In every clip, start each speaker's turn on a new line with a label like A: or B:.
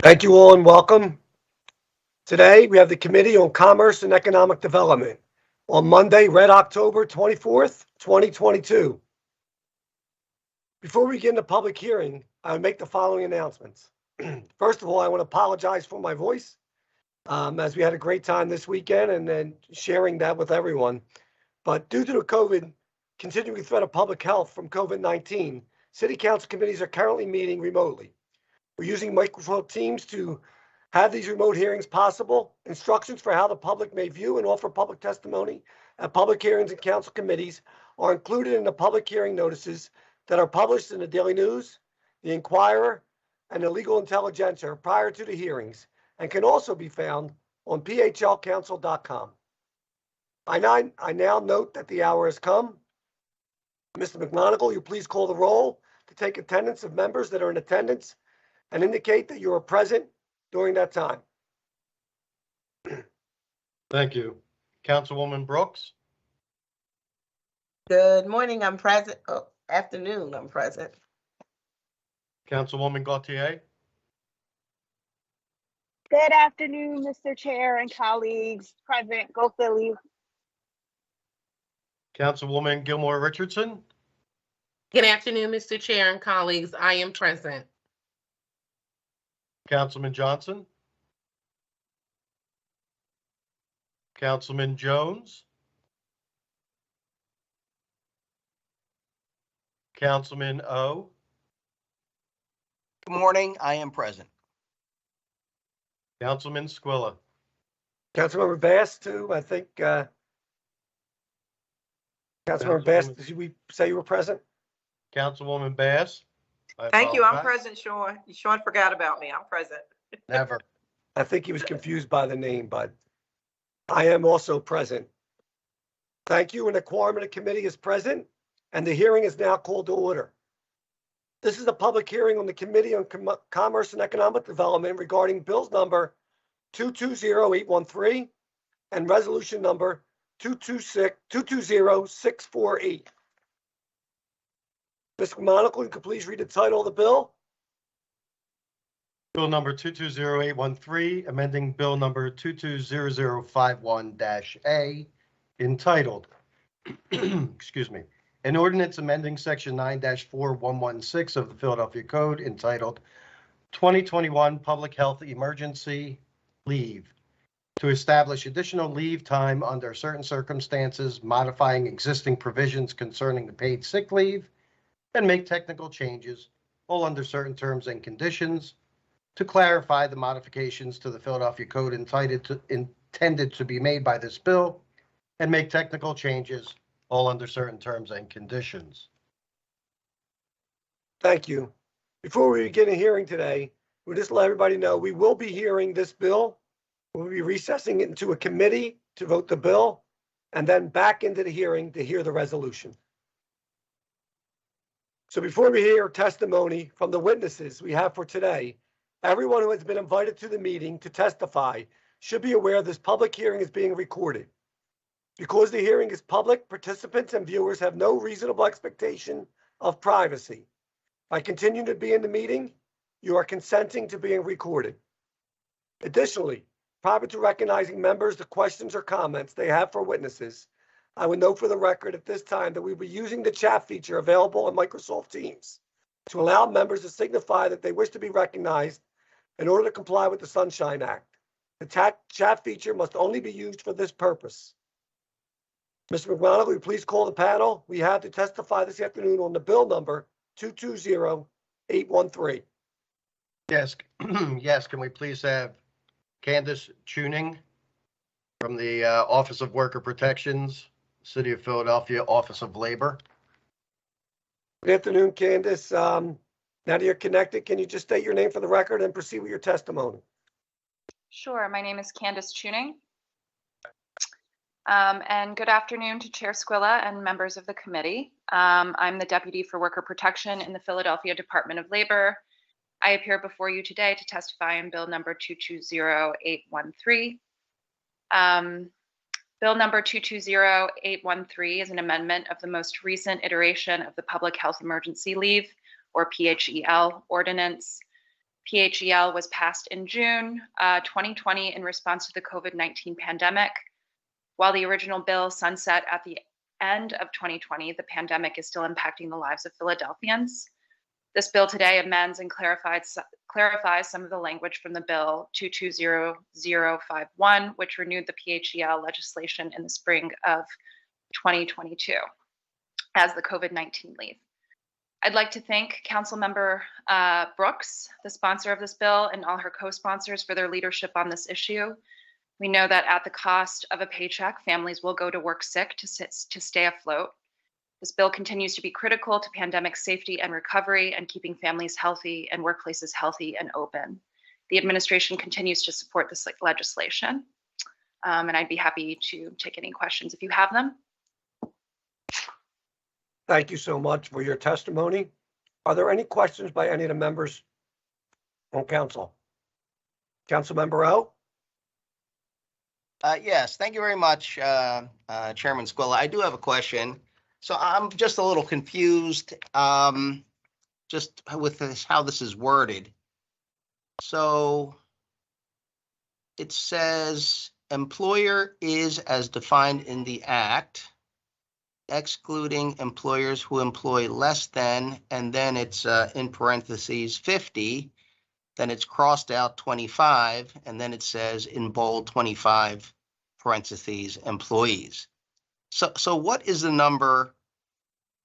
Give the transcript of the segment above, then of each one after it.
A: Thank you all and welcome. Today, we have the Committee on Commerce and Economic Development on Monday, Red October 24th, 2022. Before we begin the public hearing, I would make the following announcements. First of all, I want to apologize for my voice, as we had a great time this weekend and then sharing that with everyone. But due to the continuing threat of public health from COVID-19, City Council committees are currently meeting remotely. We're using Microsoft Teams to have these remote hearings possible. Instructions for how the public may view and offer public testimony at public hearings and council committees are included in the public hearing notices that are published in the Daily News, the Inquirer, and the Legal Intelligencer prior to the hearings, and can also be found on phlcouncil.com. I now note that the hour has come. Mr. McMonagle, you please call the roll to take attendance of members that are in attendance and indicate that you are present during that time.
B: Thank you. Councilwoman Brooks?
C: Good morning, I'm present. Oh, afternoon, I'm present.
B: Councilwoman Gautier?
D: Good afternoon, Mr. Chair and colleagues. Present, go Phillies.
B: Councilwoman Gilmore Richardson?
E: Good afternoon, Mr. Chair and colleagues. I am present.
B: Councilman Johnson? Councilman Jones? Councilman O?
F: Good morning, I am present.
B: Councilman Squilla?
A: Councilmember Bass, too, I think. Councilmember Bass, did we say you were present?
B: Councilwoman Bass?
C: Thank you, I'm present, Sean. Sean forgot about me, I'm present.
B: Never.
A: I think he was confused by the name, but I am also present. Thank you, and the quorum of the committee is present, and the hearing is now called to order. This is a public hearing on the Committee on Commerce and Economic Development regarding bills number 220813 and resolution number 220648. Mr. Monaco, you could please read the title of the bill.
B: Bill number 220813, amending bill number 220051-A, entitled, excuse me, an ordinance amending section 9-4116 of the Philadelphia Code entitled 2021 Public Health Emergency Leave to establish additional leave time under certain circumstances, modifying existing provisions concerning the paid sick leave, and make technical changes, all under certain terms and conditions, to clarify the modifications to the Philadelphia Code intended to be made by this bill, and make technical changes, all under certain terms and conditions.
A: Thank you. Before we begin a hearing today, we'll just let everybody know we will be hearing this bill. We'll be recessing it into a committee to vote the bill, and then back into the hearing to hear the resolution. So before we hear testimony from the witnesses we have for today, everyone who has been invited to the meeting to testify should be aware this public hearing is being recorded. Because the hearing is public, participants and viewers have no reasonable expectation of privacy. By continuing to be in the meeting, you are consenting to being recorded. Additionally, prior to recognizing members, the questions or comments they have for witnesses, I would note for the record at this time that we will be using the chat feature available in Microsoft Teams to allow members to signify that they wish to be recognized in order to comply with the Sunshine Act. The chat feature must only be used for this purpose. Mr. McMonagle, will you please call the panel we have to testify this afternoon on the bill number 220813.
B: Yes, yes. Can we please have Candace Tuning from the Office of Worker Protections, City of Philadelphia Office of Labor?
A: Good afternoon, Candace. Now that you're connected, can you just state your name for the record and proceed with your testimony?
G: Sure. My name is Candace Tuning. And good afternoon to Chair Squilla and members of the committee. I'm the Deputy for Worker Protection in the Philadelphia Department of Labor. I appear before you today to testify on Bill number 220813. Bill number 220813 is an amendment of the most recent iteration of the Public Health Emergency Leave, or PHEL, Ordinance. PHEL was passed in June 2020 in response to the COVID-19 pandemic. While the original bill sunset at the end of 2020, the pandemic is still impacting the lives of Philadelphians. This bill today amends and clarifies some of the language from the bill 220051, which renewed the PHEL legislation in the spring of 2022 as the COVID-19 leave. I'd like to thank Councilmember Brooks, the sponsor of this bill, and all her co-sponsors for their leadership on this issue. We know that at the cost of a paycheck, families will go to work sick to stay afloat. This bill continues to be critical to pandemic safety and recovery and keeping families healthy and workplaces healthy and open. The administration continues to support this legislation, and I'd be happy to take any questions if you have them.
A: Thank you so much for your testimony. Are there any questions by any of the members on council? Councilmember O?
F: Yes, thank you very much, Chairman Squilla. I do have a question. So I'm just a little confused, just with this, how this is worded. So it says employer is as defined in the act, excluding employers who employ less than, and then it's in parentheses 50, then it's crossed out 25, and then it says in bold 25 parentheses employees. So what is the number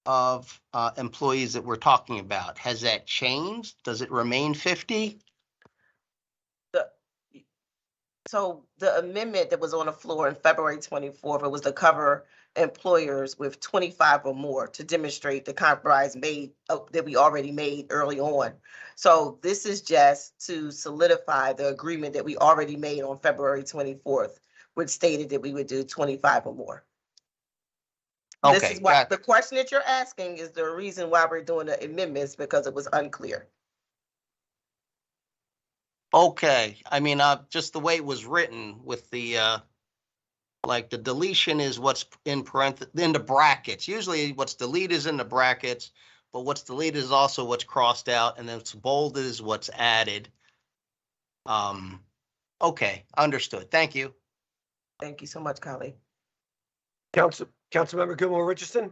F: of employees that we're talking about? Has that changed? Does it remain 50?
H: So the amendment that was on the floor on February 24th, it was to cover employers with 25 or more to demonstrate the compromise made that we already made early on. So this is just to solidify the agreement that we already made on February 24th, which stated that we would do 25 or more.
F: Okay,
H: This is why the question that you're asking is the reason why we're doing the amendments, because it was unclear.
F: Okay, I mean, just the way it was written with the, like the deletion is what's in the brackets. Usually what's deleted is in the brackets, but what's deleted is also what's crossed out, and then what's bolded is what's added. Okay, understood. Thank you.
H: Thank you so much, colleague.
A: Councilmember Gilmore Richardson?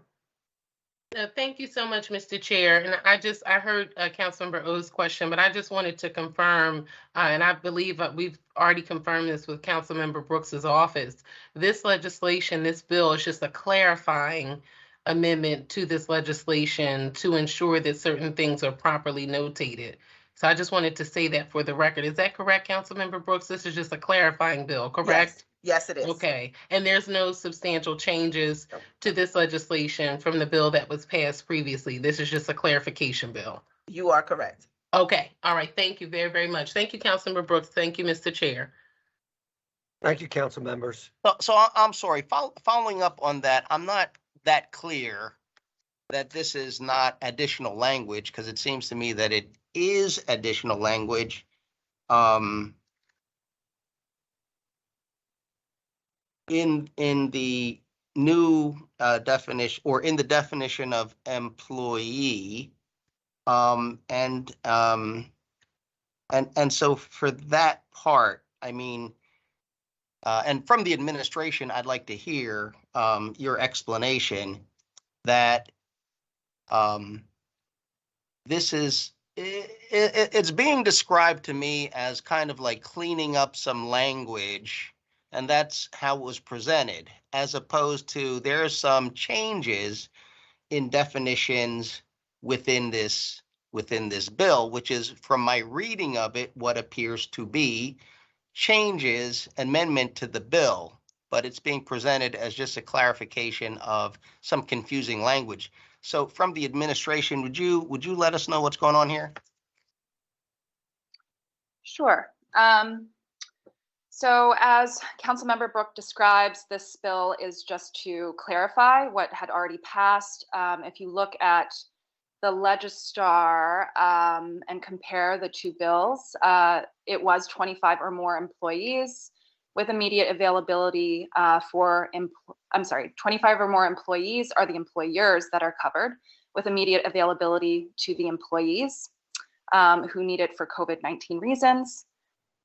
E: Thank you so much, Mr. Chair. And I heard Councilmember O's question, but I just wanted to confirm, and I believe we've already confirmed this with Councilmember Brooks's office. This legislation, this bill is just a clarifying amendment to this legislation to ensure that certain things are properly notated. So I just wanted to say that for the record. Is that correct, Councilmember Brooks? This is just a clarifying bill, correct?
H: Yes, it is.
E: Okay, and there's no substantial changes to this legislation from the bill that was passed previously. This is just a clarification bill.
H: You are correct.
E: Okay, all right, thank you very, very much. Thank you, Councilmember Brooks. Thank you, Mr. Chair.
A: Thank you, council members.
F: So I'm sorry, following up on that, I'm not that clear that this is not additional language, because it seems to me that it is additional language. In the new definition, or in the definition of employee, and so for that part, I mean, and from the administration, I'd like to hear your explanation that this is, it's being described to me as kind of like cleaning up some language, and that's how it was presented, as opposed to there are some changes in definitions within this bill, which is, from my reading of it, what appears to be changes, amendment to the bill, but it's being presented as just a clarification of some confusing language. So from the administration, would you let us know what's going on here?
G: Sure. So as Councilmember Brooke describes, this bill is just to clarify what had already passed. If you look at the Legistar and compare the two bills, it was 25 or more employees with immediate availability 25 or more employees are the employers that are covered, with immediate availability to the employees. who need it for COVID-19 reasons.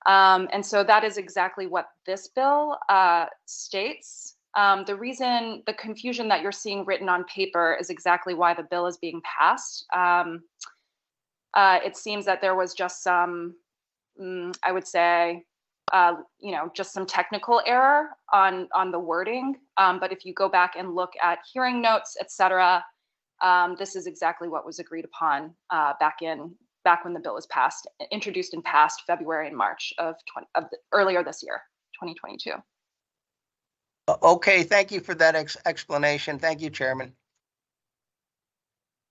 G: And so that is exactly what this bill states. The confusion that you're seeing written on paper is exactly why the bill is being passed. It seems that there was just some, I would say, just some technical error on the wording. But if you go back and look at hearing notes, et cetera, this is exactly what was agreed upon back when the bill was introduced and passed February and March of earlier this year, 2022.
F: Okay, thank you for that explanation. Thank you, Chairman.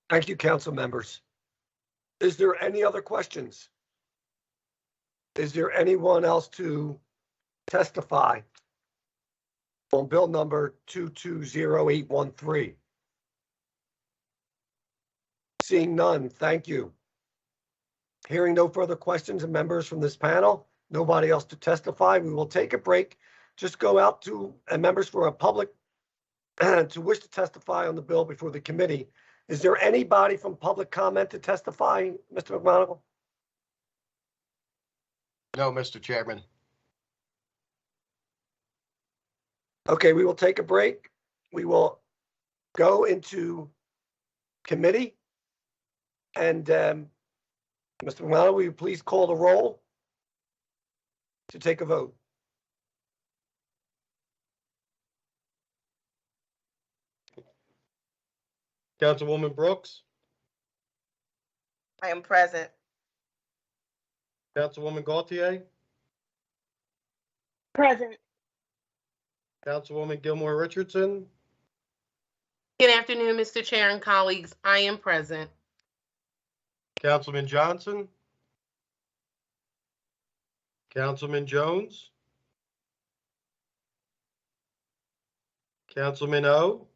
A: Thank you, council members. Is there any other questions? Is there anyone else to testify on bill number 220813? Seeing none, thank you. Hearing no further questions and members from this panel, nobody else to testify, we will take a break. Just go out to members for a public to wish to testify on the bill before the committee. Is there anybody from public comment to testify, Mr. McMonigle?
B: No, Mr. Chairman.
A: Okay, we will take a break. We will go into committee. And Mr. McMonigle, will you please call the roll to take a vote?
B: Councilwoman Brooks,
H: I am present.
B: Councilwoman Gaultier,
D: Present.
B: Councilwoman Gilmore Richardson,
E: Good afternoon, Mr. Chair and colleagues. I am present.
B: Councilman Johnson, Councilman Jones, Councilman O,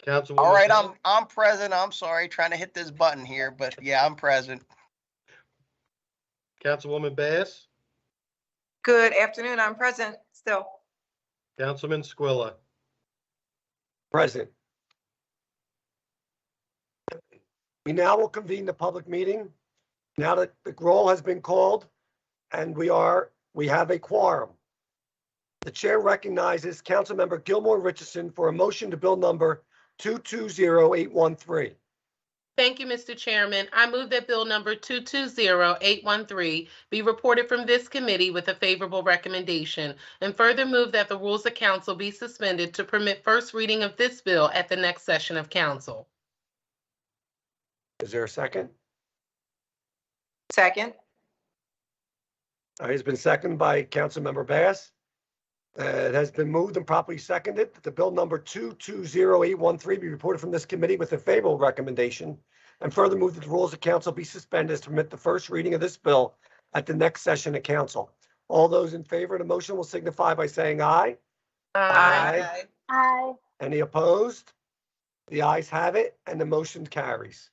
B: Councilwoman.
F: All right, I'm present. I'm sorry, trying to hit this button here, but yeah, I'm present.
B: Councilwoman Bass,
C: Good afternoon, I'm present still.
B: Councilman Squilla.
A: Present. We now will convene the public meeting. Now that the roll has been called and we have a quorum. The chair recognizes Councilmember Gilmore Richardson for a motion to bill number 220813.
E: Thank you, Mr. Chairman. I move that bill number 220813 be reported from this committee with a favorable recommendation, and further move that the rules of council be suspended to permit first reading of this bill at the next session of council.
A: Is there a second?
C: Second.
A: It's been seconded by Councilmember Bass. It has been moved and properly seconded that the bill number 220813 be reported from this committee with a favorable recommendation, and further move that the rules of council be suspended to permit the first reading of this bill at the next session of council. All those in favor of the motion will signify by saying aye. Aye.
D: Aye.
A: Any opposed? The ayes have it, and the motion carries.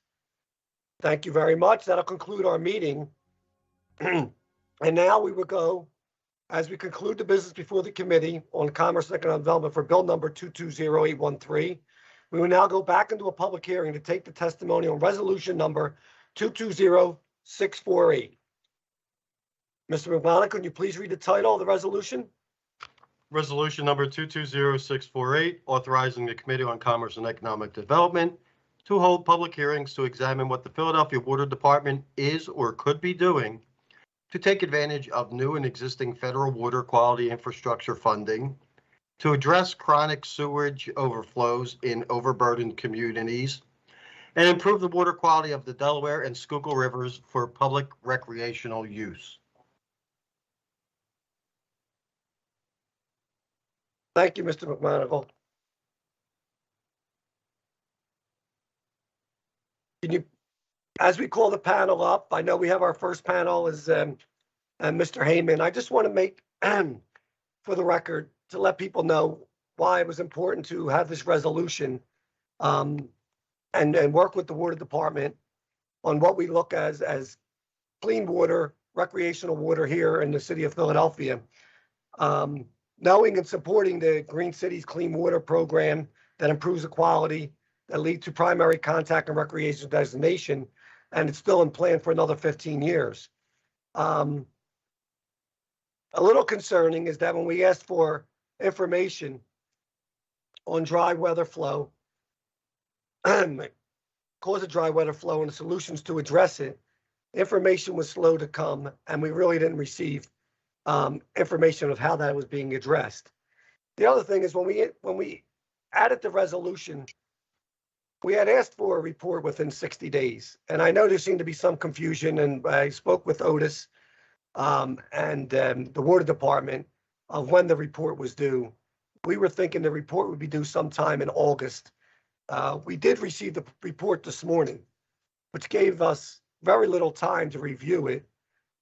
A: Thank you very much. That'll conclude our meeting. And now we will go, as we conclude the business before the Committee on Commerce and Economic Development for Bill number 220813, we will now go back into a public hearing to take the testimony on resolution number 220648. Mr. McMonigle, can you please read the title of the resolution?
B: Resolution number 220648, authorizing the Committee on Commerce and Economic Development to hold public hearings to examine what the Philadelphia Water Department is or could be doing to take advantage of new and existing federal water quality infrastructure funding, to address chronic sewage overflows in overburdened communities, and improve the water quality of the Delaware and Schuylkill Rivers for public recreational use.
A: Thank you, Mr. McMonigle. Can you, as we call the panel up, I know we have our first panel is Mr. Heyman. I just want to make, for the record, to let people know why it was important to have this resolution and work with the water department on what we look as clean water, recreational water here in the city of Philadelphia. Knowing and supporting the Green Cities Clean Water Program that improves the quality that lead to primary contact and recreation designation, and it's still in plan for another 15 years. A little concerning is that when we asked for information on dry weather flow, cause of dry weather flow and the solutions to address it, information was slow to come, and we really didn't receive information of how that was being addressed. The other thing is when we added the resolution, we had asked for a report within 60 days. And I know there seemed to be some confusion, and I spoke with Otis and the water department of when the report was due. We were thinking the report would be due sometime in August. We did receive the report this morning, which gave us very little time to review it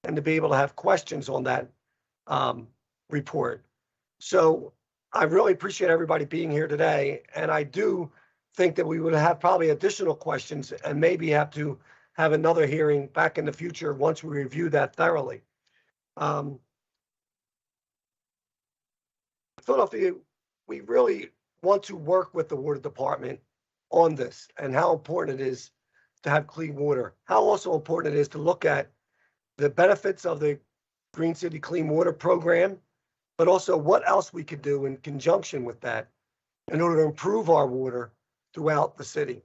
A: and to be able to have questions on that report. So I really appreciate everybody being here today, and I do think that we would have probably additional questions and maybe have to have another hearing back in the future once we review that thoroughly. Philadelphia, we really want to work with the water department on this and how important it is to have clean water, how also important it is to look at the benefits of the Green City Clean Water Program, but also what else we could do in conjunction with that in order to improve our water throughout the city.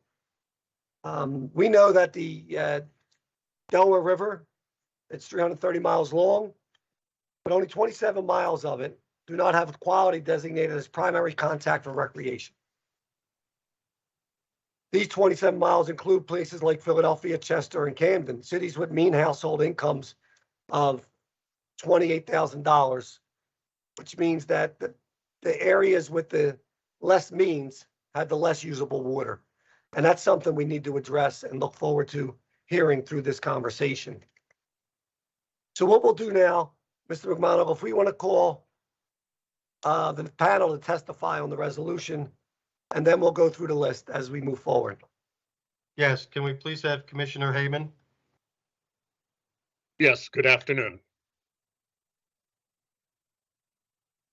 A: We know that the Delaware River, it's 330 miles long, but only 27 miles of it do not have quality designated as primary contact for recreation. These 27 miles include places like Philadelphia, Chester, and Camden, cities with mean household incomes of $28,000, which means that the areas with the less means have the less usable water. And that's something we need to address and look forward to hearing through this conversation. So what we'll do now, Mr. McMonagle, if we want to call the panel to testify on the resolution, and then we'll go through the list as we move forward.
B: Yes, can we please have Commissioner Hayman?
I: Yes, good afternoon.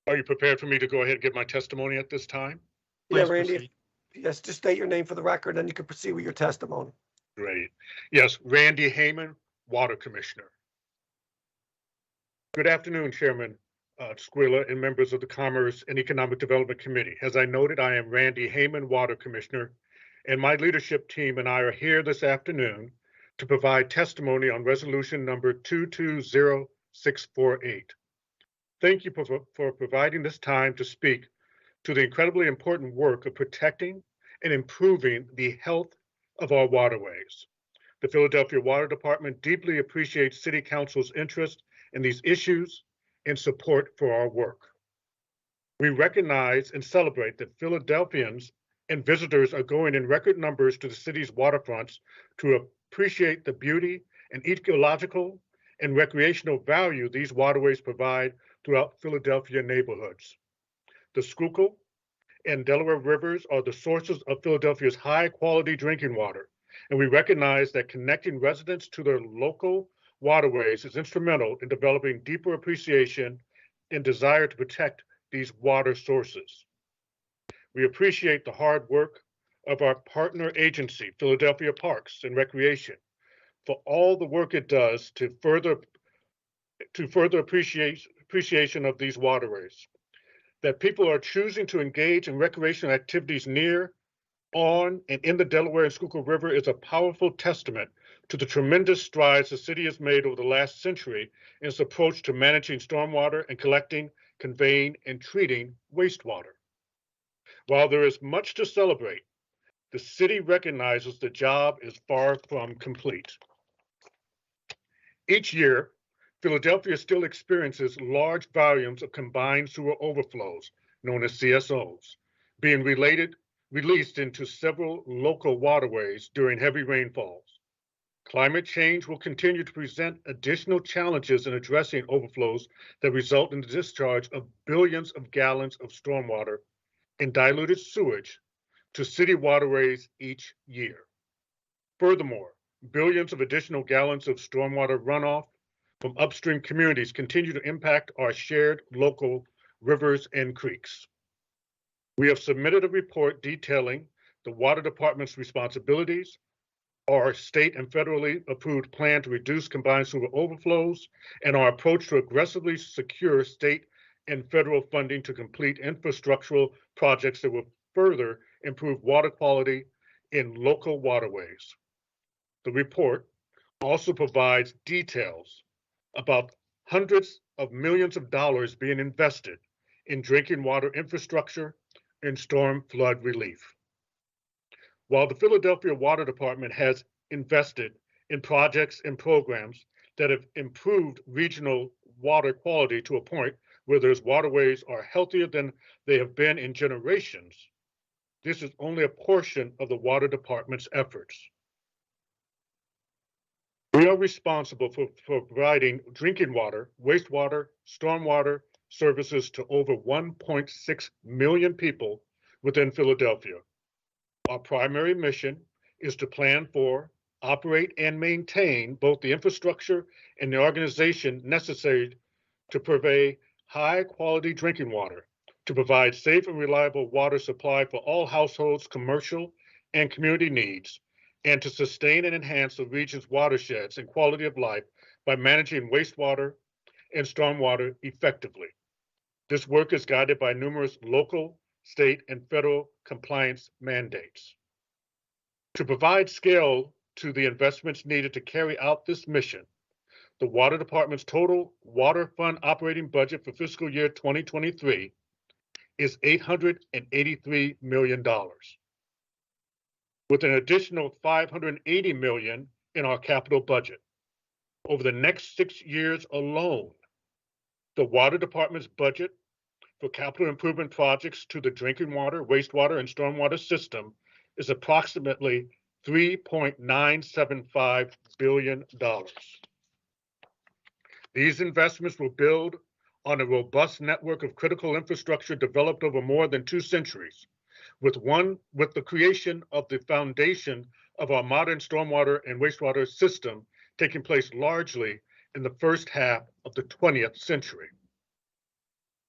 I: Are you prepared for me to go ahead and give my testimony at this time?
A: Yeah,
B: Please
A: Randy,
B: proceed.
A: yes, just state your name for the record, and you can proceed with your testimony.
I: Great. Yes, Randy Hayman, Water Commissioner. Good afternoon, Chairman Squilla and members of the Commerce and Economic Development Committee. As I noted, I am Randy Hayman, Water Commissioner, and my leadership team and I are here this afternoon to provide testimony on resolution number 220648. Thank you for providing this time to speak to the incredibly important work of protecting and improving the health of our waterways. The Philadelphia Water Department deeply appreciates City Council's interest in these issues and support for our work. We recognize and celebrate that Philadelphians and visitors are going in record numbers to the city's waterfronts to appreciate the beauty and ecological and recreational value these waterways provide throughout Philadelphia neighborhoods. The Schuylkill and Delaware Rivers are the sources of Philadelphia's high-quality drinking water, and we recognize that connecting residents to their local waterways is instrumental in developing deeper appreciation and desire to protect these water sources. We appreciate the hard work of our partner agency, Philadelphia Parks and Recreation, for all the work it does to further appreciation of these waterways. That people are choosing to engage in recreational activities near, on, and in the Delaware and Schuylkill River is a powerful testament to the tremendous strides the city has made over the last century in its approach to managing stormwater and collecting, conveying, and treating wastewater. While there is much to celebrate, the city recognizes the job is far from complete. Each year, Philadelphia still experiences large volumes of combined sewer overflows, known as CSOs, being released into several local waterways during heavy rainfalls. Climate change will continue to present additional challenges in addressing overflows that result in the discharge of billions of gallons of stormwater and diluted sewage to city waterways each year. Furthermore, billions of additional gallons of stormwater runoff from upstream communities continue to impact our shared local rivers and creeks. We have submitted a report detailing the Water Department's responsibilities, our state and federally approved plan to reduce combined sewer overflows, and our approach to aggressively secure state and federal funding to complete infrastructural projects that will further improve water quality in local waterways. The report also provides details about hundreds of millions of dollars being invested in drinking water infrastructure and storm flood relief. While the Philadelphia Water Department has invested in projects and programs that have improved regional water quality to a point where those waterways are healthier than they have been in generations, this is only a portion of the Water Department's efforts. We are responsible for providing drinking water, wastewater, stormwater services to over 1.6 million people within Philadelphia. Our primary mission is to plan for, operate, and maintain both the infrastructure and the organization necessary to provide high-quality drinking water, to provide safe and reliable water supply for all households, commercial, and community needs, and to sustain and enhance the region's watersheds and quality of life by managing wastewater and stormwater effectively. This work is guided by numerous local, state, and federal compliance mandates. To provide scale to the investments needed to carry out this mission, the Water Department's total water fund operating budget for fiscal year 2023 is $883 million, with an additional $580 million in our capital budget. Over the next 6 years alone, the Water Department's budget for capital improvement projects to the drinking water, wastewater, and stormwater system is approximately $3.975 billion. These investments will build on a robust network of critical infrastructure developed over more than 2 centuries, with the creation of the foundation of our modern stormwater and wastewater system taking place largely in the first half of the 20th century.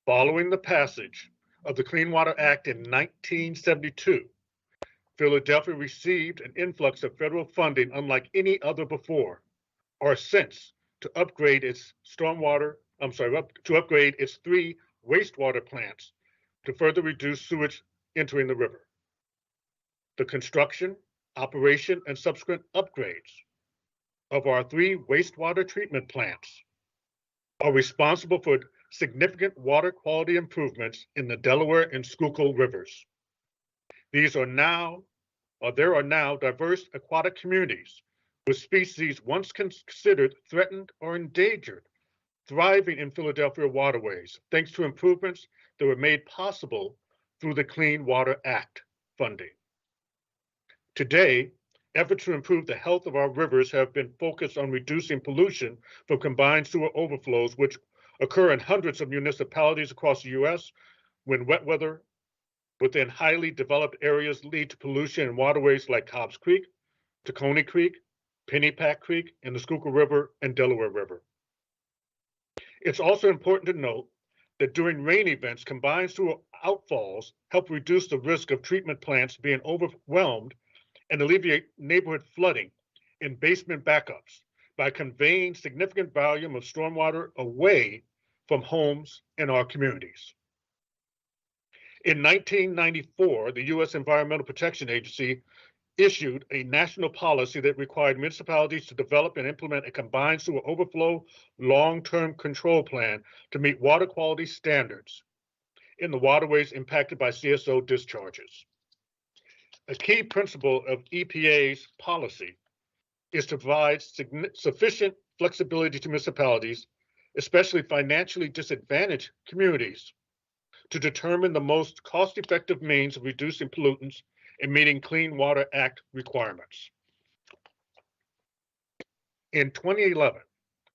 I: Following the passage of the Clean Water Act in 1972, Philadelphia received an influx of federal funding unlike any other before or since to upgrade its to upgrade its 3 wastewater plants to further reduce sewage entering the river. The construction, operation, and subsequent upgrades of our 3 wastewater treatment plants are responsible for significant water quality improvements in the Delaware and Schuylkill Rivers. There are now diverse aquatic communities with species once considered threatened or endangered thriving in Philadelphia waterways, thanks to improvements that were made possible through the Clean Water Act funding. Today, efforts to improve the health of our rivers have been focused on reducing pollution from combined sewer overflows, which occur in hundreds of municipalities across the U.S. when wet weather within highly developed areas lead to pollution in waterways like Cobbs Creek, Tacony Creek, Pennypack Creek, and the Schuylkill River and Delaware River. It's also important to note that during rain events, combined sewer outfalls help reduce the risk of treatment plants being overwhelmed and alleviate neighborhood flooding and basement backups by conveying significant volume of stormwater away from homes in our communities. In 1994, the U.S. Environmental Protection Agency issued a national policy that required municipalities to develop and implement a combined sewer overflow long-term control plan to meet water quality standards in the waterways impacted by CSO discharges. A key principle of EPA's policy is to provide sufficient flexibility to municipalities, especially financially disadvantaged communities, to determine the most cost-effective means of reducing pollutants and meeting Clean Water Act requirements. In 2011,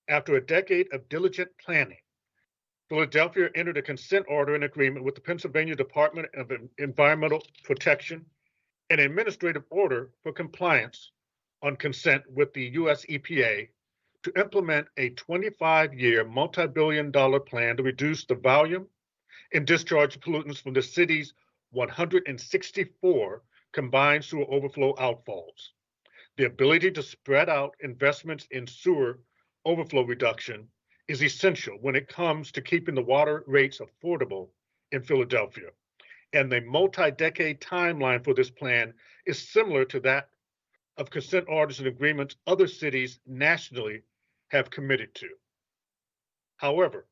I: after a decade of diligent planning, Philadelphia entered a consent order and agreement with the Pennsylvania Department of Environmental Protection, an administrative order for compliance on consent with the US EPA to implement a 25-year multi-billion-dollar plan to reduce the volume and discharge pollutants from the city's 164 combined sewer overflow outfalls. The ability to spread out investments in sewer overflow reduction is essential when it comes to keeping the water rates affordable in Philadelphia. And the multi-decade timeline for this plan is similar to that of consent orders and agreements other cities nationally have committed to. However,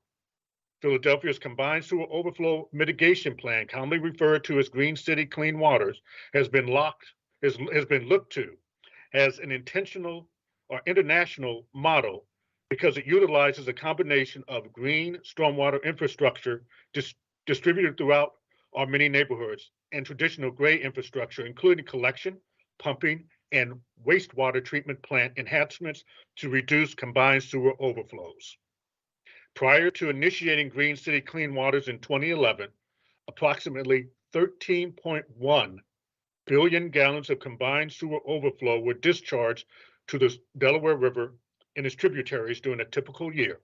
I: Philadelphia's combined sewer overflow mitigation plan, commonly referred to as Green City Clean Waters, has been looked to as an intentional or international model because it utilizes a combination of green stormwater infrastructure distributed throughout our many neighborhoods and traditional gray infrastructure, including collection, pumping, and wastewater treatment plant enhancements to reduce combined sewer overflows. Prior to initiating Green City Clean Waters in 2011, approximately 13.1 billion gallons of combined sewer overflow were discharged to the Delaware River and its tributaries during a typical year.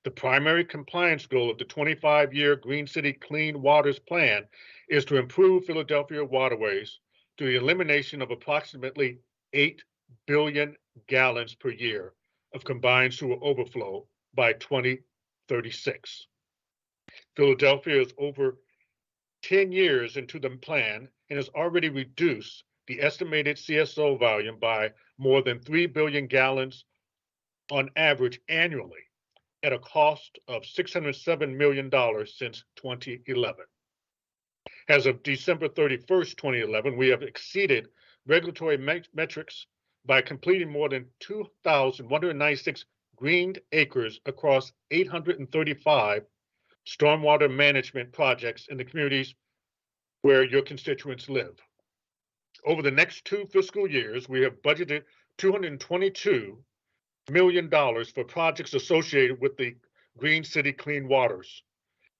I: The primary compliance goal of the 25-year Green City Clean Waters Plan is to improve Philadelphia waterways through the elimination of approximately 8 billion gallons per year of combined sewer overflow by 2036. Philadelphia is over 10 years into the plan and has already reduced the estimated CSO volume by more than 3 billion gallons on average annually at a cost of $607 million since 2011. As of December 31st, 2011, we have exceeded regulatory metrics by completing more than 2,196 greened acres across 835 stormwater management projects in the communities where your constituents live. Over the next 2 fiscal years, we have budgeted $222 million for projects associated with the Green City Clean Waters.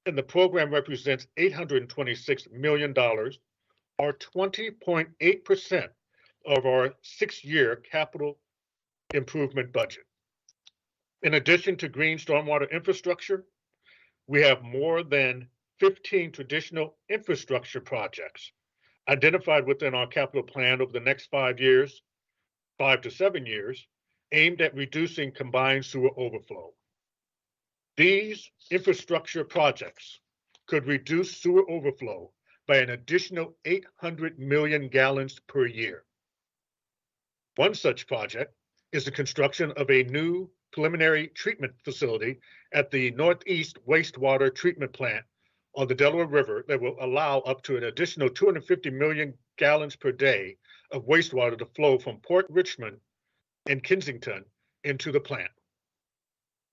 I: And the program represents $826 million, or 20.8% of our 6-year capital improvement budget. In addition to green stormwater infrastructure, we have more than 15 traditional infrastructure projects identified within our capital plan over the next 5 to 7 years, aimed at reducing combined sewer overflow. These infrastructure projects could reduce sewer overflow by an additional 800 million gallons per year. One such project is the construction of a new preliminary treatment facility at the Northeast Wastewater Treatment Plant on the Delaware River that will allow up to an additional 250 million gallons per day of wastewater to flow from Port Richmond and Kensington into the plant.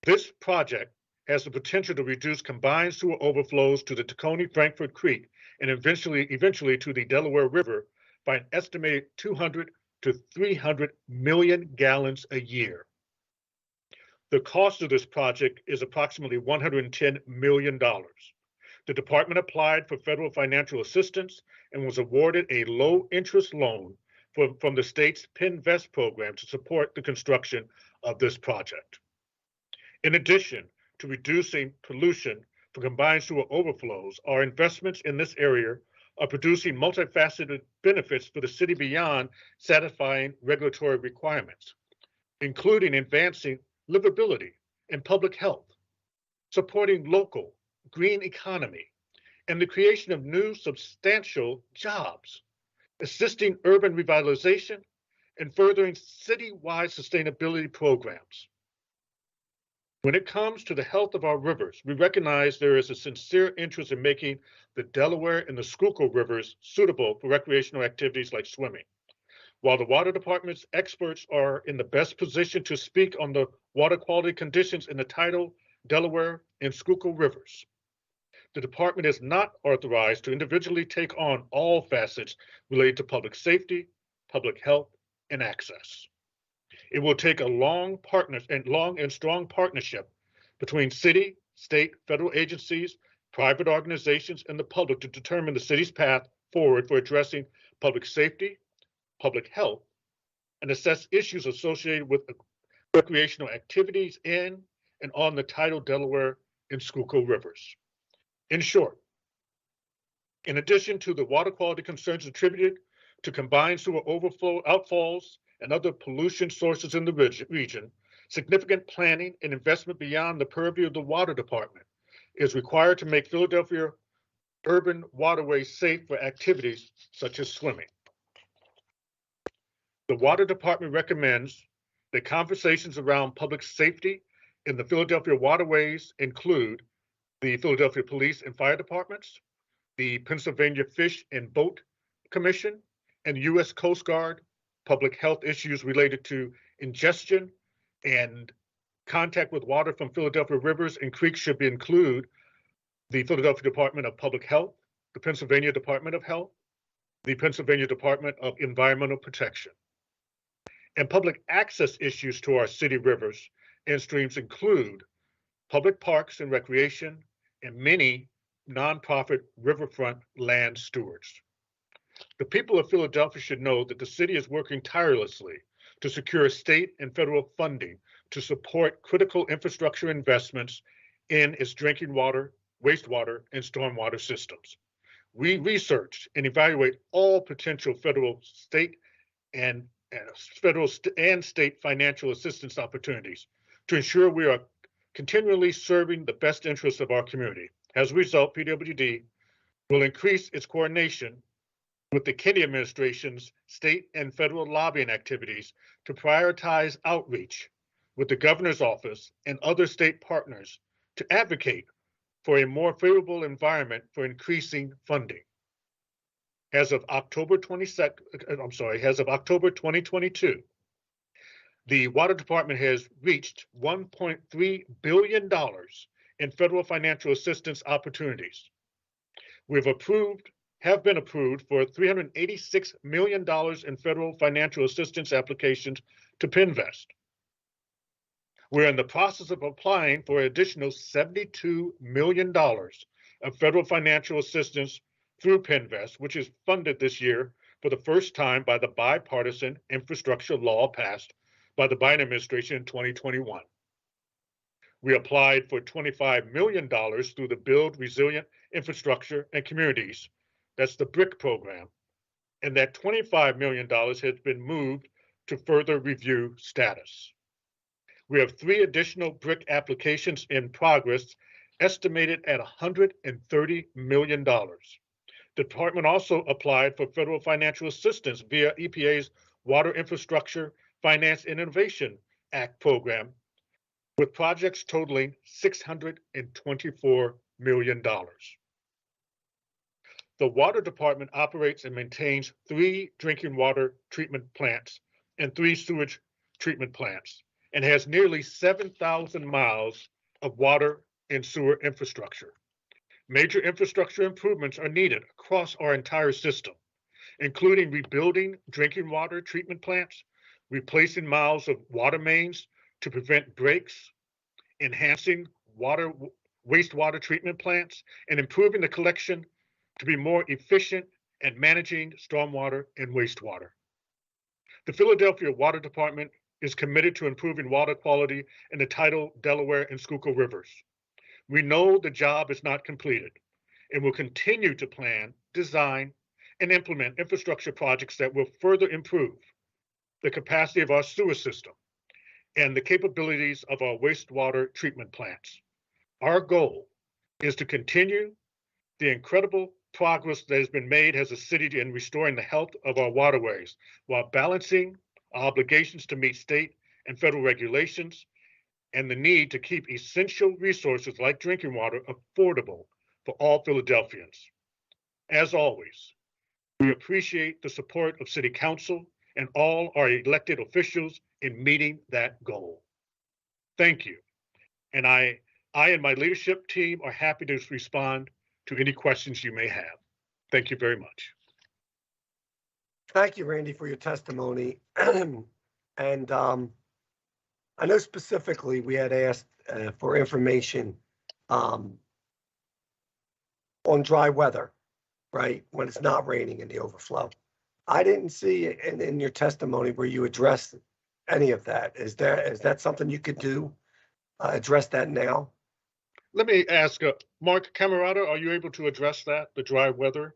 I: This project has the potential to reduce combined sewer overflows to the Tacony-Frankfort Creek and eventually to the Delaware River by an estimated 200 to 300 million gallons a year. The cost of this project is approximately $110 million. The department applied for federal financial assistance and was awarded a low-interest loan from the state's Pinvest program to support the construction of this project. In addition to reducing pollution from combined sewer overflows, our investments in this area are producing multifaceted benefits for the city beyond satisfying regulatory requirements, including advancing livability and public health, supporting local green economy, and the creation of new substantial jobs, assisting urban revitalization, and furthering citywide sustainability programs. When it comes to the health of our rivers, we recognize there is a sincere interest in making the Delaware and the Schuylkill Rivers suitable for recreational activities like swimming. While the water department's experts are in the best position to speak on the water quality conditions in the tidal Delaware and Schuylkill Rivers, the department is not authorized to individually take on all facets related to public safety, public health, and access. It will take a long and strong partnership between city, state, federal agencies, private organizations, and the public to determine the city's path forward for addressing public safety, public health, and assess issues associated with recreational activities in and on the tidal Delaware and Schuylkill Rivers. In short, in addition to the water quality concerns attributed to combine sewer overflow outfalls and other pollution sources in the region, significant planning and investment beyond the purview of the water department is required to make Philadelphia urban waterways safe for activities such as swimming. The water department recommends that conversations around public safety in the Philadelphia waterways include the Philadelphia Police and Fire Departments, the Pennsylvania Fish and Boat Commission, and U.S. Coast Guard. Public health issues related to ingestion and contact with water from Philadelphia rivers and creeks should include the Philadelphia Department of Public Health, the Pennsylvania Department of Health, the Pennsylvania Department of Environmental Protection. And public access issues to our city rivers and streams include public parks and recreation and many nonprofit riverfront land stewards. The people of Philadelphia should know that the city is working tirelessly to secure state and federal funding to support critical infrastructure investments in its drinking water, wastewater, and stormwater systems. We research and evaluate all potential federal, state, and state financial assistance opportunities to ensure we are continually serving the best interests of our community. As a result, PWD will increase its coordination with the Kennedy administration's state and federal lobbying activities to prioritize outreach with the governor's office and other state partners to advocate for a more favorable environment for increasing funding. As of October 2022, the Water Department has reached $1.3 billion in federal financial assistance opportunities. Have been approved for $386 million in federal financial assistance applications to Pinvest. We're in the process of applying for an additional $72 million of federal financial assistance through Pinvest, which is funded this year for the first time by the bipartisan infrastructure law passed by the Biden administration in 2021. We applied for $25 million through the Build Resilient Infrastructure and Communities. That's the BRIC program. And that $25 million has been moved to further review status. We have 3 additional BRIC applications in progress, estimated at $130 million. The department also applied for federal financial assistance via EPA's Water Infrastructure Finance and Innovation Act program, with projects totaling $624 million. The Water Department operates and maintains 3 drinking water treatment plants and 3 sewage treatment plants, and has nearly 7,000 miles of water and sewer infrastructure. Major infrastructure improvements are needed across our entire system, including rebuilding drinking water treatment plants, replacing miles of water mains to prevent breaks, enhancing wastewater treatment plants, and improving the collection to be more efficient at managing stormwater and wastewater. The Philadelphia Water Department is committed to improving water quality in the tidal Delaware and Schuylkill Rivers. We know the job is not completed and will continue to plan, design, and implement infrastructure projects that will further improve the capacity of our sewer system and the capabilities of our wastewater treatment plants. Our goal is to continue the incredible progress that has been made as a city in restoring the health of our waterways while balancing our obligations to meet state and federal regulations and the need to keep essential resources like drinking water affordable for all Philadelphians. As always, we appreciate the support of City Council and all our elected officials in meeting that goal. Thank you. And I and my leadership team are happy to respond to any questions you may have. Thank you very much.
A: Thank you, Randy, for your testimony. And I know specifically we had asked for information on dry weather, right? When it's not raining in the overflow. I didn't see in your testimony where you addressed any of that. Is that something you could do? Address that now?
I: Let me ask, Mark Camerata, are you able to address that, the dry weather?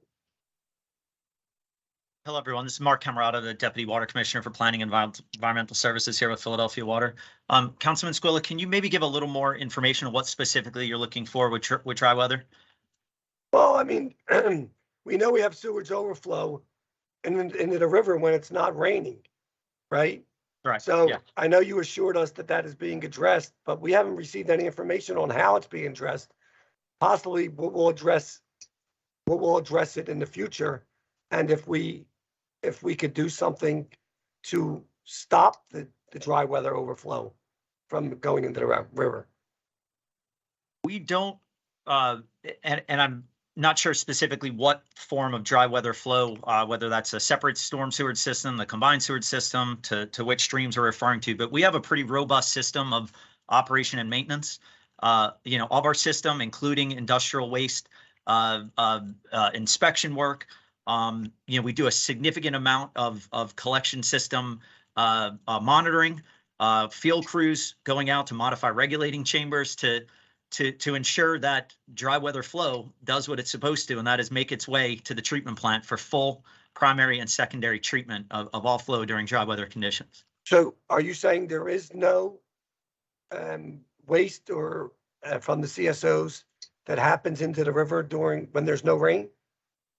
J: Hello, everyone. This is Mark Camerata, the Deputy Water Commissioner for Planning and Environmental Services here with Philadelphia Water. Councilman Squilla, can you maybe give a little more information on what specifically you're looking for with dry weather?
A: Well, I mean, we know we have sewage overflow into the river when it's not raining, right?
J: Right.
A: So
J: Yeah.
A: I know you assured us that that is being addressed, but we haven't received any information on how it's being addressed. Possibly we'll address it in the future. And if we could do something to stop the dry weather overflow from going into the river.
J: We don't, and I'm not sure specifically what form of dry weather flow, whether that's a separate storm sewage system, the combined sewage system, to which streams we're referring to, but we have a pretty robust system of operation and maintenance, of our system, including industrial waste, inspection work. We do a significant amount of collection system monitoring, field crews going out to modify regulating chambers to ensure that dry weather flow does what it's supposed to, and that is make its way to the treatment plant for full primary and secondary treatment of all flow during dry weather conditions.
A: So are you saying there is no waste or from the CSOs that happens into the river when there's no rain?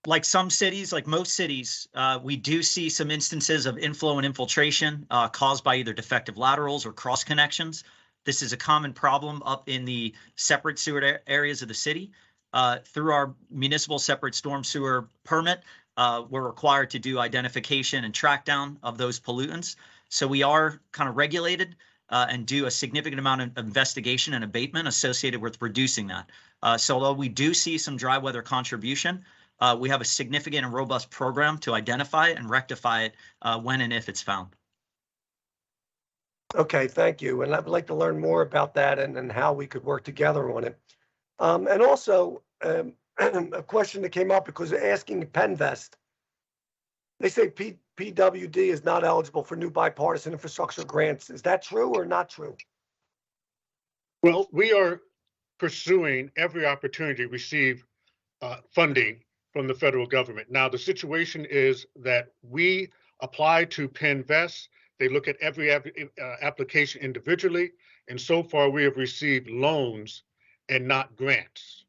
J: Like some cities, like most cities, we do see some instances of inflow and infiltration caused by either defective laterals or cross connections. This is a common problem up in the separate sewer areas of the city. Through our municipal separate storm sewer permit, we're required to do identification and track down of those pollutants. So we are kind of regulated and do a significant amount of investigation and abatement associated with reducing that. So although we do see some dry weather contribution, we have a significant and robust program to identify it and rectify it when and if it's found.
A: Okay, thank you. And I'd like to learn more about that and how we could work together on it. And also a question that came up because asking Penvest, they say PWD is not eligible for new bipartisan infrastructure grants. Is that true or not true?
I: Well, we are pursuing every opportunity to receive funding from the federal government. Now, the situation is that we apply to Penvest. They look at every application individually, and so far we have received loans and not grants.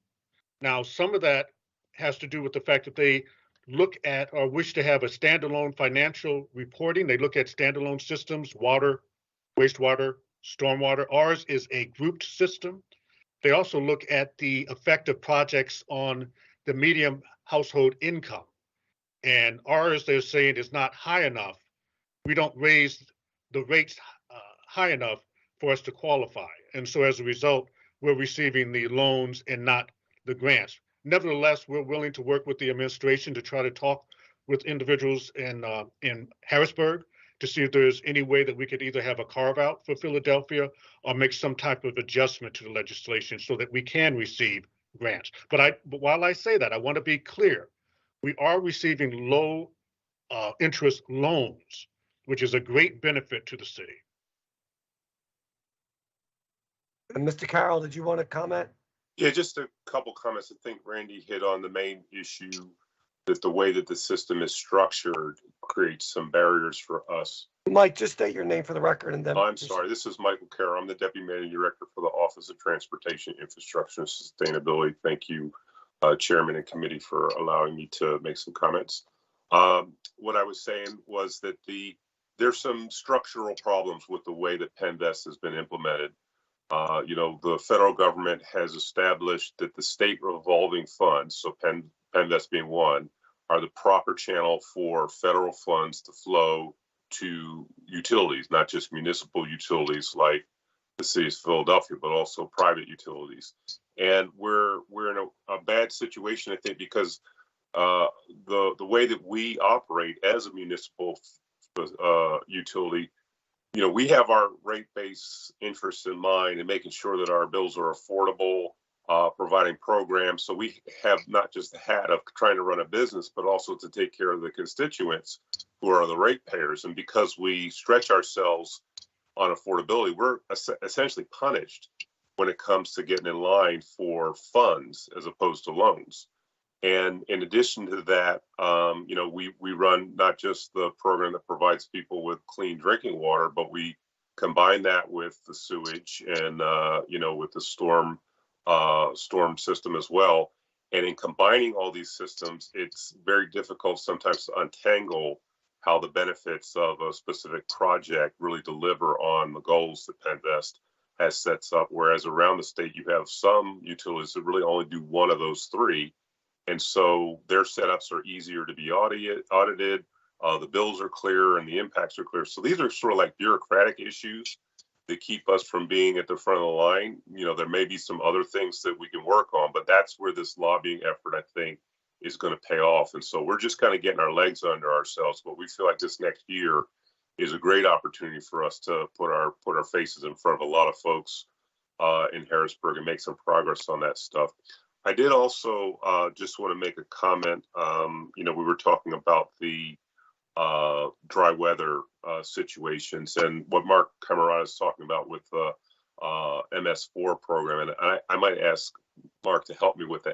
I: Now, some of that has to do with the fact that they look at or wish to have a standalone financial reporting. They look at standalone systems, water, wastewater, stormwater. Ours is a grouped system. They also look at the effect of projects on the median household income. And ours, they're saying, is not high enough. We don't raise the rates high enough for us to qualify. And so as a result, we're receiving the loans and not the grants. Nevertheless, we're willing to work with the administration to try to talk with individuals in Harrisburg to see if there's any way that we could either have a carve out for Philadelphia or make some type of adjustment to the legislation so that we can receive grants. But while I say that, I want to be clear. We are receiving low interest loans, which is a great benefit to the city.
A: And Mr. Carroll, did you want to comment?
K: Yeah, just a couple comments. I think Randy hit on the main issue that the way that the system is structured creates some barriers for us.
A: Mike, just state your name for the record and then.
K: I'm sorry, this is Michael Carroll. I'm the Deputy Managing Director for the Office of Transportation, Infrastructure, and Sustainability. Thank you, Chairman and Committee, for allowing me to make some comments. What I was saying was that there's some structural problems with the way that Penvest has been implemented. The federal government has established that the state revolving funds, so Penvest being one, are the proper channel for federal funds to flow to utilities, not just municipal utilities like the city of Philadelphia, but also private utilities. And we're in a bad situation, I think, because the way that we operate as a municipal utility, we have our rate-based interests in mind and making sure that our bills are affordable, providing programs. So we have not just the hat of trying to run a business, but also to take care of the constituents who are the ratepayers. And because we stretch ourselves on affordability, we're essentially punished when it comes to getting in line for funds as opposed to loans. And in addition to that, we run not just the program that provides people with clean drinking water, but we combine that with the sewage and, with the storm system as well. And in combining all these systems, it's very difficult sometimes to untangle how the benefits of a specific project really deliver on the goals that Penvest has sets up. Whereas around the state, you have some utilities that really only do one of those three. And so their setups are easier to be audited. The bills are clear and the impacts are clear. So these are sort of like bureaucratic issues that keep us from being at the front of the line. There may be some other things that we can work on, but that's where this lobbying effort, I think, is going to pay off. And so we're just kind of getting our legs under ourselves, but we feel like this next year is a great opportunity for us to put our faces in front of a lot of folks in Harrisburg and make some progress on that stuff. I did also just want to make a comment. We were talking about the dry weather situations and what Mark Camarada is talking about with the MS4 program. And I might ask Mark to help me with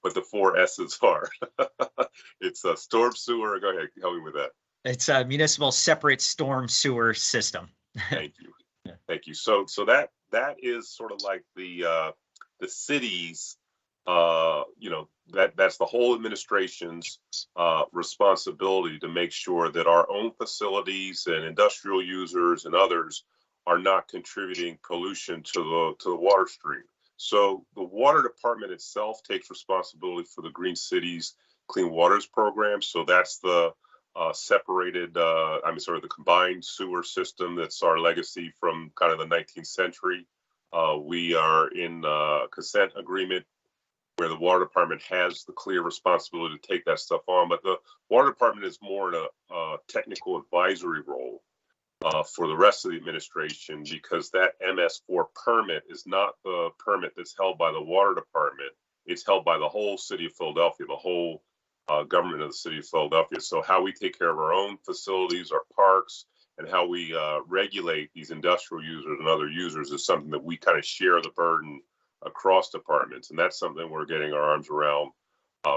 K: what the 4 S's are. It's a storm sewer. Go ahead, help me with that.
J: It's a municipal separate storm sewer system.
K: Thank you. Yeah. Thank you. So that is sort of like the city's, that's the whole administration's responsibility to make sure that our own facilities and industrial users and others are not contributing pollution to the water stream. So the water department itself takes responsibility for the Green Cities Clean Waters program. So that's the the combined sewer system that's our legacy from kind of the 19th century. We are in a consent agreement where the water department has the clear responsibility to take that stuff on, but the water department is more in a technical advisory role for the rest of the administration, because that MS4 permit is not the permit that's held by the water department. It's held by the whole city of Philadelphia, the whole government of the city of Philadelphia. So how we take care of our own facilities, our parks, and how we regulate these industrial users and other users is something that we kind of share the burden across departments. And that's something we're getting our arms around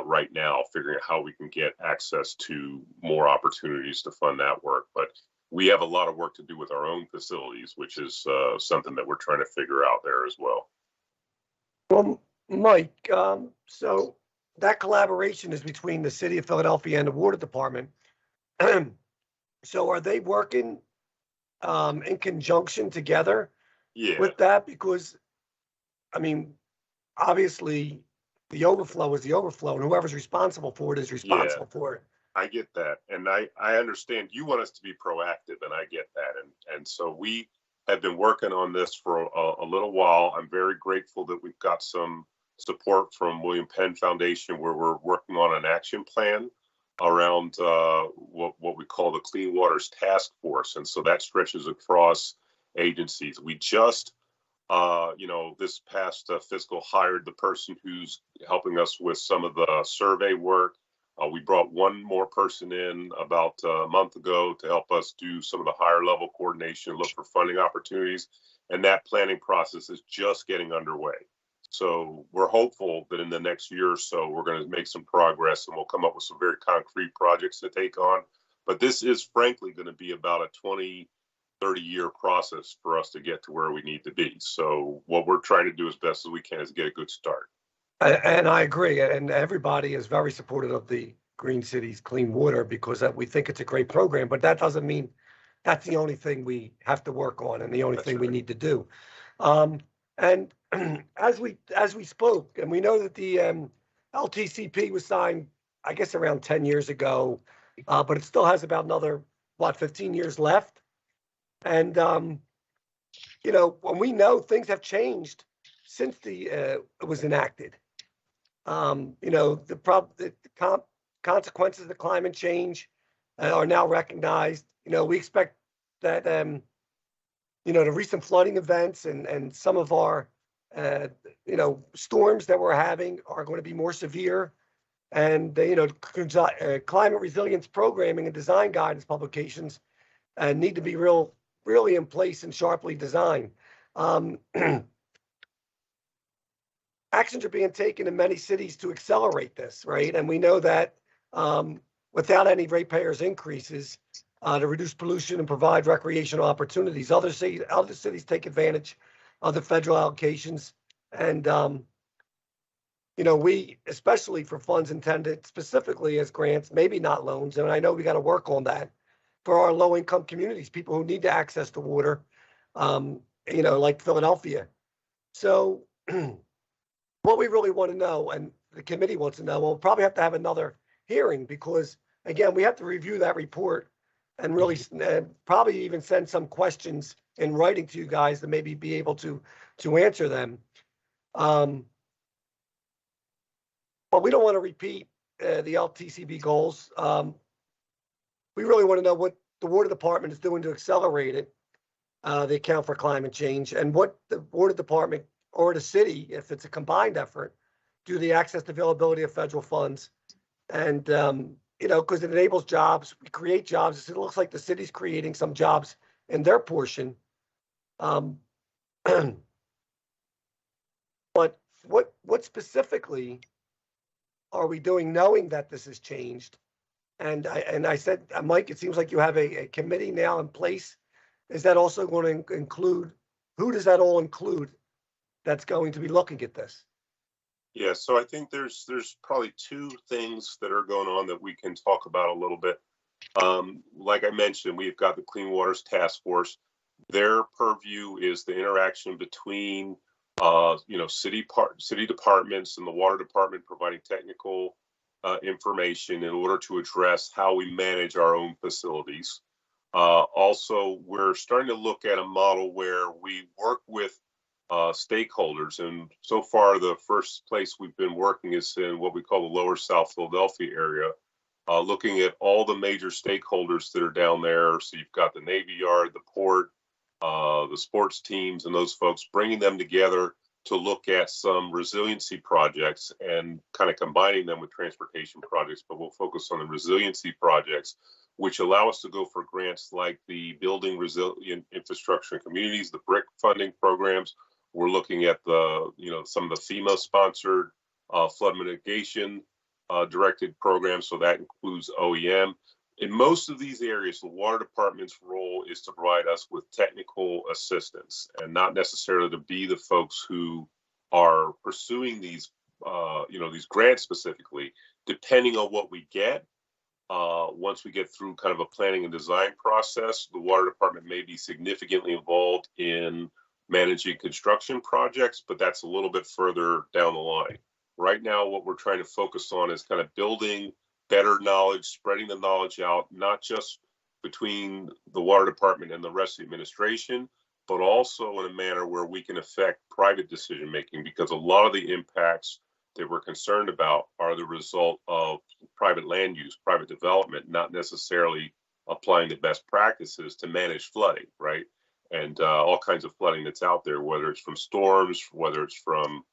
K: right now, figuring out how we can get access to more opportunities to fund that work. But we have a lot of work to do with our own facilities, which is something that we're trying to figure out there as well.
A: Well, Mike, so that collaboration is between the city of Philadelphia and the water department. So are they working in conjunction together with that? Because, obviously the overflow is the overflow, and whoever's responsible for it is responsible for it.
K: I get that. And I understand you want us to be proactive, and I get that. And so we have been working on this for a little while. I'm very grateful that we've got some support from William Penn Foundation, where we're working on an action plan around what we call the Clean Waters Task Force. And so that stretches across agencies. We just, this past fiscal hired the person who's helping us with some of the survey work. We brought one more person in about a month ago to help us do some of the higher level coordination, look for funding opportunities. And that planning process is just getting underway. So we're hopeful that in the next year or so, we're going to make some progress and we'll come up with some very concrete projects to take on. But this is frankly going to be about a 20, 30-year process for us to get to where we need to be. So what we're trying to do as best as we can is get a good start.
A: And I agree. And everybody is very supportive of the Green Cities Clean Water, because we think it's a great program. But that doesn't mean that's the only thing we have to work on and the only thing we need to do. And as we spoke, and we know that the LTCP was signed, I guess, around 10 years ago, but it still has about another, 15 years left. And, when we know things have changed since it was enacted. The consequences of the climate change are now recognized. We expect that, the recent flooding events and some of our, storms that we're having are going to be more severe. And, climate resilience programming and design guidance publications need to be really in place and sharply designed. actions are being taken in many cities to accelerate this, right? And we know that without any ratepayers increases to reduce pollution and provide recreational opportunities, other cities take advantage of the federal allocations. And, we, especially for funds intended specifically as grants, maybe not loans, and I know we got to work on that for our low-income communities, people who need to access to water, like Philadelphia. So what we really want to know, and the committee wants to know, we'll probably have to have another hearing because, again, we have to review that report and really probably even send some questions in writing to you guys to maybe be able to answer them. But we don't want to repeat the LTCB goals. We really want to know what the water department is doing to accelerate it, the account for climate change, and what the water department or the city, if it's a combined effort, do the access to availability of federal funds. And, because it enables jobs, we create jobs. It looks like the city's creating some jobs in their portion. But what specifically are we doing knowing that this has changed? And I said, Mike, it seems like you have a committee now in place. Is that also going to include, who does that all include that's going to be looking at this?
K: Yeah, so I think there's probably two things that are going on that we can talk about a little bit. Like I mentioned, we've got the Clean Waters Task Force. Their purview is the interaction between city departments and the water department providing technical information in order to address how we manage our own facilities. Also, we're starting to look at a model where we work with stakeholders, and so far the first place we've been working is in what we call the lower South Philadelphia area, looking at all the major stakeholders that are down there. So you've got the Navy Yard, the port, the sports teams, and those folks, bringing them together to look at some resiliency projects and kind of combining them with transportation projects, but we'll focus on the resiliency projects, which allow us to go for grants like the Building Resilient Infrastructure and Communities, the BRIC funding programs. We're looking at some of the FEMA sponsored flood mitigation directed programs. So that includes OEM. In most of these areas, the water department's role is to provide us with technical assistance and not necessarily to be the folks who are pursuing these grants specifically. Depending on what we get, once we get through kind of a planning and design process, the water department may be significantly involved in managing construction projects, but that's a little bit further down the line. Right now, what we're trying to focus on is kind of building better knowledge, spreading the knowledge out, not just between the water department and the rest of the administration, but also in a manner where we can affect private decision making, because a lot of the impacts that we're concerned about are the result of private land use, private development, not necessarily applying the best practices to manage flooding, right? And all kinds of flooding that's out there, whether it's from storms, whether it's from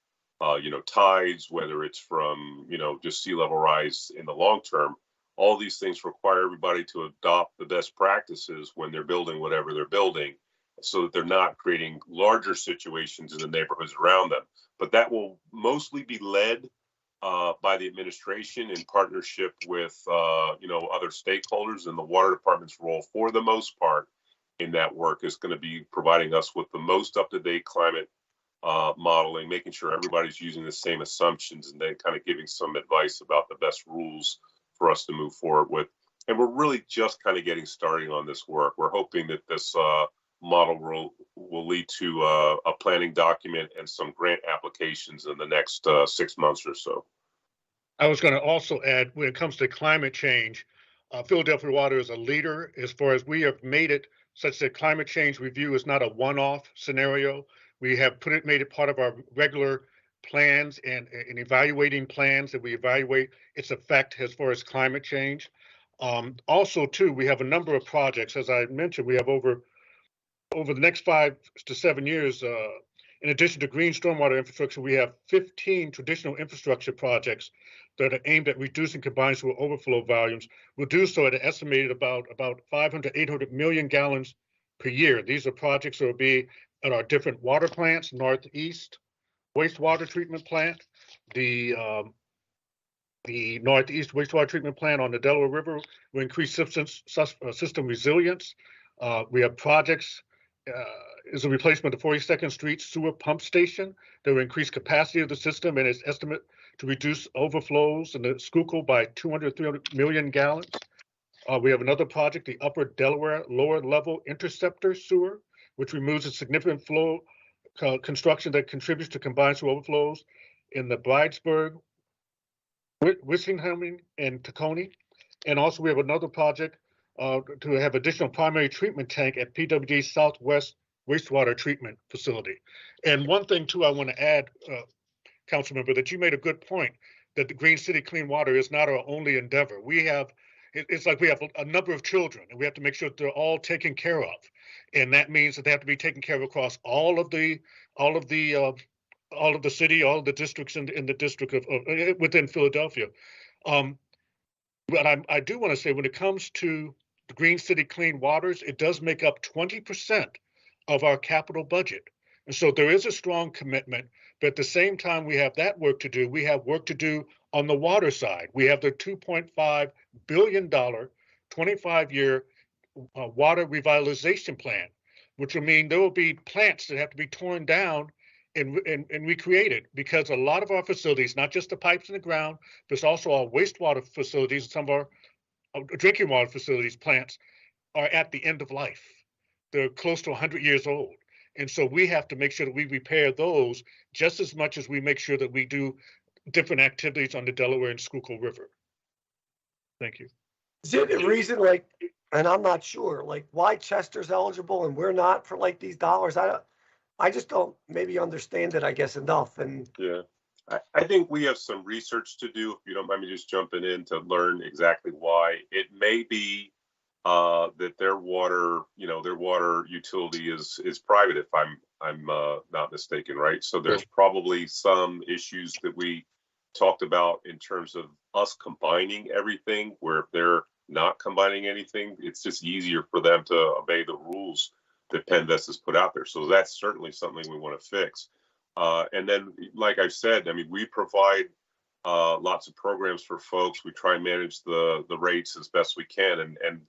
K: tides, whether it's from just sea level rise in the long term. All these things require everybody to adopt the best practices when they're building whatever they're building, so that they're not creating larger situations in the neighborhoods around them. But that will mostly be led by the administration in partnership with other stakeholders, and the water department's role for the most part in that work is going to be providing us with the most up-to-date climate modeling, making sure everybody's using the same assumptions, and then kind of giving some advice about the best rules for us to move forward with. And we're really just kind of getting started on this work. We're hoping that this model will lead to a planning document and some grant applications in the next 6 months or so.
I: I was going to also add, when it comes to climate change, Philadelphia Water is a leader as far as we have made it such that climate change review is not a one-off scenario. We have made it part of our regular plans and evaluating plans that we evaluate its effect as far as climate change. Also, too, we have a number of projects. As I mentioned, we have over the next 5 to 7 years, in addition to green stormwater infrastructure, we have 15 traditional infrastructure projects that are aimed at reducing combined sewer overflow volumes. We'll do so at an estimated about 500 to 800 million gallons per year. These are projects that will be at our different water plants, northeast, wastewater treatment plant, the Northeast wastewater treatment plant on the Delaware River will increase system resilience. We have projects, is a replacement of 42nd Street sewer pump station that will increase capacity of the system and its estimate to reduce overflows in the Schuylkill by 300 million gallons. We have another project, the Upper Delaware Lower Level Interceptor Sewer, which removes a significant flow construction that contributes to combined sewer overflows in the Bridesburg, Wissingham, and Tacony. And also we have another project to have additional primary treatment tank at PWD Southwest Wastewater Treatment Facility. And one thing too, I want to add, council member, that you made a good point that the Green City Clean Water is not our only endeavor. It's like we have a number of children and we have to make sure that they're all taken care of. And that means that they have to be taken care of across all of the city, all of the districts in the district of within Philadelphia. But I do want to say when it comes to the Green City Clean Waters, it does make up 20% of our capital budget. And so there is a strong commitment, but at the same time we have that work to do, we have work to do on the water side. We have the $2.5 billion 25-year water revitalization plan, which will mean there will be plants that have to be torn down and recreated, because a lot of our facilities, not just the pipes in the ground, but it's also our wastewater facilities, some of our drinking water facilities, plants are at the end of life. They're close to 100 years old. And so we have to make sure that we repair those just as much as we make sure that we do different activities on the Delaware and Schuylkill River. Thank you.
A: Is it a reason, like, and I'm not sure, like, why Chester's eligible and we're not for like these dollars? I just don't maybe understand it, I guess, enough. And
K: Yeah, I think we have some research to do, if you don't mind me just jumping in, to learn exactly why. It may be that their water utility is private, if I'm not mistaken, right? So there's probably some issues that we talked about in terms of us combining everything, where if they're not combining anything, it's just easier for them to obey the rules that PennVest has put out there. So that's certainly something we want to fix. And then, like I said, I mean, we provide lots of programs for folks. We try and manage the rates as best we can, and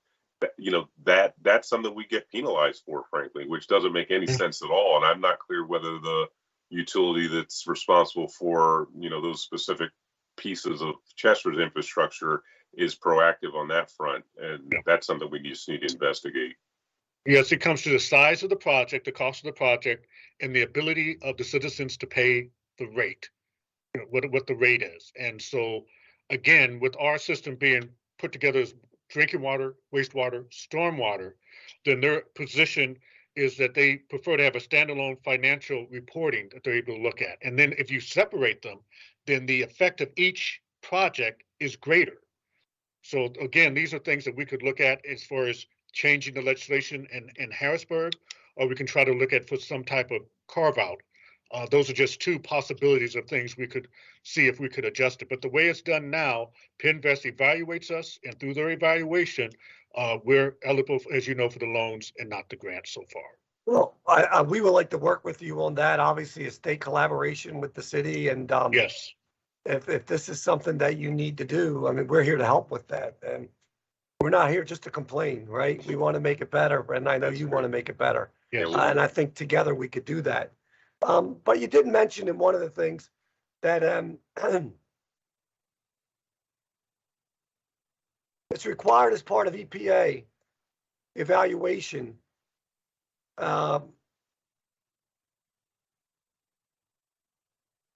K: that's something we get penalized for, frankly, which doesn't make any sense at all. And I'm not clear whether the utility that's responsible for those specific pieces of Chester's infrastructure is proactive on that front, and that's something we just need to investigate.
I: Yes, it comes to the size of the project, the cost of the project, and the ability of the citizens to pay the rate, what the rate is. And so, again, with our system being put together as drinking water, wastewater, stormwater, then their position is that they prefer to have a standalone financial reporting that they're able to look at. And then if you separate them, then the effect of each project is greater. So again, these are things that we could look at as far as changing the legislation in Harrisburg, or we can try to look at for some type of carve out. Those are just two possibilities of things we could see if we could adjust it. But the way it's done now, PennVest evaluates us, and through their evaluation, we're eligible, as you know, for the loans and not the grants so far.
A: Well, we would like to work with you on that. Obviously, a state collaboration with the city, and
I: yes,
A: if this is something that you need to do, I mean, we're here to help with that, and we're not here just to complain, right? We want to make it better, and I know you want to make it better.
I: yes.
A: And I think together we could do that. But you did mention in one of the things that it's required as part of EPA evaluation.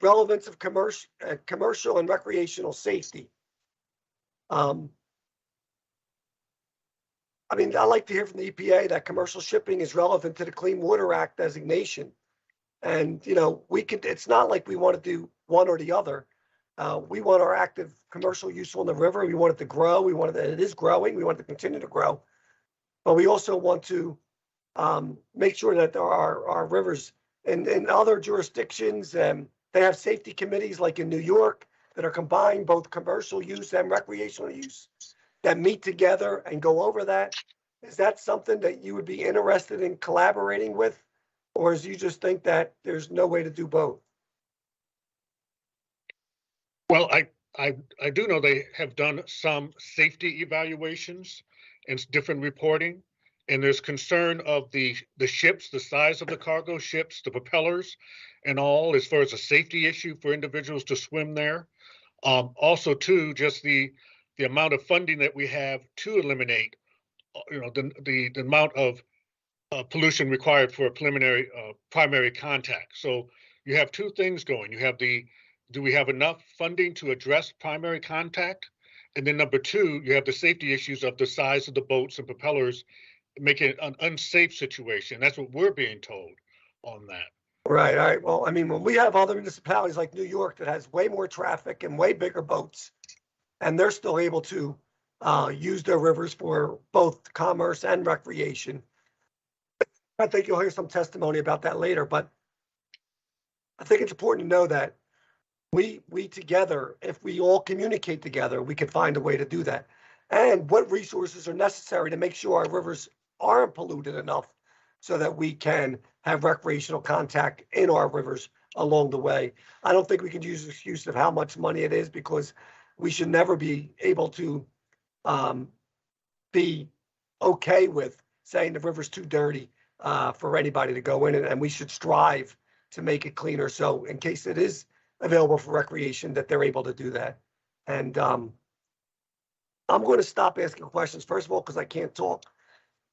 A: Relevance of commercial and recreational safety. I mean, I like to hear from the EPA that commercial shipping is relevant to the Clean Water Act designation. And, it's not like we want to do one or the other. We want our active commercial use on the river. We want it to grow. It is growing. We want it to continue to grow. But we also want to make sure that there are our rivers in other jurisdictions, they have safety committees like in New York that are combined both commercial use and recreational use that meet together and go over that. Is that something that you would be interested in collaborating with? Or do you just think that there's no way to do both?
I: Well, I do know they have done some safety evaluations and different reporting. And there's concern of the ships, the size of the cargo ships, the propellers and all, as far as a safety issue for individuals to swim there. Also too, just the amount of funding that we have to eliminate, the amount of pollution required for a preliminary primary contact. So you have two things going. You have do we have enough funding to address primary contact? And then number two, you have the safety issues of the size of the boats and propellers, making it an unsafe situation. That's what we're being told on that.
A: Right, all right. Well, I mean, when we have other municipalities like New York that has way more traffic and way bigger boats, and they're still able to use their rivers for both commerce and recreation. I think you'll hear some testimony about that later, but I think it's important to know that we together, if we all communicate together, we can find a way to do that. And what resources are necessary to make sure our rivers aren't polluted enough so that we can have recreational contact in our rivers along the way. I don't think we can use the excuse of how much money it is, because we should never be able to be okay with saying the river's too dirty for anybody to go in, and we should strive to make it cleaner. So in case it is available for recreation, that they're able to do that. And I'm going to stop asking questions, first of all, because I can't talk.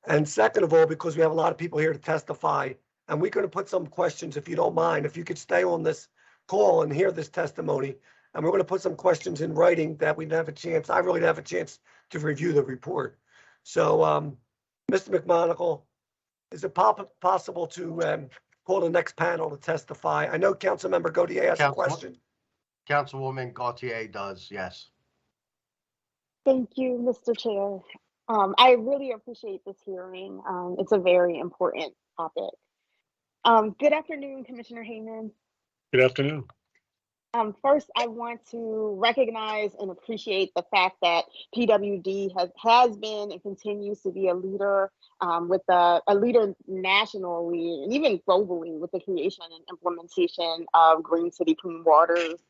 A: And second of all, because we have a lot of people here to testify, and we're going to put some questions, if you don't mind, if you could stay on this call and hear this testimony. And we're going to put some questions in writing that we have a chance, I really have a chance to review the report. So, Mr. McMonagle, is it possible to call the next panel to testify? I know Councilmember Gautier has a question.
B: Councilwoman Gautier does, yes.
D: Thank you, Mr. Chair. I really appreciate this hearing. It's a very important topic. Good afternoon, Commissioner Hayman.
I: Good afternoon.
D: First, I want to recognize and appreciate the fact that PWD has been and continues to be a leader with a leader nationally and even globally with the creation and implementation of Green City Clean Waters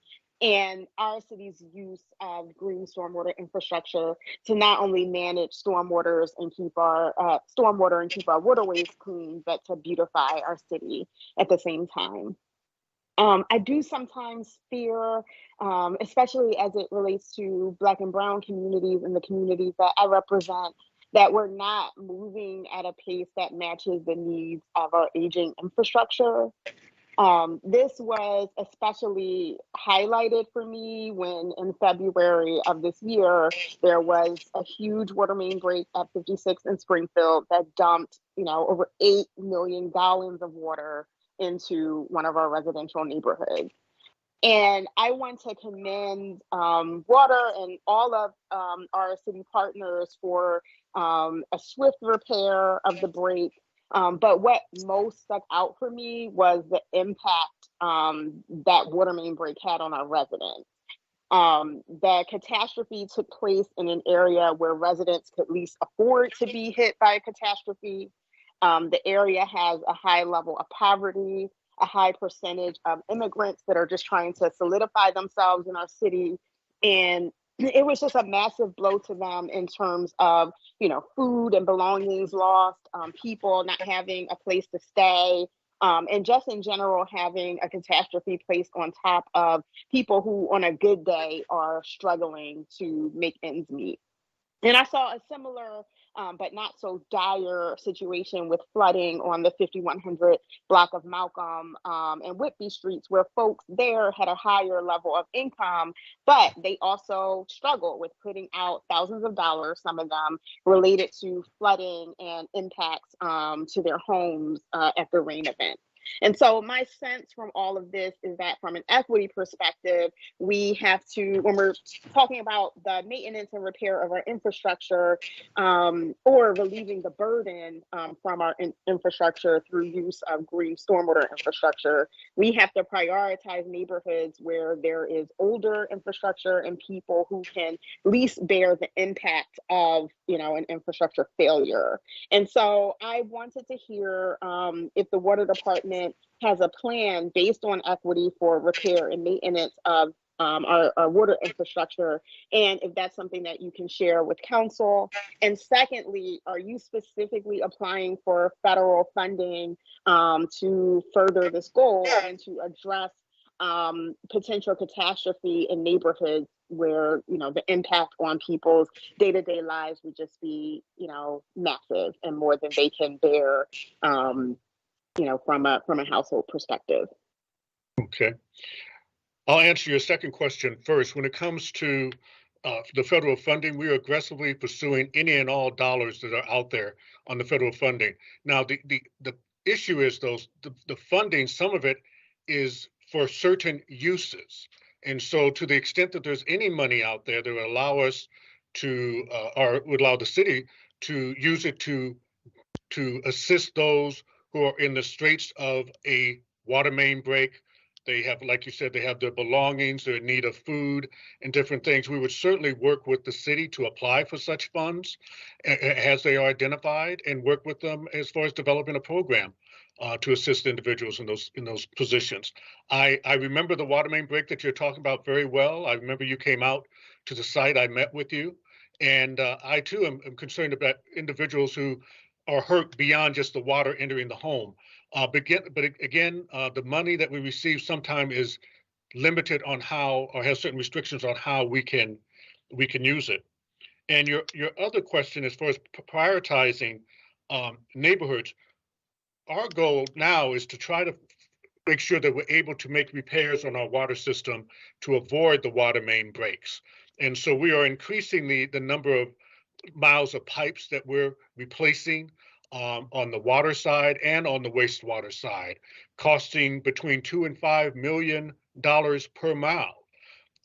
D: and our city's use of green stormwater infrastructure to not only manage stormwaters and keep our stormwater and keep our waterways clean, but to beautify our city at the same time. I do sometimes fear, especially as it relates to Black and Brown communities and the communities that I represent, that we're not moving at a pace that matches the needs of our aging infrastructure. This was especially highlighted for me when in February of this year, there was a huge water main break at 56 in Springfield that dumped, over 8 million gallons of water into one of our residential neighborhoods. And I want to commend Water and all of our city partners for a swift repair of the break. But what most stuck out for me was the impact that water main break had on our residents. The catastrophe took place in an area where residents could least afford to be hit by a catastrophe. The area has a high level of poverty, a high percentage of immigrants that are just trying to solidify themselves in our city. And it was just a massive blow to them in terms of, food and belongings lost, people not having a place to stay, and just in general having a catastrophe placed on top of people who on a good day are struggling to make ends meet. And I saw a similar but not so dire situation with flooding on the 5100 block of Malcolm and Whitby streets, where folks there had a higher level of income, but they also struggle with putting out thousands of dollars, some of them related to flooding and impacts to their homes at the rain event. And so my sense from all of this is that from an equity perspective, we have to, when we're talking about the maintenance and repair of our infrastructure or relieving the burden from our infrastructure through use of green stormwater infrastructure, we have to prioritize neighborhoods where there is older infrastructure and people who can least bear the impact of, an infrastructure failure. And so I wanted to hear if the water department has a plan based on equity for repair and maintenance of our water infrastructure, and if that's something that you can share with council. And secondly, are you specifically applying for federal funding to further this goal and to address potential catastrophe in neighborhoods where, you know, the impact on people's day-to-day lives would just be, you know, massive and more than they can bear, you know, from a household perspective?
I: Okay. I'll answer your second question first. When it comes to the federal funding, we are aggressively pursuing any and all dollars that are out there on the federal funding. Now, the issue is the funding, some of it is for certain uses. And so to the extent that there's any money out there that would allow us to, or would allow the city to use it to assist those who are in the straits of a water main break. They have, like you said, they have their belongings, they're in need of food and different things. We would certainly work with the city to apply for such funds as they are identified, and work with them as far as developing a program to assist individuals in those positions. I remember the water main break that you're talking about very well. I remember you came out to the site. I met with you, and I too am concerned about individuals who are hurt beyond just the water entering the home. But again, the money that we receive sometimes is limited on how, or has certain restrictions on how we can use it. And your other question, as far as prioritizing neighborhoods, our goal now is to try to make sure that we're able to make repairs on our water system to avoid the water main breaks. And so we are increasing the number of miles of pipes that we're replacing on the water side and on the wastewater side, costing between $2 and $5 million per mile.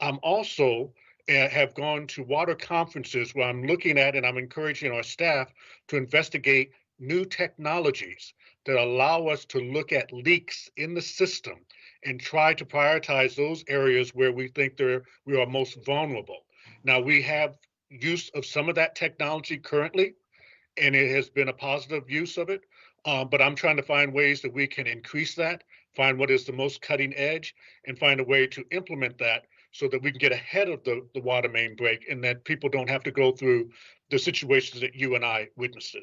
I: I'm also have gone to water conferences where I'm looking at, and I'm encouraging our staff to investigate new technologies that allow us to look at leaks in the system and try to prioritize those areas where we think we are most vulnerable. Now, we have use of some of that technology currently, and it has been a positive use of it. But I'm trying to find ways that we can increase that, find what is the most cutting edge, and find a way to implement that so that we can get ahead of the water main break, and that people don't have to go through the situations that you and I witnessed.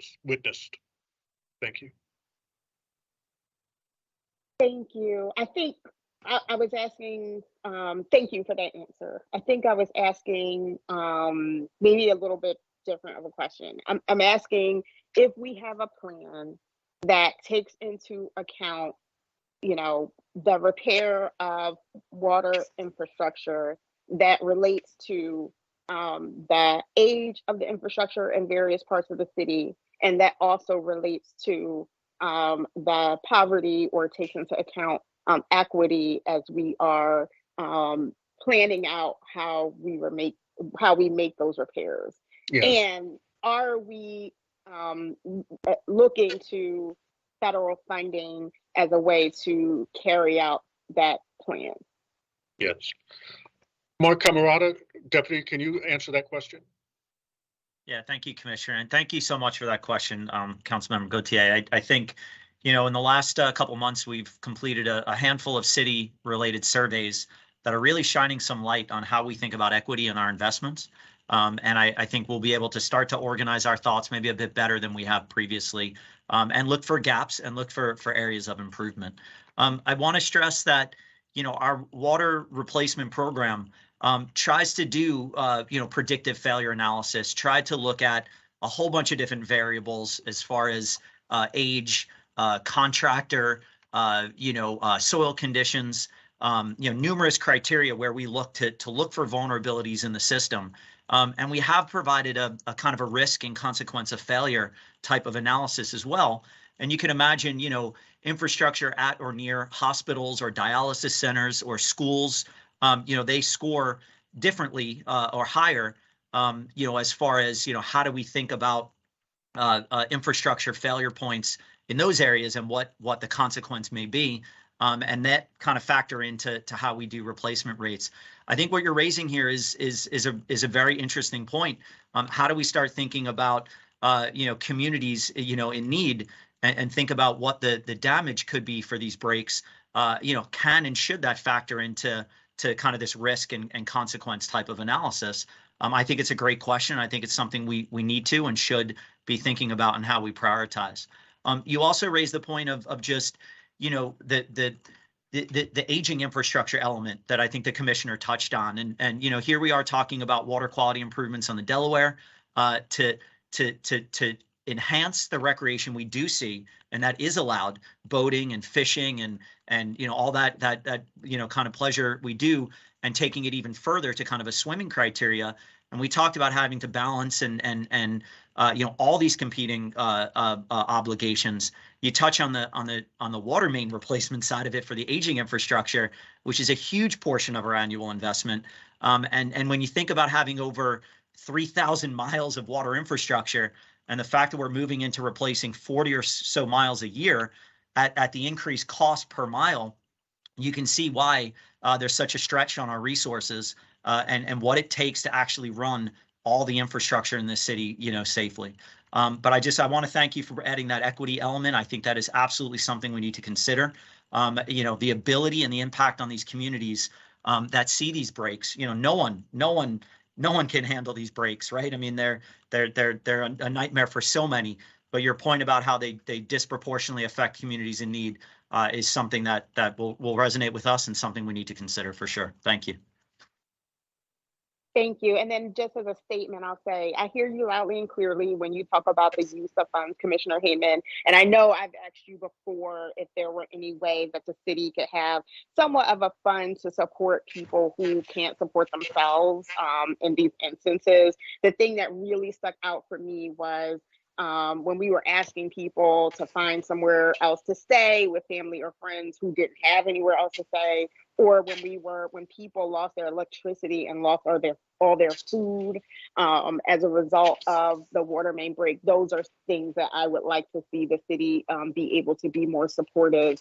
I: Thank you.
D: Thank you. I think I was asking, thank you for that answer. I think I was asking maybe a little bit different of a question. I'm asking if we have a plan that takes into account, you know, the repair of water infrastructure that relates to the age of the infrastructure in various parts of the city, and that also relates to the poverty, or takes into account equity as we are planning out how we make those repairs. Yes. And are we looking to federal funding as a way to carry out that plan?
I: Yes. Mark Camerata, Deputy, can you answer that question?
J: Yeah, thank you, Commissioner, and thank you so much for that question, Councilmember Gautier. I think, you know, in the last couple months, we've completed a handful of city-related surveys that are really shining some light on how we think about equity in our investments. And I think we'll be able to start to organize our thoughts maybe a bit better than we have previously, and look for gaps and look for areas of improvement. I want to stress that, you know, our water replacement program tries to do, you know, predictive failure analysis, tried to look at a whole bunch of different variables as far as age, contractor, you know, soil conditions, you know, numerous criteria where we look to look for vulnerabilities in the system. And we have provided a kind of a risk and consequence of failure type of analysis as well. And you can imagine, you know, infrastructure at or near hospitals or dialysis centers or schools, you know, they score differently or higher, you know, as far as, you know, how do we think about infrastructure failure points in those areas and what the consequence may be. And that kind of factor into how we do replacement rates. I think what you're raising here is a very interesting point. How do we start thinking about you know, communities, you know, in need, and think about what the damage could be for these breaks? You know, can and should that factor into to kind of this risk and consequence type of analysis. I think it's a great question. I think it's something we need to and should be thinking about and how we prioritize. You also raised the point of just, the aging infrastructure element that I think the commissioner touched on. And here we are talking about water quality improvements on the Delaware to enhance the recreation we do see, and that is allowed, boating and fishing and all that kind of pleasure we do, and taking it even further to kind of a swimming criteria. And we talked about having to balance and all these competing obligations. You touch on the water main replacement side of it for the aging infrastructure, which is a huge portion of our annual investment. And when you think about having over 3,000 miles of water infrastructure, and the fact that we're moving into replacing 40 or so miles a year at the increased cost per mile, you can see why there's such a stretch on our resources and what it takes to actually run all the infrastructure in this city, safely. But I want to thank you for adding that equity element. I think that is absolutely something we need to consider. The ability and the impact on these communities that see these breaks. No one can handle these breaks, right? I mean, they're a nightmare for so many. But your point about how they disproportionately affect communities in need is something that will resonate with us and something we need to consider for sure. Thank you.
D: Thank you. And then just as a statement, I'll say, I hear you loudly and clearly when you talk about the use of funds, Commissioner Hayman. And I know I've asked you before if there were any way that the city could have somewhat of a fund to support people who can't support themselves in these instances. The thing that really stuck out for me was when we were asking people to find somewhere else to stay with family or friends who didn't have anywhere else to stay, or when people lost their electricity and lost all their food as a result of the water main break. Those are things that I would like to see the city be able to be more supportive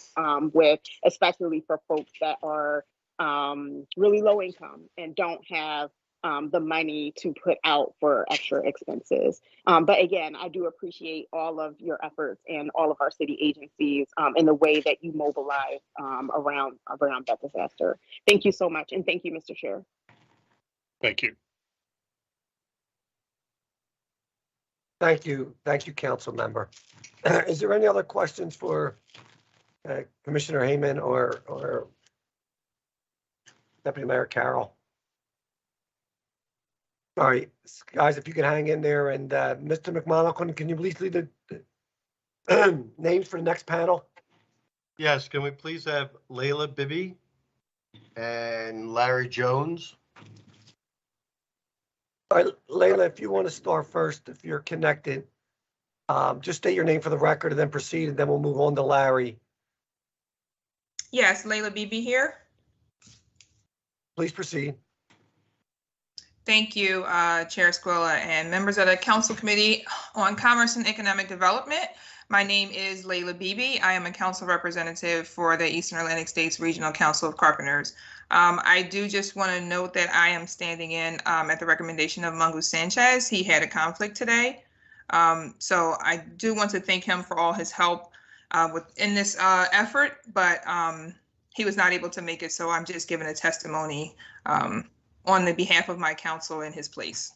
D: with, especially for folks that are really low income and don't have the money to put out for extra expenses. But again, I do appreciate all of your efforts and all of our city agencies in the way that you mobilize around that disaster. Thank you so much. And thank you, Mr. Chair.
I: Thank you.
A: Thank you, Council Member. Is there any other questions for Commissioner Hayman or Deputy Mayor Carroll? All right, guys, if you can hang in there, and Mr. McMonaghan, can you please lead the names for the next panel?
B: Yes, can we please have Layla Bibby and Larry Jones?
A: All right, Layla, if you want to start first, if you're connected, just state your name for the record and then proceed, and then we'll move on to Larry.
L: Yes, Layla Beebe here.
A: Please proceed.
L: Thank you, Chair Squilla and members of the Council Committee on Commerce and Economic Development. My name is Layla Beebe. I am a council representative for the Eastern Atlantic States Regional Council of Carpenters. I do just want to note that I am standing in at the recommendation of Mungu Sanchez. He had a conflict today. So I do want to thank him for all his help in this effort, but he was not able to make it. So I'm just giving a testimony on the behalf of my council in his place.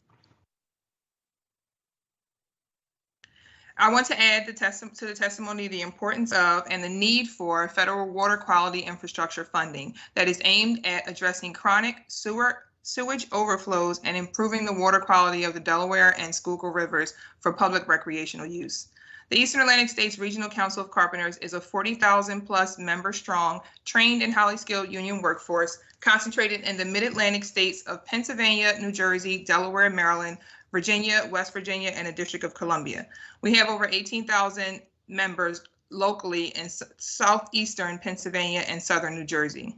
L: I want to add to the testimony the importance of and the need for federal water quality infrastructure funding that is aimed at addressing chronic sewage overflows and improving the water quality of the Delaware and Schuylkill Rivers for public recreational use. The Eastern Atlantic States Regional Council of Carpenters is a 40,000 plus member strong, trained and highly skilled union workforce concentrated in the mid-Atlantic states of Pennsylvania, New Jersey, Delaware, Maryland, Virginia, West Virginia, and the District of Columbia. We have over 18,000 members locally in southeastern Pennsylvania and southern New Jersey.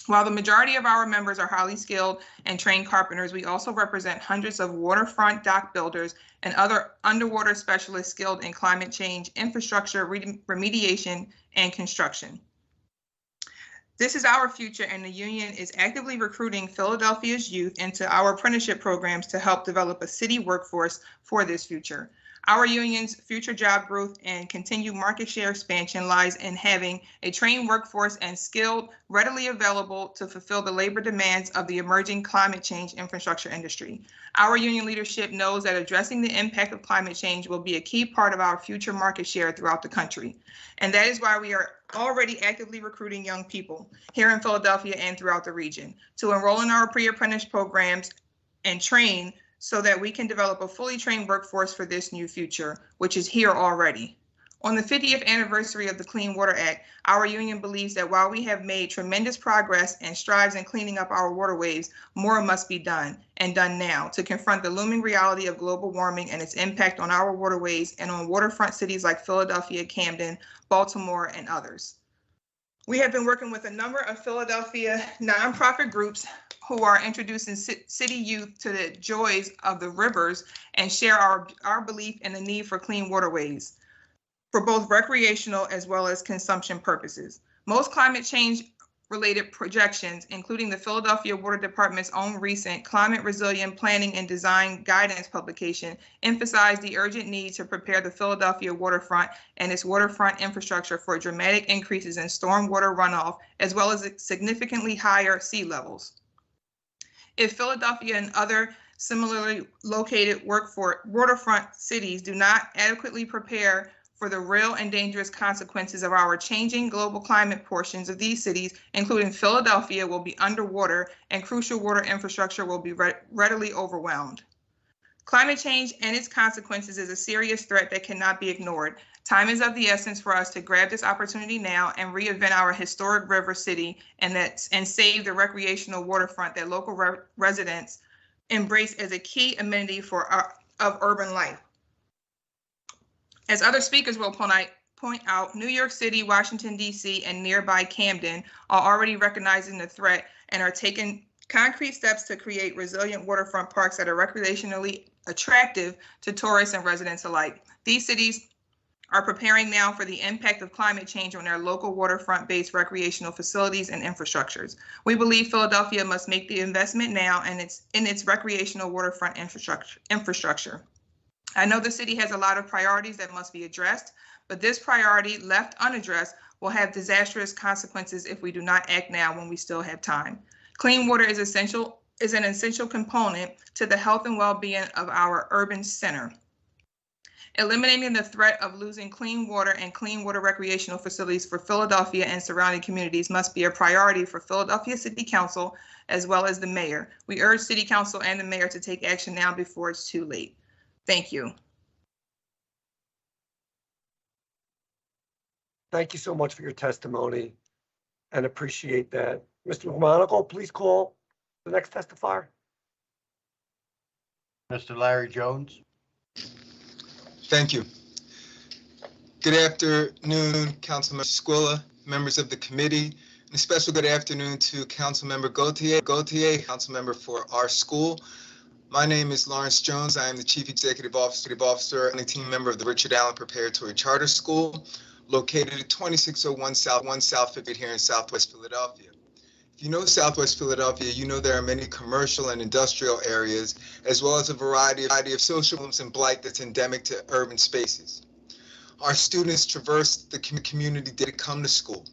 L: While the majority of our members are highly skilled and trained carpenters, we also represent hundreds of waterfront dock builders and other underwater specialists skilled in climate change, infrastructure, remediation, and construction. This is our future, and the union is actively recruiting Philadelphia's youth into our apprenticeship programs to help develop a city workforce for this future. Our union's future job growth and continued market share expansion lies in having a trained workforce and skilled, readily available to fulfill the labor demands of the emerging climate change infrastructure industry. Our union leadership knows that addressing the impact of climate change will be a key part of our future market share throughout the country. And that is why we are already actively recruiting young people here in Philadelphia and throughout the region to enroll in our pre-apprentice programs and train so that we can develop a fully trained workforce for this new future, which is here already. On the 50th anniversary of the Clean Water Act, our union believes that while we have made tremendous progress and strides in cleaning up our waterways, more must be done, and done now, to confront the looming reality of global warming and its impact on our waterways and on waterfront cities like Philadelphia, Camden, Baltimore, and others. We have been working with a number of Philadelphia nonprofit groups who are introducing city youth to the joys of the rivers and share our belief in the need for clean waterways for both recreational as well as consumption purposes. Most climate change related projections, including the Philadelphia Water Department's own recent Climate Resilient Planning and Design Guidance publication, emphasize the urgent need to prepare the Philadelphia waterfront and its waterfront infrastructure for dramatic increases in stormwater runoff, as well as significantly higher sea levels. If Philadelphia and other similarly located waterfront cities do not adequately prepare for the real and dangerous consequences of our changing global climate, portions of these cities, including Philadelphia, will be underwater and crucial water infrastructure will be readily overwhelmed. Climate change and its consequences is a serious threat that cannot be ignored. Time is of the essence for us to grab this opportunity now and reinvent our historic river city and save the recreational waterfront that local residents embrace as a key amenity of urban life. As other speakers will point out, New York City, Washington, D.C., and nearby Camden are already recognizing the threat and are taking concrete steps to create resilient waterfront parks that are recreationally attractive to tourists and residents alike. These cities are preparing now for the impact of climate change on their local waterfront-based recreational facilities and infrastructures. We believe Philadelphia must make the investment now in its recreational waterfront infrastructure. I know the city has a lot of priorities that must be addressed, but this priority left unaddressed will have disastrous consequences if we do not act now when we still have time. Clean water is an essential component to the health and well-being of our urban center. Eliminating the threat of losing clean water and clean water recreational facilities for Philadelphia and surrounding communities must be a priority for Philadelphia City Council as well as the mayor. We urge City Council and the mayor to take action now before it's too late. Thank you.
A: Thank you so much for your testimony and appreciate that. Mr. McMonagle, please call the next testifier.
B: Mr. Larry Jones.
M: Thank you. Good afternoon, Councilmember Squilla, members of the committee, and a special good afternoon to Councilmember Gautier, Councilmember for our school. My name is Lawrence Jones. I am the Chief Executive Officer and a team member of the Richard Allen Preparatory Charter School, located at 2601 South 50 here in Southwest Philadelphia. If you know Southwest Philadelphia, you know there are many commercial and industrial areas, as well as a variety of social problems and blight that's endemic to urban spaces. Our students traverse the community to come to school.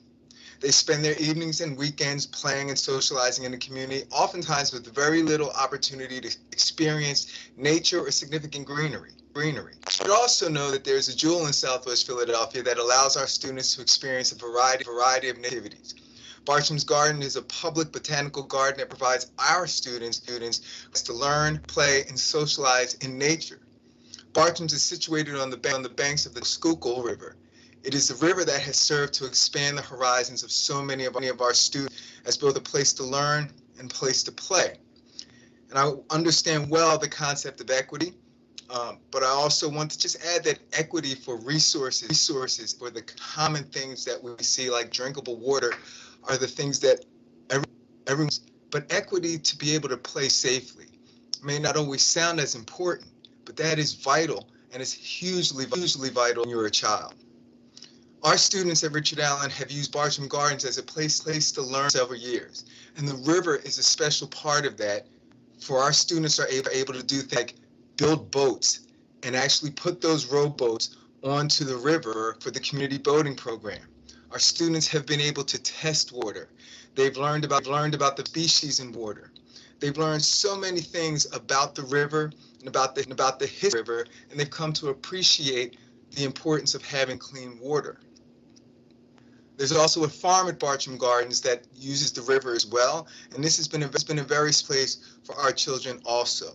M: They spend their evenings and weekends playing and socializing in the community, oftentimes with very little opportunity to experience nature or significant greenery. But also know that there's a jewel in Southwest Philadelphia that allows our students to experience a variety of activities. Bartram's Garden is a public botanical garden that provides our students to learn, play, and socialize in nature. Bartram's is situated on the banks of the Schuylkill River. It is the river that has served to expand the horizons of so many of our students as both a place to learn and place to play. And I understand well the concept of equity, but I also want to just add that equity for resources for the common things that we see like drinkable water are the things that everyone, but equity to be able to play safely may not always sound as important, but that is vital and is hugely vital when you're a child. Our students at Richard Allen have used Bartram Gardens as a place to learn for several years, and the river is a special part of that. For our students are able to do things like build boats, and actually put those rowboats onto the river for the community boating program. Our students have been able to test water. They've learned about the species in water. They've learned so many things about the river and about the history of the river, and they've come to appreciate the importance of having clean water. There's also a farm at Bartram Gardens that uses the river as well, and this has been a very place for our children also.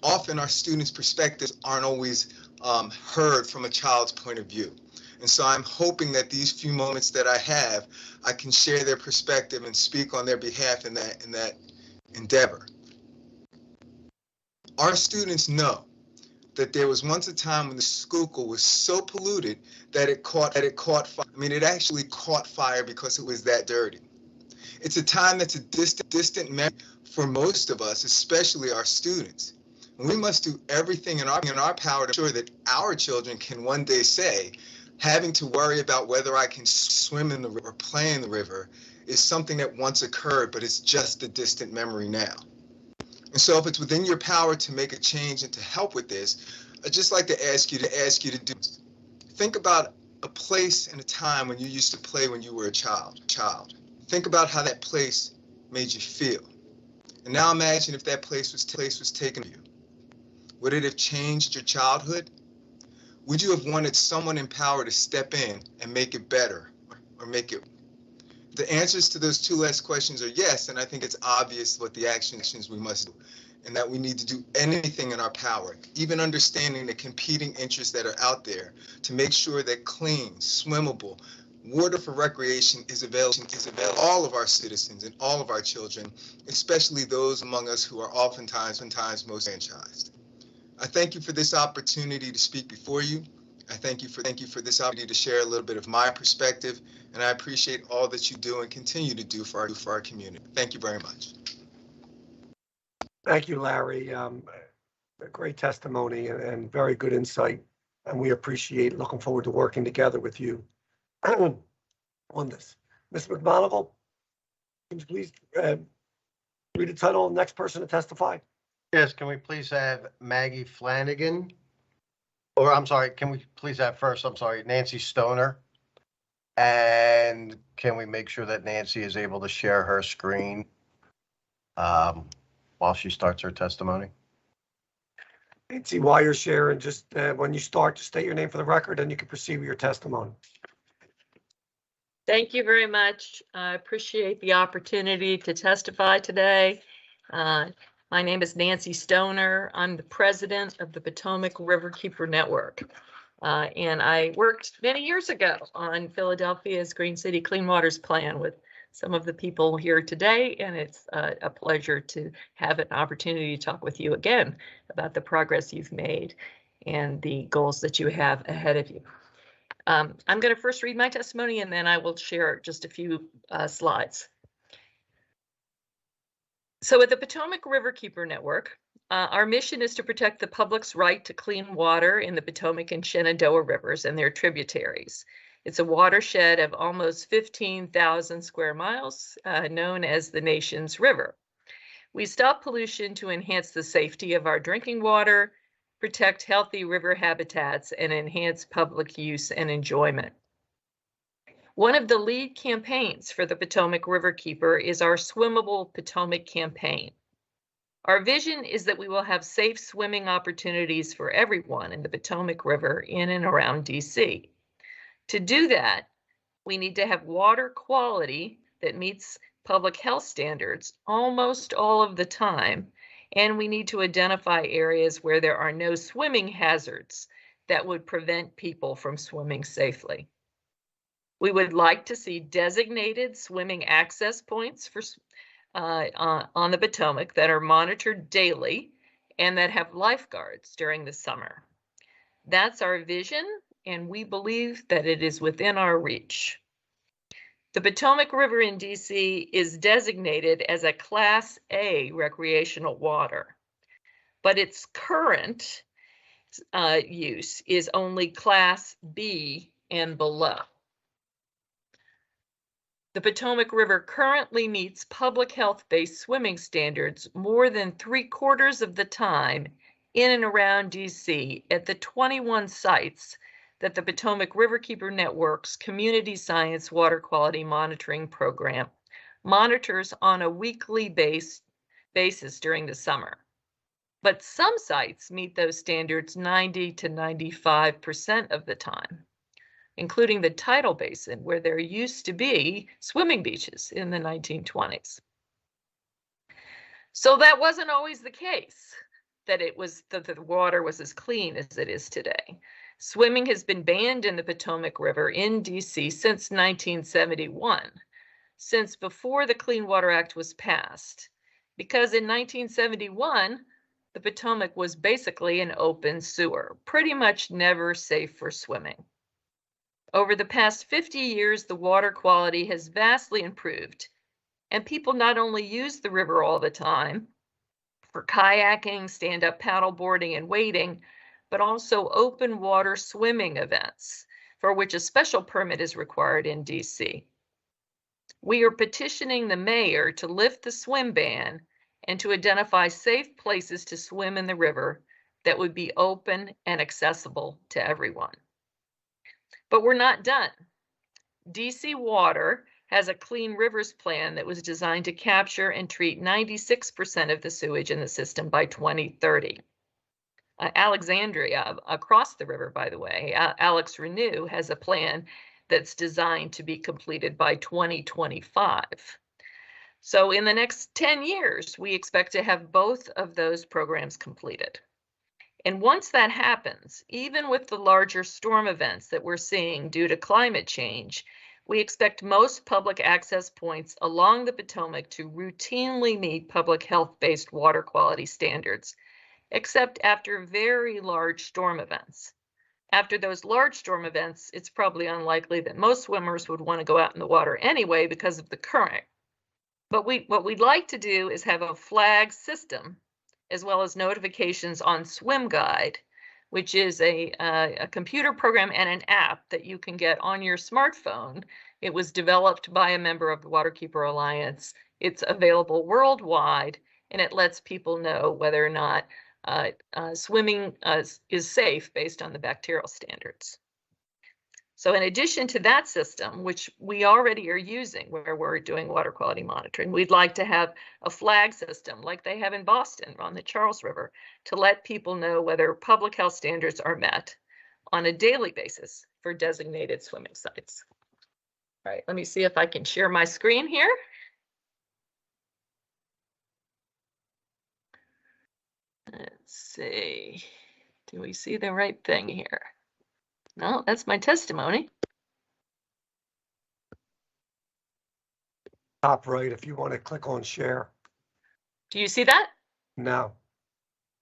M: Often our students' perspectives aren't always heard from a child's point of view. And so I'm hoping that these few moments that I have, I can share their perspective and speak on their behalf in that endeavor. Our students know that there was once a time when the Schuylkill was so polluted that it caught fire. I mean, it actually caught fire because it was that dirty. It's a time that's a distant memory for most of us, especially our students. And we must do everything in our power to ensure that our children can one day say, having to worry about whether I can swim in the river or play in the river is something that once occurred, but it's just a distant memory now. And so if it's within your power to make a change and to help with this, I'd just like to ask you to do. Think about a place and a time when you used to play when you were a child. Think about how that place made you feel. And now imagine if that place was taken from you. Would it have changed your childhood? Would you have wanted someone in power to step in and make it better or make it? The answers to those two last questions are yes, and I think it's obvious what the actions we must do, and that we need to do anything in our power, even understanding the competing interests that are out there, to make sure that clean, swimmable water for recreation is available to all of our citizens and all of our children, especially those among us who are oftentimes most franchised. I thank you for this opportunity to speak before you. I thank you for this opportunity to share a little bit of my perspective, and I appreciate all that you do and continue to do for our community. Thank you very much.
A: Thank you, Larry. A great testimony and very good insight, and we appreciate, looking forward to working together with you on this. Ms. McMonigal, can you please read the title of the next person to testify?
B: Yes, can we please have Maggie Flanagan? Or I'm sorry, can we please have first, Nancy Stoner? And can we make sure that Nancy is able to share her screen while she starts her testimony?
A: Nancy, while you're sharing, just when you start, just state your name for the record, and you can proceed with your testimony.
N: Thank you very much. I appreciate the opportunity to testify today. My name is Nancy Stoner. I'm the president of the Potomac Riverkeeper Network. And I worked many years ago on Philadelphia's Green City Clean Waters Plan with some of the people here today, and it's a pleasure to have an opportunity to talk with you again about the progress you've made and the goals that you have ahead of you. I'm going to first read my testimony, and then I will share just a few slides. So at the Potomac Riverkeeper Network, our mission is to protect the public's right to clean water in the Potomac and Shenandoah rivers and their tributaries. It's a watershed of almost 15,000 square miles, known as the nation's river. We stop pollution to enhance the safety of our drinking water, protect healthy river habitats, and enhance public use and enjoyment. One of the lead campaigns for the Potomac Riverkeeper is our Swimmable Potomac campaign. Our vision is that we will have safe swimming opportunities for everyone in the Potomac River in and around DC. To do that, we need to have water quality that meets public health standards almost all of the time, and we need to identify areas where there are no swimming hazards that would prevent people from swimming safely. We would like to see designated swimming access points for on the Potomac that are monitored daily and that have lifeguards during the summer. That's our vision, and we believe that it is within our reach. The Potomac River in DC is designated as a Class A recreational water, but its current use is only Class B and below. The Potomac River currently meets public health-based swimming standards more than 3/4 of the time in and around DC at the 21 sites that the Potomac Riverkeeper Network's Community Science Water Quality Monitoring Program monitors on a weekly basis during the summer. But some sites meet those standards 90 to 95% of the time, including the tidal basin, where there used to be swimming beaches in the 1920s. So that wasn't always the case, that the water was as clean as it is today. Swimming has been banned in the Potomac River in DC since 1971, since before the Clean Water Act was passed, because in 1971, the Potomac was basically an open sewer, pretty much never safe for swimming. Over the past 50 years, the water quality has vastly improved, and people not only use the river all the time for kayaking, stand-up paddleboarding, and wading, but also open water swimming events, for which a special permit is required in DC. We are petitioning the mayor to lift the swim ban and to identify safe places to swim in the river that would be open and accessible to everyone. But we're not done. DC Water has a Clean Rivers plan that was designed to capture and treat 96% of the sewage in the system by 2030. Alexandria, across the river, by the way, Alex Renew has a plan that's designed to be completed by 2025. So in the next 10 years, we expect to have both of those programs completed. And once that happens, even with the larger storm events that we're seeing due to climate change, we expect most public access points along the Potomac to routinely meet public health-based water quality standards, except after very large storm events. After those large storm events, it's probably unlikely that most swimmers would want to go out in the water anyway because of the current. But what we'd like to do is have a flag system, as well as notifications on Swim Guide, which is a computer program and an app that you can get on your smartphone. It was developed by a member of the Waterkeeper Alliance. It's available worldwide, and it lets people know whether or not swimming is safe based on the bacterial standards. So in addition to that system, which we already are using where we're doing water quality monitoring, we'd like to have a flag system like they have in Boston on the Charles River to let people know whether public health standards are met on a daily basis for designated swimming sites. All right, let me see if I can share my screen here. Let's see, do we see the right thing here? No, that's my testimony.
A: Top right, if you want to click on share.
N: Do you see that?
A: No.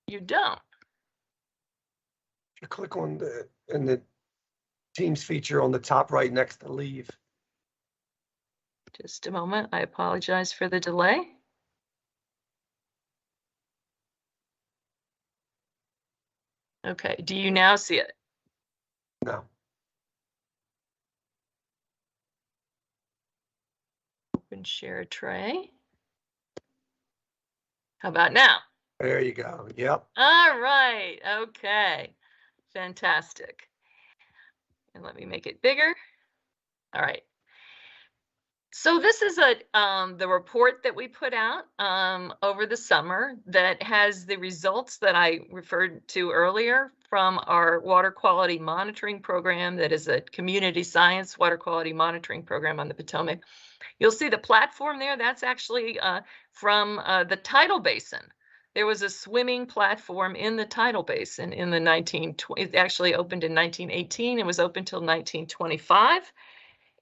N: You don't.
A: If you click on in the Teams feature on the top right next to leave.
N: Just a moment. I apologize for the delay. Okay, do you now see it?
A: No.
N: Open share tray. How about now?
A: There you go. Yep.
N: All right. Okay. Fantastic. And let me make it bigger. All right. So this is the report that we put out over the summer that has the results that I referred to earlier from our water quality monitoring program that is a community science water quality monitoring program on the Potomac. You'll see the platform there. That's actually from the tidal basin. There was a swimming platform in the tidal basin in the 1920s. It actually opened in 1918. It was open till 1925.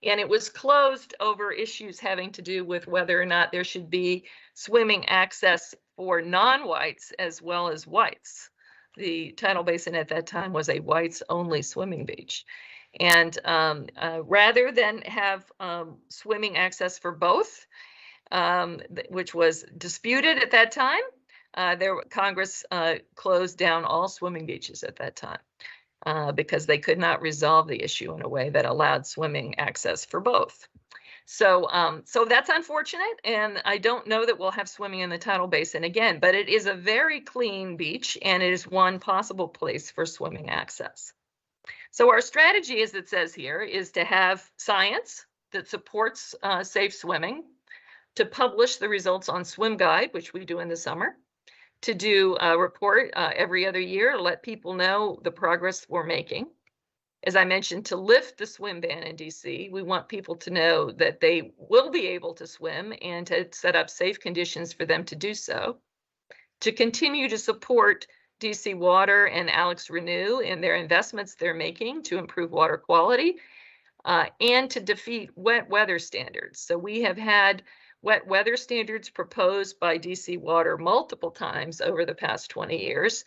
N: And it was closed over issues having to do with whether or not there should be swimming access for non-whites as well as whites. The tidal basin at that time was a whites-only swimming beach. And rather than have swimming access for both, which was disputed at that time, Congress closed down all swimming beaches at that time. Because they could not resolve the issue in a way that allowed swimming access for both. So that's unfortunate, and I don't know that we'll have swimming in the tidal basin again, but it is a very clean beach, and it is one possible place for swimming access. So our strategy, as it says here, is to have science that supports safe swimming, to publish the results on Swim Guide, which we do in the summer, to do a report every other year to let people know the progress we're making. As I mentioned, to lift the swim ban in DC, we want people to know that they will be able to swim and to set up safe conditions for them to do so. To continue to support DC Water and Alex Renew in their investments they're making to improve water quality, and to defeat wet weather standards. So we have had wet weather standards proposed by DC Water multiple times over the past 20 years.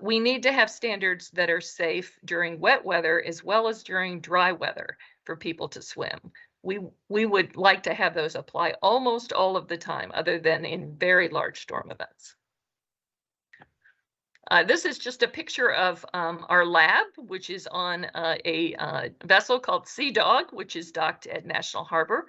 N: We need to have standards that are safe during wet weather as well as during dry weather for people to swim. We would like to have those apply almost all of the time, other than in very large storm events. This is just a picture of our lab, which is on a vessel called Sea Dog, which is docked at National Harbor,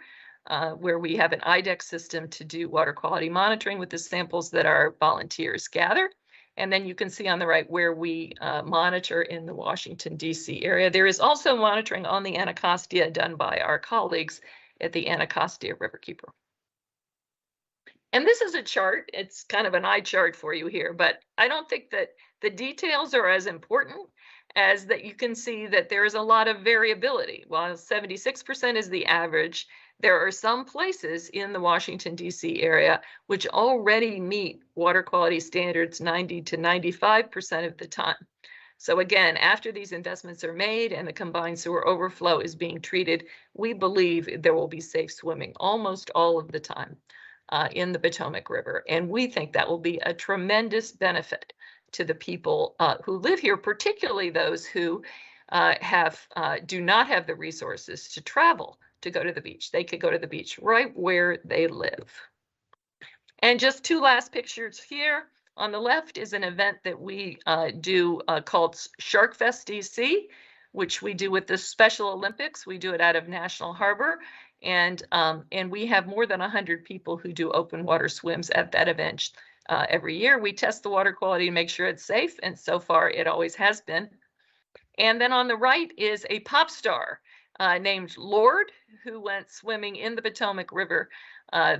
N: where we have an IDEX system to do water quality monitoring with the samples that our volunteers gather. And then you can see on the right where we monitor in the Washington, D.C. area. There is also monitoring on the Anacostia done by our colleagues at the Anacostia Riverkeeper. And this is a chart. It's kind of an eye chart for you here, but I don't think that the details are as important as that you can see that there is a lot of variability. While 76% is the average, there are some places in the Washington, D.C. area which already meet water quality standards 90 to 95% of the time. So again, after these investments are made and the combined sewer overflow is being treated, we believe there will be safe swimming almost all of the time in the Potomac River. And we think that will be a tremendous benefit to the people who live here, particularly those who do not have the resources to travel to go to the beach. They could go to the beach right where they live. And just two last pictures here. On the left is an event that we do called Shark Fest DC, which we do with the Special Olympics. We do it out of National Harbor. And we have more than 100 people who do open water swims at that event every year. We test the water quality to make sure it's safe, and so far it always has been. And then on the right is a pop star named Lorde, who went swimming in the Potomac River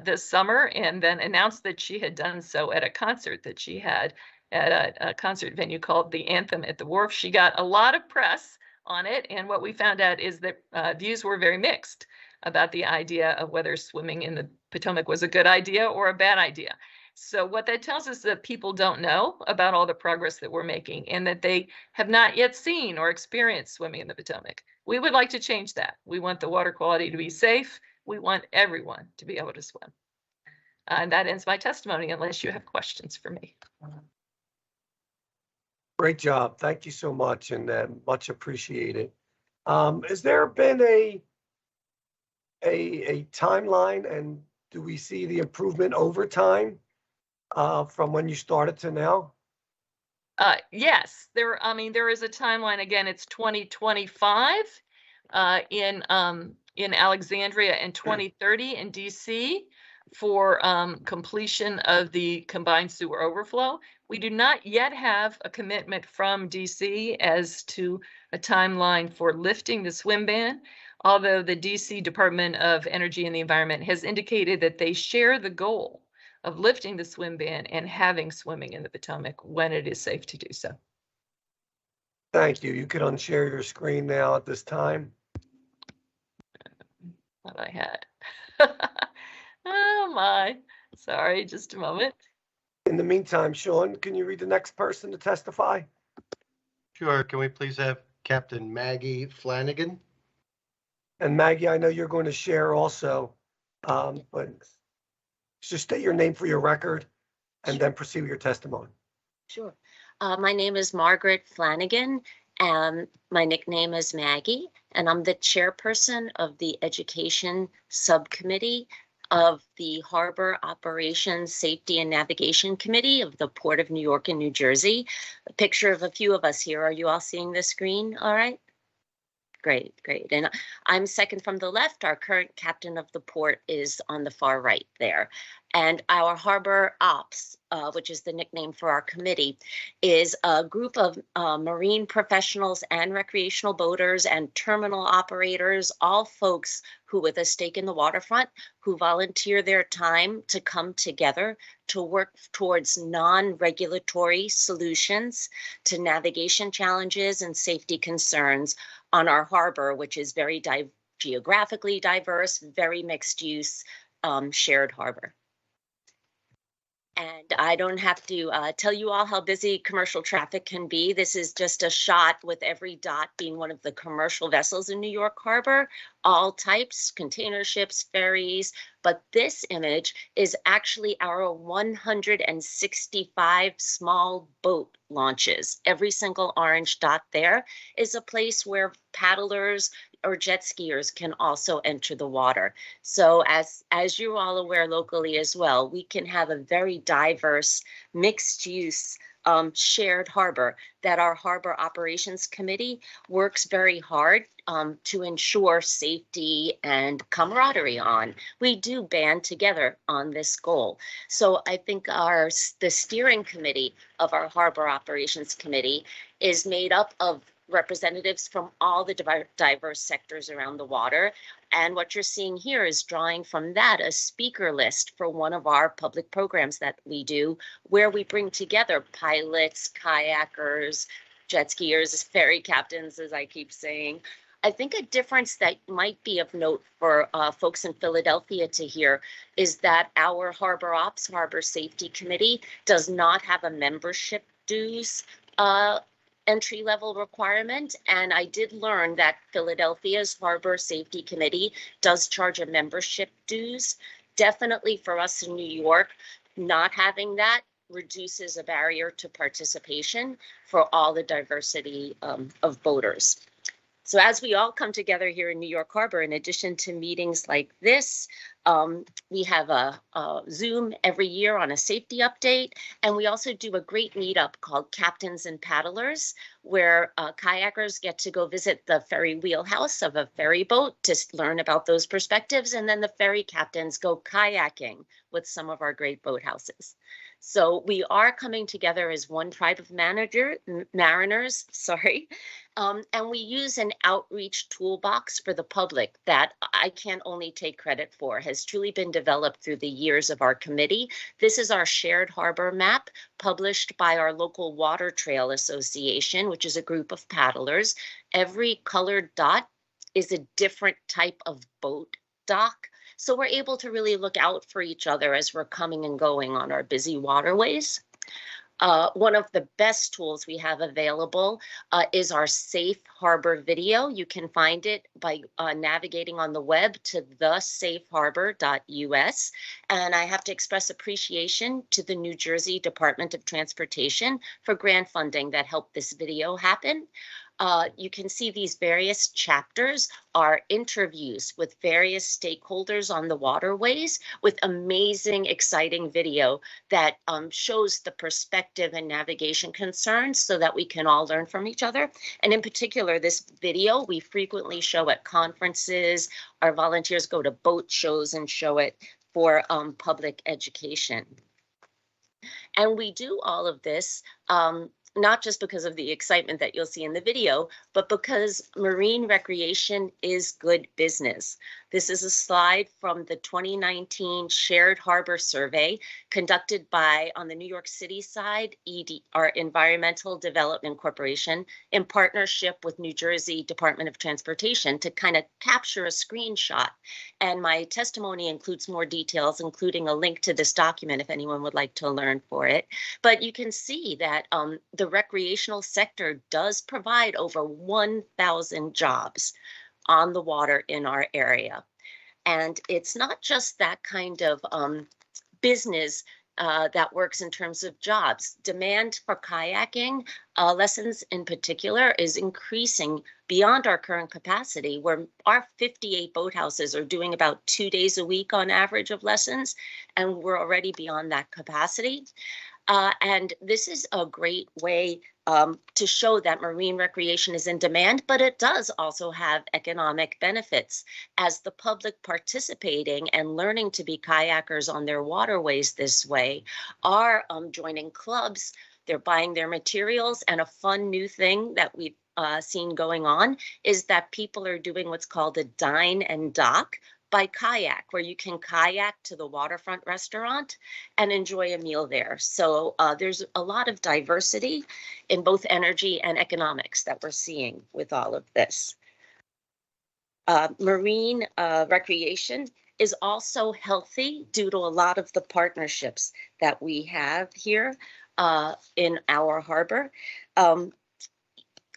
N: this summer and then announced that she had done so at a concert that she had at a concert venue called the Anthem at the Wharf. She got a lot of press on it, and what we found out is that views were very mixed about the idea of whether swimming in the Potomac was a good idea or a bad idea. So what that tells us is that people don't know about all the progress that we're making and that they have not yet seen or experienced swimming in the Potomac. We would like to change that. We want the water quality to be safe. We want everyone to be able to swim. And that ends my testimony unless you have questions for me.
A: Great job. Thank you so much, and much appreciated. Has there been a timeline, and do we see the improvement over time from when you started to now?
N: Yes, there is a timeline. Again, it's 2025 in Alexandria and 2030 in DC for completion of the combined sewer overflow. We do not yet have a commitment from DC as to a timeline for lifting the swim ban, although the DC Department of Energy and the Environment has indicated that they share the goal of lifting the swim ban and having swimming in the Potomac when it is safe to do so.
A: Thank you. You can unshare your screen now at this time.
N: What I had. Oh my, sorry, just a moment.
A: In the meantime, Sean, can you read the next person to testify?
B: Sure. Can we please have Captain Maggie Flanagan?
A: And Maggie, I know you're going to share also, but just state your name for your record and then proceed with your testimony.
O: Sure. My name is Margaret Flanagan, and my nickname is Maggie, and I'm the chairperson of the Education Subcommittee of the Harbor Operations Safety and Navigation Committee of the Port of New York and New Jersey. A picture of a few of us here. Are you all seeing the screen all right? Great, great. And I'm second from the left. Our current captain of the port is on the far right there. And our harbor ops, which is the nickname for our committee, is a group of marine professionals and recreational boaters and terminal operators, all folks who with a stake in the waterfront, who volunteer their time to come together to work towards non-regulatory solutions to navigation challenges and safety concerns on our harbor, which is very geographically diverse, very mixed use, shared harbor. And I don't have to tell you all how busy commercial traffic can be. This is just a shot with every dot being one of the commercial vessels in New York Harbor, all types, container ships, ferries. But this image is actually our 165 small boat launches. Every single orange dot there is a place where paddlers or jet skiers can also enter the water. So as you're all aware locally as well, we can have a very diverse mixed use shared harbor that our Harbor Operations Committee works very hard to ensure safety and camaraderie on. We do band together on this goal. So I think the steering committee of our Harbor Operations Committee is made up of representatives from all the diverse sectors around the water. And what you're seeing here is drawing from that a speaker list for one of our public programs that we do, where we bring together pilots, kayakers, jet skiers, ferry captains, as I keep saying. I think a difference that might be of note for folks in Philadelphia to hear is that our Harbor Ops, Harbor Safety Committee does not have a membership dues entry-level requirement, and I did learn that Philadelphia's Harbor Safety Committee does charge a membership dues. Definitely for us in New York, not having that reduces a barrier to participation for all the diversity of boaters. So as we all come together here in New York Harbor, in addition to meetings like this, we have a Zoom every year on a safety update, and we also do a great meetup called Captains and Paddlers, where kayakers get to go visit the ferry wheelhouse of a ferry boat to learn about those perspectives, and then the ferry captains go kayaking with some of our great boathouses. So we are coming together as one tribe of mariners, and we use an outreach toolbox for the public that I can only take credit for, has truly been developed through the years of our committee. This is our shared harbor map published by our local Water Trail Association, which is a group of paddlers. Every colored dot is a different type of boat dock. So we're able to really look out for each other as we're coming and going on our busy waterways. One of the best tools we have available is our Safe Harbor video. You can find it by navigating on the web to thesafeharbor.us. And I have to express appreciation to the New Jersey Department of Transportation for grant funding that helped this video happen. You can see these various chapters are interviews with various stakeholders on the waterways with amazing, exciting video that shows the perspective and navigation concerns so that we can all learn from each other. And in particular, this video we frequently show at conferences. Our volunteers go to boat shows and show it for public education. And we do all of this not just because of the excitement that you'll see in the video, but because marine recreation is good business. This is a slide from the 2019 Shared Harbor Survey conducted by, on the New York City side, our Environmental Development Corporation in partnership with New Jersey Department of Transportation to kind of capture a screenshot. And my testimony includes more details, including a link to this document if anyone would like to learn for it. But you can see that the recreational sector does provide over 1,000 jobs on the water in our area. And it's not just that kind of business that works in terms of jobs. Demand for kayaking lessons in particular is increasing beyond our current capacity, where our 58 boathouses are doing about 2 days a week on average of lessons, and we're already beyond that capacity. And this is a great way to show that marine recreation is in demand, but it does also have economic benefits. As the public participating and learning to be kayakers on their waterways this way are joining clubs, they're buying their materials, and a fun new thing that we've seen going on is that people are doing what's called a dine and dock by kayak, where you can kayak to the waterfront restaurant and enjoy a meal there. So there's a lot of diversity in both energy and economics that we're seeing with all of this. Marine recreation is also healthy due to a lot of the partnerships that we have here in our harbor.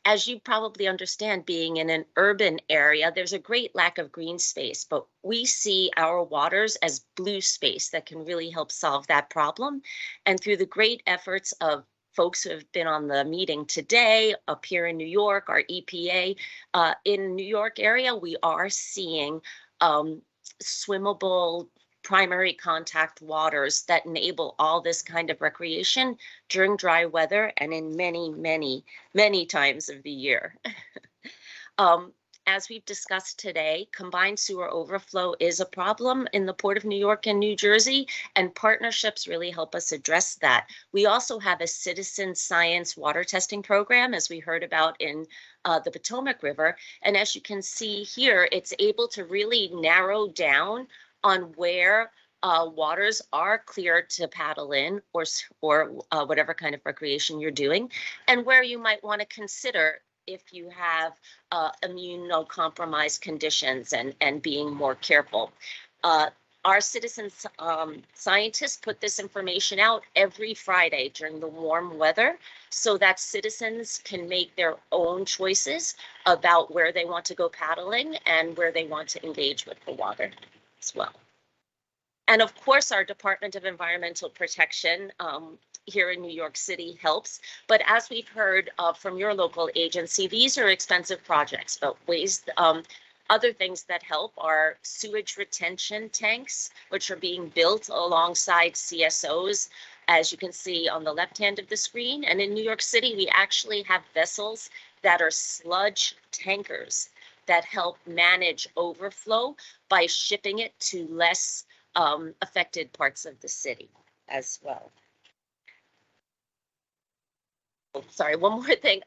O: As you probably understand, being in an urban area, there's a great lack of green space, but we see our waters as blue space that can really help solve that problem. And through the great efforts of folks who have been on the meeting today, up here in New York, our EPA, in New York area, we are seeing swimmable primary contact waters that enable all this kind of recreation during dry weather and in many times of the year. As we've discussed today, combined sewer overflow is a problem in the Port of New York and New Jersey, and partnerships really help us address that. We also have a citizen science water testing program, as we heard about in the Potomac River. And as you can see here, it's able to really narrow down on where waters are clear to paddle in or whatever kind of recreation you're doing, and where you might want to consider if you have immunocompromised conditions and being more careful. Our citizen scientists put this information out every Friday during the warm weather so that citizens can make their own choices about where they want to go paddling and where they want to engage with the water as well. And of course, our Department of Environmental Protection here in New York City helps. But as we've heard from your local agency, these are expensive projects, but other things that help are sewage retention tanks, which are being built alongside CSOs, as you can see on the left hand of the screen. And in New York City, we actually have vessels that are sludge tankers that help manage overflow by shipping it to less affected parts of the city as well. Oh, sorry, one more thing.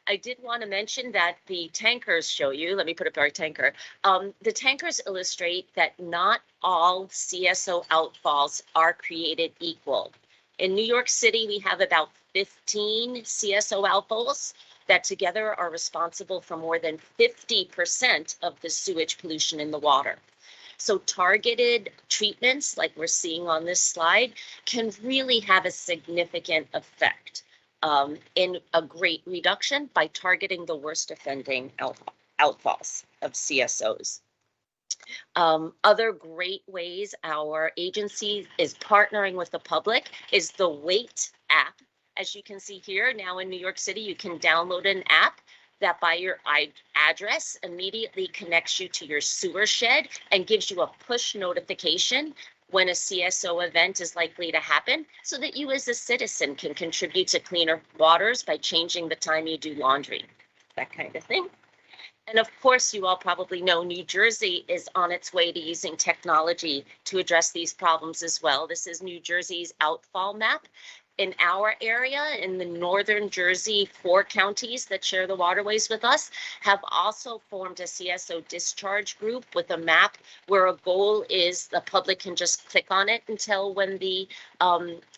O: I did want to mention that the tankers show you, let me put up our tanker. The tankers illustrate that not all CSO outfalls are created equal. In New York City, we have about 15 CSO outfalls that together are responsible for more than 50% of the sewage pollution in the water. So targeted treatments, like we're seeing on this slide, can really have a significant effect in a great reduction by targeting the worst offending outfalls of CSOs. Other great ways our agency is partnering with the public is the WAIT app. As you can see here, now in New York City, you can download an app that by your address immediately connects you to your sewer shed and gives you a push notification when a CSO event is likely to happen, so that you as a citizen can contribute to cleaner waters by changing the time you do laundry, that kind of thing. And of course, you all probably know New Jersey is on its way to using technology to address these problems as well. This is New Jersey's outfall map. In our area, in the northern Jersey, 4 counties that share the waterways with us have also formed a CSO discharge group with a map where a goal is the public can just click on it until when the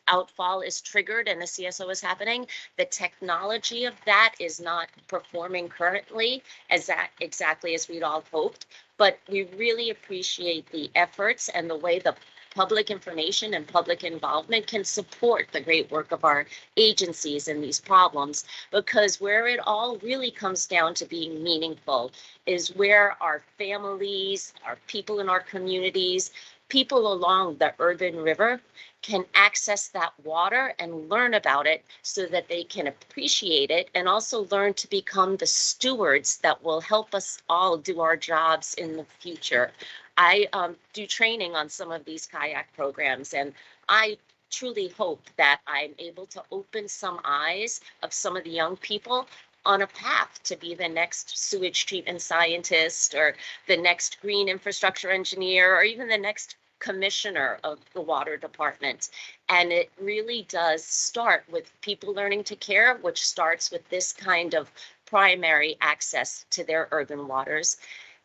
O: outfall is triggered and the CSO is happening. The technology of that is not performing currently exactly as we'd all hoped, but we really appreciate the efforts and the way the public information and public involvement can support the great work of our agencies in these problems, because where it all really comes down to being meaningful is where our families, our people in our communities, people along the urban river can access that water and learn about it so that they can appreciate it and also learn to become the stewards that will help us all do our jobs in the future. I do training on some of these kayak programs, and I truly hope that I'm able to open some eyes of some of the young people on a path to be the next sewage treatment scientist or the next green infrastructure engineer or even the next commissioner of the water department. And it really does start with people learning to care, which starts with this kind of primary access to their urban waters.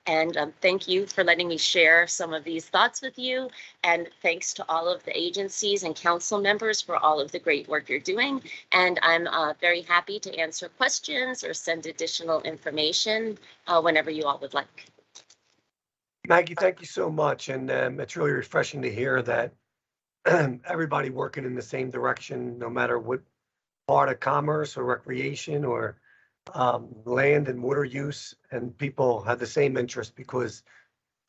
O: And thank you for letting me share some of these thoughts with you. And thanks to all of the agencies and council members for all of the great work you're doing. And I'm very happy to answer questions or send additional information whenever you all would like.
A: Maggie, thank you so much. And it's really refreshing to hear that everybody working in the same direction, no matter what part of commerce or recreation or land and water use, and people have the same interest because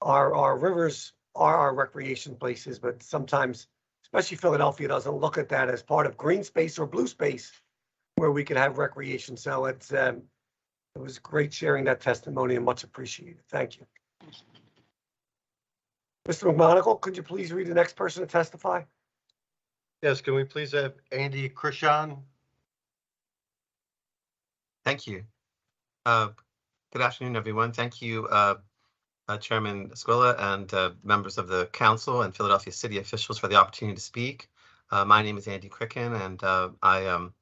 A: our rivers are our recreation places, but sometimes, especially Philadelphia, doesn't look at that as part of green space or blue space where we can have recreation. So it was great sharing that testimony and much appreciated. Thank you. Mr. McMonagle, could you please read the next person to testify?
B: Yes, can we please have Andy Krishan?
P: Thank you. Good afternoon, everyone. Thank you, Chairman Squilla and members of the council and Philadelphia city officials for the opportunity to speak. My name is Andy Cricken, and I am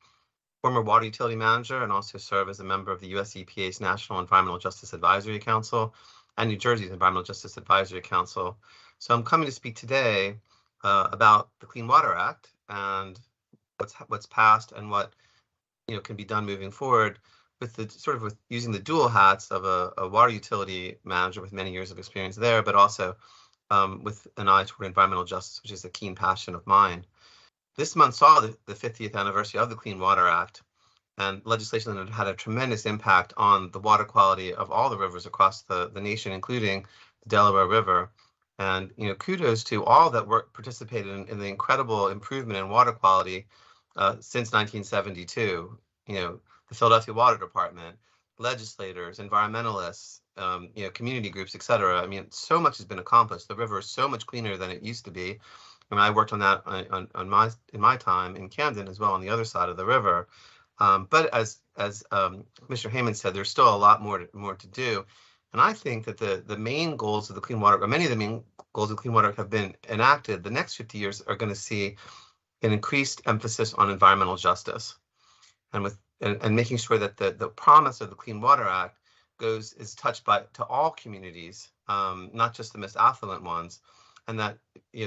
P: former water utility manager and also serve as a member of the US EPA's National Environmental Justice Advisory Council and New Jersey's Environmental Justice Advisory Council. So I'm coming to speak today about the Clean Water Act and what's passed and what can be done moving forward with with using the dual hats of a water utility manager with many years of experience there, but also with an eye toward environmental justice, which is a keen passion of mine. This month saw the 50th anniversary of the Clean Water Act and legislation that had a tremendous impact on the water quality of all the rivers across the nation, including the Delaware River. And kudos to all that participated in the incredible improvement in water quality since 1972. The Philadelphia Water Department, legislators, environmentalists, community groups, et cetera. I mean, so much has been accomplished. The river is so much cleaner than it used to be. And I worked on that in my time in Camden as well on the other side of the river. But as Commissioner Heyman said, there's still a lot more to do. And I think that the main goals of the Clean Water, or many of the main goals of the Clean Water have been enacted. The next 50 years are going to see an increased emphasis on environmental justice and making sure that the promise of the Clean Water Act is touched to all communities, not just the most affluent ones. And that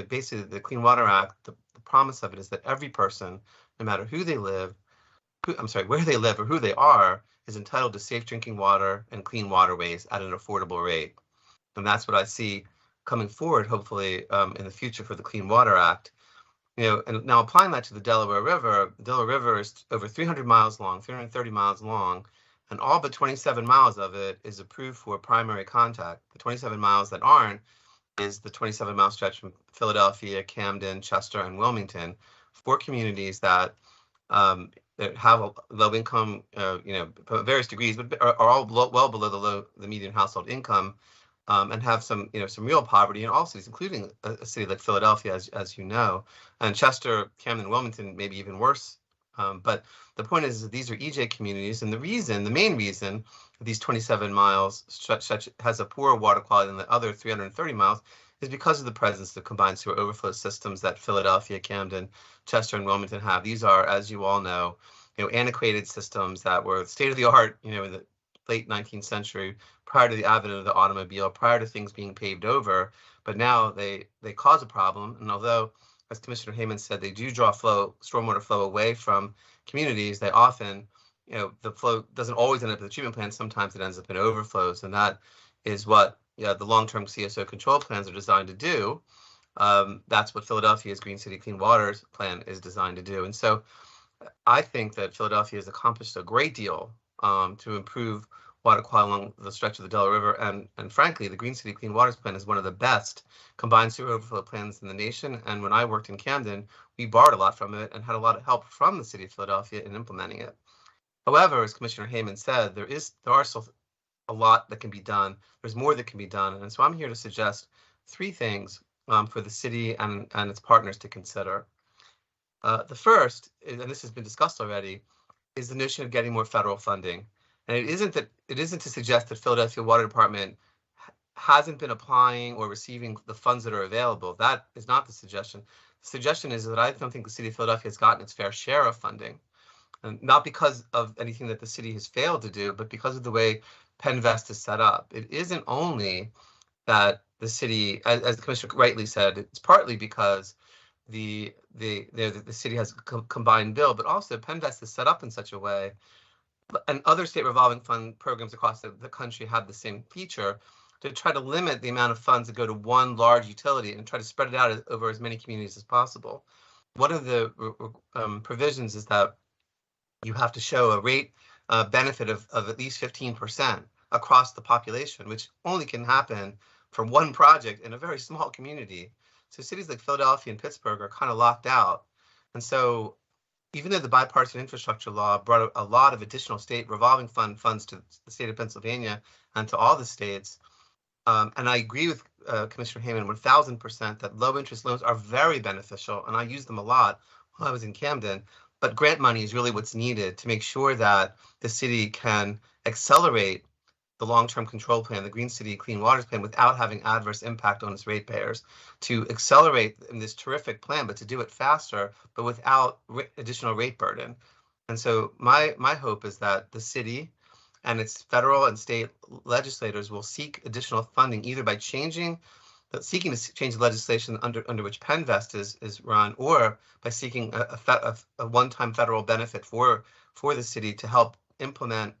P: basically the Clean Water Act, the promise of it is that every person, no matter where they live or who they are, is entitled to safe drinking water and clean waterways at an affordable rate. And that's what I see coming forward, hopefully, in the future for the Clean Water Act. And now applying that to the Delaware River is over 300 miles long, 330 miles long, and all but 27 miles of it is approved for primary contact. The 27 miles that aren't is the 27-mile stretch from Philadelphia, Camden, Chester, and Wilmington, 4 communities that have a low income, various degrees, but are all well below the median household income, and have some real poverty in all cities, including a city like Philadelphia, as you know, and Chester, Camden, Wilmington, maybe even worse. But the point is that these are EJ communities, and the main reason these 27 miles stretch has a poorer water quality than the other 330 miles is because of the presence of combined sewer overflow systems that Philadelphia, Camden, Chester, and Wilmington have. These are, as you all know, antiquated systems that were state of the art, in the late 19th century, prior to the advent of the automobile, prior to things being paved over. But now they cause a problem. And although, as Commissioner Heyman said, they do draw stormwater flow away from communities, they often, the flow doesn't always end up at the treatment plant. Sometimes it ends up in overflows. And that is what the long-term CSO control plans are designed to do. That's what Philadelphia's Green City Clean Waters plan is designed to do. And so I think that Philadelphia has accomplished a great deal to improve water quality along the stretch of the Delaware River. And frankly, the Green City Clean Waters Plan is one of the best combined sewer overflow plans in the nation. And when I worked in Camden, we borrowed a lot from it and had a lot of help from the city of Philadelphia in implementing it. However, as Commissioner Heyman said, there are still a lot that can be done. There's more that can be done. And so I'm here to suggest 3 things for the city and its partners to consider. The first, and this has been discussed already, is the notion of getting more federal funding. And it isn't to suggest that Philadelphia Water Department hasn't been applying or receiving the funds that are available. That is not the suggestion. The suggestion is that I don't think the city of Philadelphia has gotten its fair share of funding, and not because of anything that the city has failed to do, but because of the way Penvest is set up. It isn't only that the city, as the commissioner rightly said, it's partly because the city has a combined bill, but also Penvest is set up in such a way, and other state revolving fund programs across the country have the same feature, to try to limit the amount of funds that go to one large utility and try to spread it out over as many communities as possible. One of the provisions is that you have to show a rate benefit of at least 15% across the population, which only can happen for one project in a very small community. So cities like Philadelphia and Pittsburgh are kind of locked out. And so even though the bipartisan infrastructure law brought a lot of additional state revolving funds to the state of Pennsylvania and to all the states, and I agree with Commissioner Hayman 1000% that low interest loans are very beneficial, and I use them a lot while I was in Camden. But grant money is really what's needed to make sure that the city can accelerate the long-term control plan, the Green City Clean Waters Plan, without having adverse impact on its ratepayers. To accelerate in this terrific plan, but to do it faster, but without additional rate burden. And so my hope is that the city and its federal and state legislators will seek additional funding, either by seeking to change the legislation under which Penvest is run, or by seeking a one-time federal benefit for the city to help implement,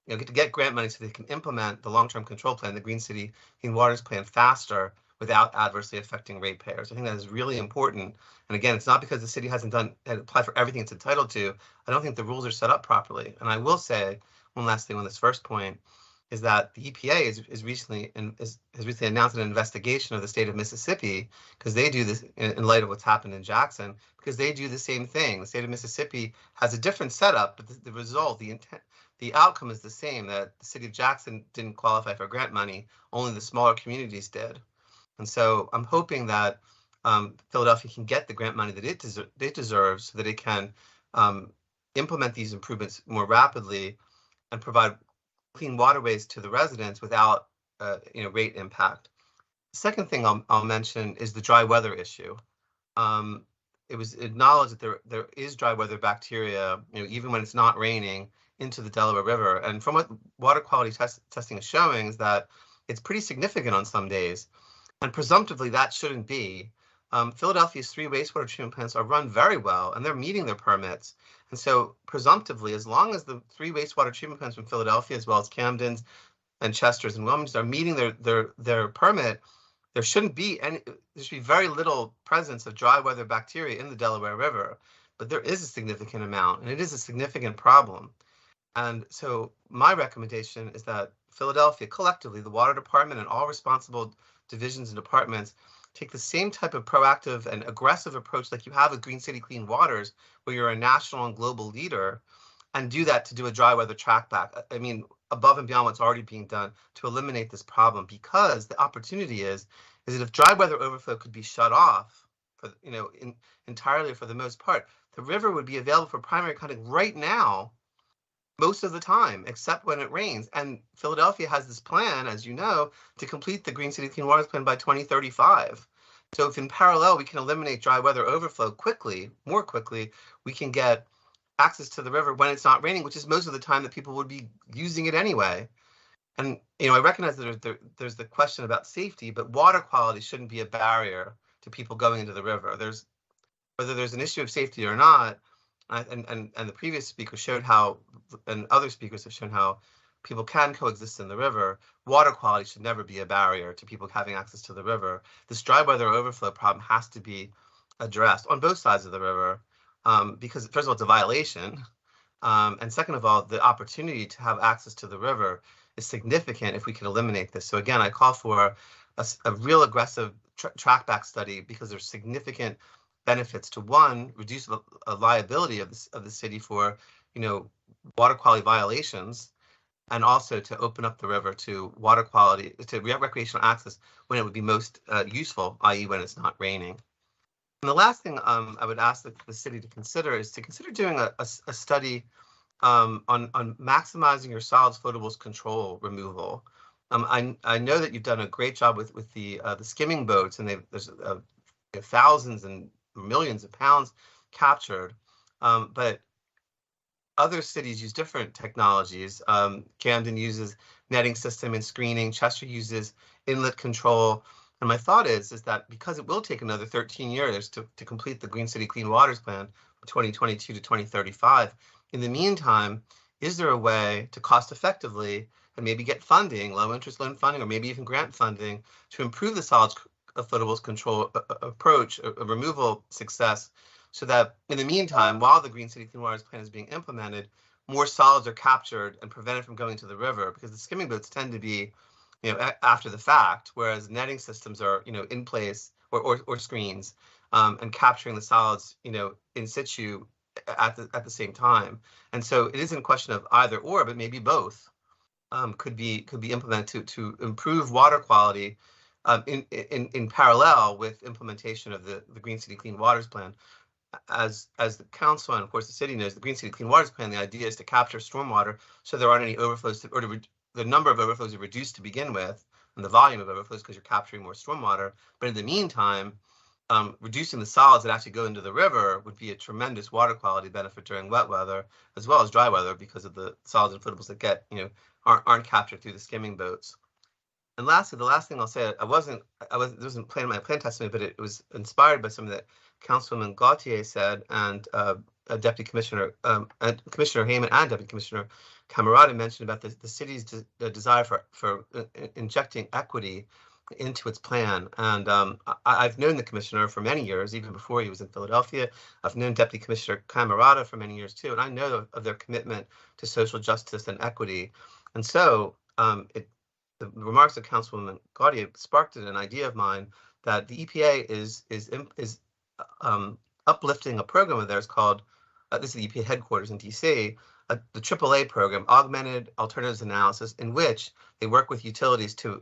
P: to get grant money so they can implement the long-term control plan, the Green City Clean Waters Plan, faster without adversely affecting ratepayers. I think that is really important. And again, it's not because the city hasn't applied for everything it's entitled to. I don't think the rules are set up properly. And I will say one last thing on this first point is that the EPA has recently announced an investigation of the state of Mississippi, because they do this in light of what's happened in Jackson, because they do the same thing. The state of Mississippi has a different setup, but the result, the outcome is the same, that the city of Jackson didn't qualify for grant money, only the smaller communities did. And so I'm hoping that Philadelphia can get the grant money that it deserves so that it can implement these improvements more rapidly and provide clean waterways to the residents without rate impact. The second thing I'll mention is the dry weather issue. It was acknowledged that there is dry weather bacteria, even when it's not raining, into the Delaware River. And from what water quality testing is showing is that it's pretty significant on some days. And presumptively, that shouldn't be. Philadelphia's 3 wastewater treatment plants are run very well, and they're meeting their permits. And so presumptively, as long as the 3 wastewater treatment plants from Philadelphia, as well as Camden's and Chester's and Wilmington, are meeting their permit, there should be very little presence of dry weather bacteria in the Delaware River. But there is a significant amount, and it is a significant problem. And so my recommendation is that Philadelphia, collectively, the water department and all responsible divisions and departments, take the same type of proactive and aggressive approach like you have with Green City Clean Waters, where you're a national and global leader, and do that to do a dry weather track back. I mean, above and beyond what's already being done to eliminate this problem, because the opportunity is that if dry weather overflow could be shut off for, entirely for the most part, the river would be available for primary conduct right now, most of the time, except when it rains. And Philadelphia has this plan, as you know, to complete the Green City Clean Waters Plan by 2035. So if in parallel we can eliminate dry weather overflow more quickly, we can get access to the river when it's not raining, which is most of the time that people would be using it anyway. And, I recognize that there's the question about safety, but water quality shouldn't be a barrier to people going into the river. Whether there's an issue of safety or not, and the previous speaker showed how, and other speakers have shown how people can coexist in the river, water quality should never be a barrier to people having access to the river. This dry weather overflow problem has to be addressed on both sides of the river, because first of all, it's a violation. And second of all, the opportunity to have access to the river is significant if we can eliminate this. So again, I call for a real aggressive track back study, because there's significant benefits to, one, reduce the liability of the city for, water quality violations, and also to open up the river to water quality, to recreational access when it would be most useful, i.e. when it's not raining. And the last thing I would ask the city to consider is to consider doing a study on maximizing your solids floatables control removal. I know that you've done a great job with the skimming boats, and there's thousands and millions of pounds captured, but other cities use different technologies. Camden uses netting system and screening. Chester uses inlet control. And my thought is that because it will take another 13 years to complete the Green City Clean Waters Plan from 2022 to 2035, in the meantime, is there a way to cost effectively and maybe get funding, low interest loan funding, or maybe even grant funding to improve the solids floatables control approach, removal success, so that in the meantime, while the Green City Clean Waters Plan is being implemented, more solids are captured and prevented from going to the river, because the skimming boats tend to be, after the fact, whereas netting systems are, in place or screens, and capturing the solids, in situ at the same time. And so it isn't a question of either or, but maybe both could be implemented to improve water quality in parallel with implementation of the Green City Clean Waters Plan. As the council and of course the city knows, the Green City Clean Waters Plan, the idea is to capture stormwater so there aren't any overflows, the number of overflows are reduced to begin with, and the volume of overflows because you're capturing more stormwater. But in the meantime, reducing the solids that actually go into the river would be a tremendous water quality benefit during wet weather as well as dry weather, because of the solids and floatables that get, aren't captured through the skimming boats. And lastly, the last thing I'll say, it wasn't planned in my plan testimony, but it was inspired by something that Councilwoman Gautier said, and Deputy Commissioner Commissioner Heyman and Deputy Commissioner Camerata mentioned about the city's desire for injecting equity into its plan. And I've known the commissioner for many years, even before he was in Philadelphia. I've known Deputy Commissioner Camerata for many years too, and I know of their commitment to social justice and equity. And so the remarks of Councilwoman Gautier sparked an idea of mine that the EPA is uplifting a program of theirs called, this is the EPA headquarters in DC, the AAA program, Augmented Alternatives Analysis, in which they work with utilities to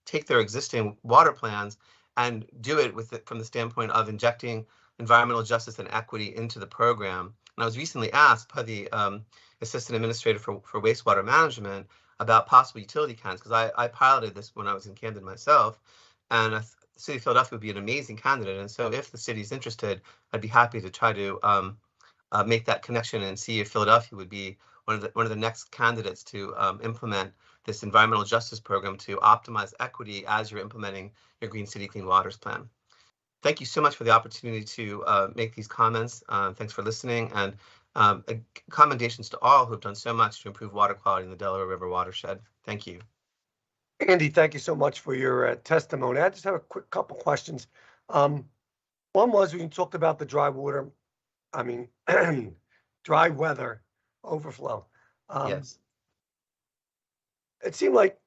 P: take their existing water plans and do it from the standpoint of injecting environmental justice and equity into the program. And I was recently asked by the Assistant Administrator for Wastewater Management about possible utility candidates, because I piloted this when I was in Camden myself, and the city of Philadelphia would be an amazing candidate. And so if the city's interested, I'd be happy to try to make that connection and see if Philadelphia would be one of the next candidates to implement this environmental justice program to optimize equity as you're implementing your Green City Clean Waters Plan. Thank you so much for the opportunity to make these comments. Thanks for listening, and commendations to all who have done so much to improve water quality in the Delaware River watershed. Thank you.
A: Andy, thank you so much for your testimony. I just have a quick couple questions. One was when you talked about the dry weather overflow.
P: Yes.
A: It seemed like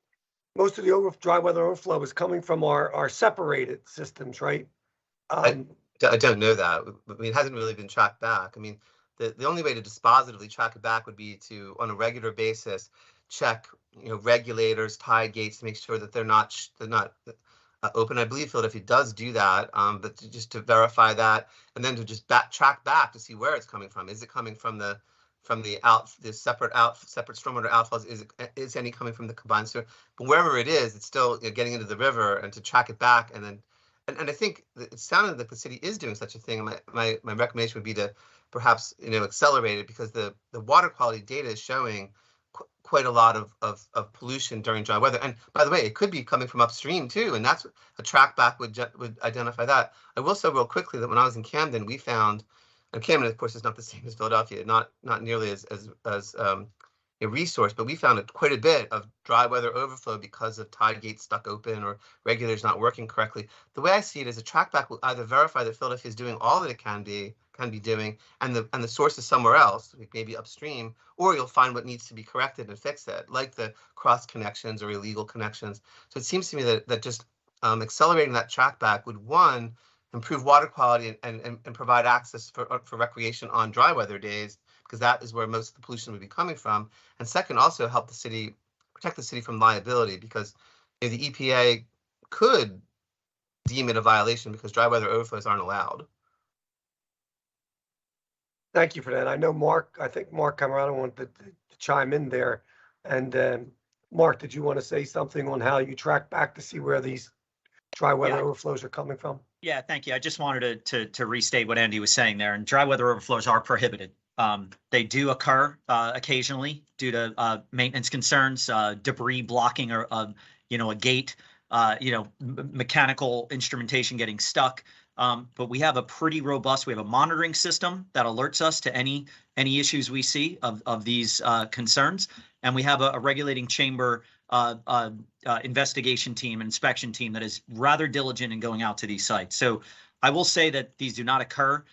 A: most of the dry weather overflow is coming from our separated systems, right?
P: I don't know that. I mean, it hasn't really been tracked back. I mean, the only way to dispositively track it back would be to, on a regular basis, check, regulators, tide gates to make sure that they're not open. I believe Philadelphia does do that, but just to verify that, and then to just track back to see where it's coming from. Is it coming from the separate stormwater outflows? Is any coming from the combined sewer? But wherever it is, it's still getting into the river, and to track it back, and then. And I think it sounded like the city is doing such a thing. My recommendation would be to perhaps accelerate it, because the water quality data is showing quite a lot of pollution during dry weather. And by the way, it could be coming from upstream too, and that's a track back would identify that. I will say real quickly that when I was in Camden, we found, and Camden of course is not the same as Philadelphia, not nearly as a resource, but we found quite a bit of dry weather overflow because of tide gates stuck open or regulators not working correctly. The way I see it is a trackback will either verify that Philadelphia is doing all that it can be doing, and the source is somewhere else, maybe upstream, or you'll find what needs to be corrected and fix it, like the cross connections or illegal connections. So it seems to me that just accelerating that trackback would, one, improve water quality and provide access for recreation on dry weather days, because that is where most of the pollution would be coming from. And second, also help protect the city from liability, because the EPA could deem it a violation because dry weather overflows aren't allowed.
A: Thank you for that. I know Mark, I think Mark Camerata wanted to chime in there. And Mark, did you want to say something on how you track back to see where these dry weather
J: Yeah.
A: overflows are coming from?
J: Yeah, thank you. I just wanted to restate what Andy was saying there. And dry weather overflows are prohibited. They do occur occasionally due to maintenance concerns, debris blocking a gate, mechanical instrumentation getting stuck. But we have a pretty robust, we have a monitoring system that alerts us to any issues we see of these concerns. And we have a regulating chamber investigation team, inspection team that is rather diligent in going out to these sites. So I will say that these do not occur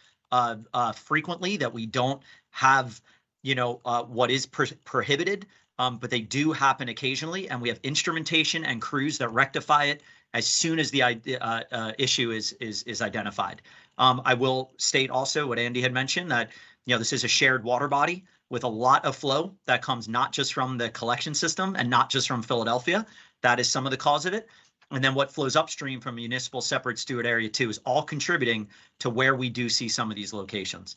J: frequently, that we don't have, what is prohibited, but they do happen occasionally, and we have instrumentation and crews that rectify it as soon as the issue is identified. I will state also what Andy had mentioned, that this is a shared water body with a lot of flow that comes not just from the collection system and not just from Philadelphia. That is some of the cause of it. And then what flows upstream from municipal separate Stewart area 2 is all contributing to where we do see some of these locations.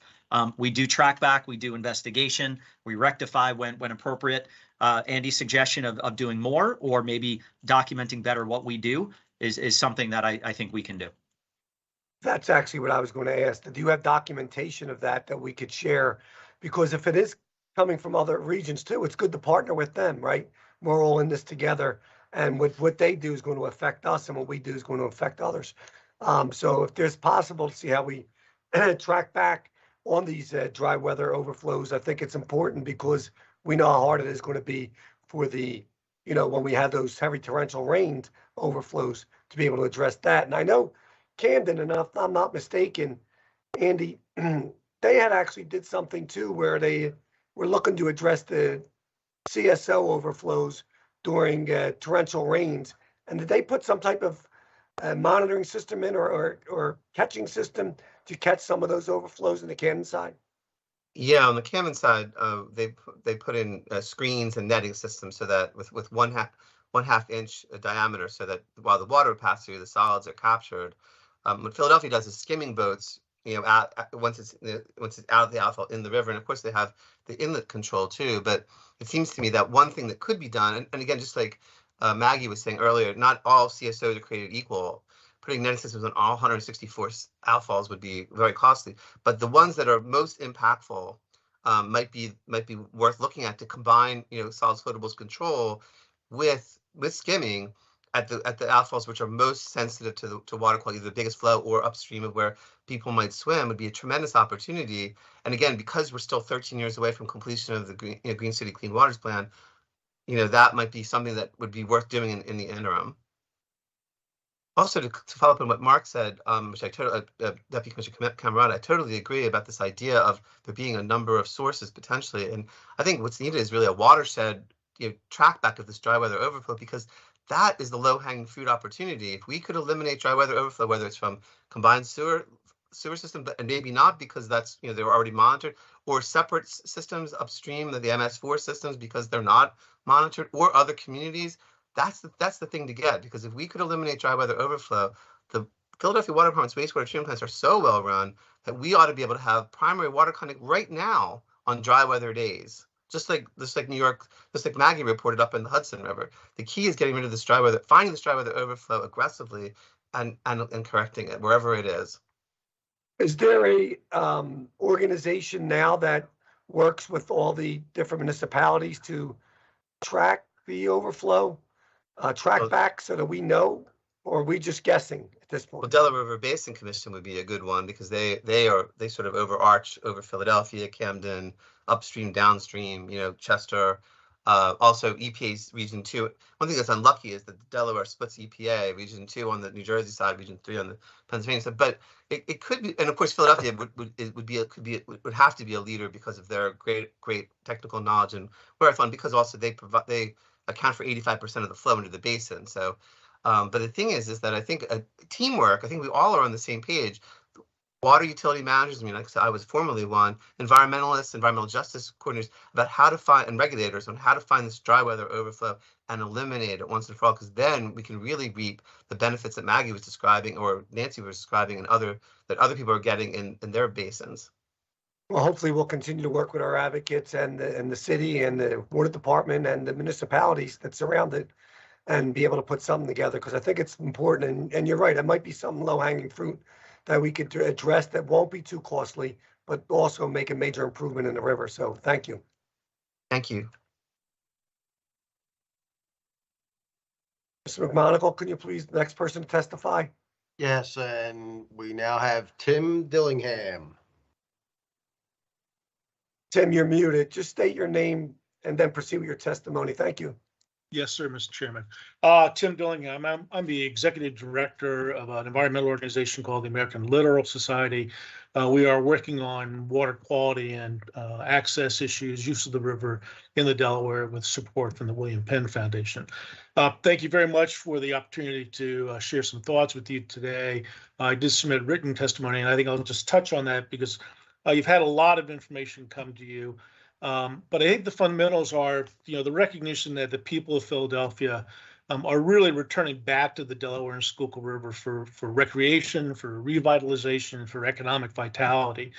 J: We do track back, we do investigation, we rectify when appropriate. Andy's suggestion of doing more or maybe documenting better what we do is something that I think we can do.
A: That's actually what I was going to ask. Do you have documentation of that we could share? Because if it is coming from other regions too, it's good to partner with them, right? We're all in this together, and what they do is going to affect us, and what we do is going to affect others. So if there's possible to see how we track back on these dry weather overflows, I think it's important because we know how hard it is going to be for the, when we have those heavy torrential rains overflows to be able to address that. And I know Camden, and if I'm not mistaken, Andy, they had actually did something too where they were looking to address the CSO overflows during torrential rains. And did they put some type of monitoring system in or catching system to catch some of those overflows in the Camden side?
P: Yeah, on the Camden side, they put in screens and netting systems so that with one half inch diameter, so that while the water passes through, the solids are captured. What Philadelphia does is skimming boats, once it's out of the outfall in the river, and of course they have the inlet control too. But it seems to me that one thing that could be done, and again, just like Maggie was saying earlier, not all CSOs are created equal. Putting netting systems on all 164 outfalls would be very costly. But the ones that are most impactful might be worth looking at to combine, solids floatables control with skimming at the outfalls which are most sensitive to water quality, the biggest flow, or upstream of where people might swim, would be a tremendous opportunity. And again, because we're still 13 years away from completion of the Green City Clean Waters Plan, that might be something that would be worth doing in the interim. Also, to follow up on what Mark said, which I totally, Deputy Commissioner Camerata, I totally agree about this idea of there being a number of sources potentially. And I think what's needed is really a watershed track back of this dry weather overflow, because that is the low-hanging fruit opportunity. If we could eliminate dry weather overflow, whether it's from combined sewer system, but and maybe not because that's they were already monitored, or separate systems upstream, the MS4 systems, because they're not monitored, or other communities. That's the thing to get, because if we could eliminate dry weather overflow, the Philadelphia water department's wastewater treatment plants are so well run that we ought to be able to have primary water conduct right now on dry weather days. Just like New York, just like Maggie reported up in the Hudson River. The key is getting rid of this dry weather, finding this dry weather overflow aggressively, and correcting it wherever it is.
A: Is there a organization now that works with all the different municipalities to track the overflow, track back, so that we know, or are we just guessing at this point?
P: Well, Delaware River Basin Commission would be a good one, because they sort of overarch over Philadelphia, Camden, upstream, downstream, Chester, also EPA's Region 2. One thing that's unlucky is that Delaware splits EPA, Region 2 on the New Jersey side, Region 3 on the Pennsylvania side. But it could be, and of course Philadelphia would have to be a leader because of their great technical knowledge and where I found, because also they account for 85% of the flow into the basin. So, but the thing is that I think teamwork. I think we all are on the same page. water utility managers, I mean, like I said, I was formerly one, environmentalists, environmental justice coordinators, about how to find, and regulators on how to find this dry weather overflow and eliminate it once and for all, because then we can really reap the benefits that Maggie was describing or Nancy was describing and that other people are getting in their basins.
A: Well, hopefully we'll continue to work with our advocates and the city and the water department and the municipalities that surround it and be able to put something together, because I think it's important. And you're right, it might be some low hanging fruit that we could address that won't be too costly, but also make a major improvement in the river. So thank you.
P: Thank you.
A: Mr. McMonagle, can you please, next person to testify?
B: Yes, and we now have Tim Dillingham.
A: Tim, you're muted. Just state your name and then proceed with your testimony. Thank you.
Q: Yes, sir, Mr. Chairman. Tim Dillingham. I'm the executive director of an environmental organization called the American Littoral Society. We are working on water quality and access issues, use of the river in the Delaware, with support from the William Penn Foundation. Thank you very much for the opportunity to share some thoughts with you today. I did submit written testimony, and I think I'll just touch on that because you've had a lot of information come to you. But I think the fundamentals are, the recognition that the people of Philadelphia are really returning back to the Delaware and Schuylkill River for recreation, for revitalization, for economic vitality.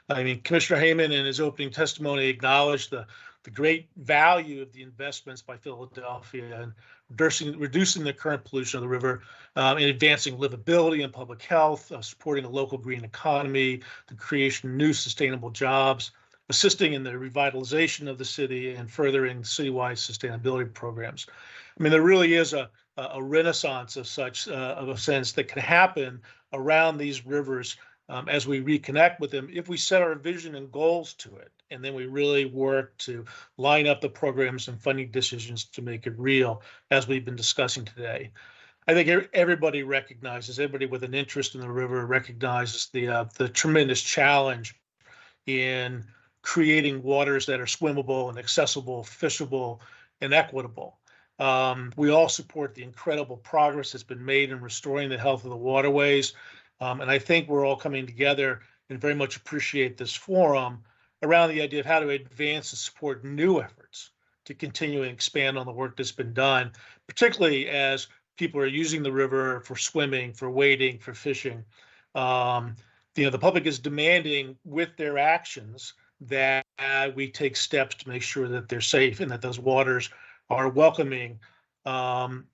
Q: I mean, Commissioner Hayman in his opening testimony acknowledged the great value of the investments by Philadelphia and reducing the current pollution of the river, and advancing livability and public health, supporting a local green economy, the creation of new sustainable jobs, assisting in the revitalization of the city, and furthering citywide sustainability programs. I mean, there really is a renaissance of such of a sense that can happen around these rivers as we reconnect with them if we set our vision and goals to it, and then we really work to line up the programs and funding decisions to make it real, as we've been discussing today. I think everybody recognizes, everybody with an interest in the river recognizes the tremendous challenge in creating waters that are swimmable and accessible, fishable, and equitable. We all support the incredible progress that's been made in restoring the health of the waterways. And I think we're all coming together and very much appreciate this forum around the idea of how to advance and support new efforts to continue and expand on the work that's been done, particularly as people are using the river for swimming, for wading, for fishing. The public is demanding with their actions that we take steps to make sure that they're safe and that those waters are welcoming and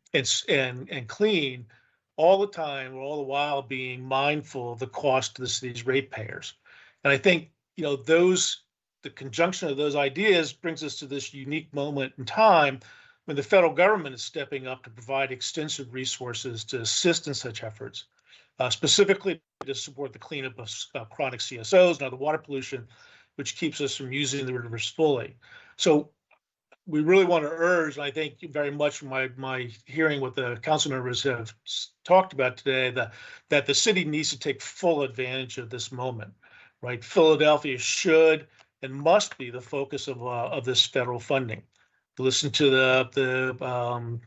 Q: clean all the time, all the while being mindful of the cost to the city's ratepayers. And I think, the conjunction of those ideas brings us to this unique moment in time when the federal government is stepping up to provide extensive resources to assist in such efforts, specifically to support the cleanup of chronic CSOs and other water pollution, which keeps us from using the rivers fully. So we really want to urge, and I think very much from my hearing what the council members have talked about today, that the city needs to take full advantage of this moment, right? Philadelphia should and must be the focus of this federal funding. To listen to the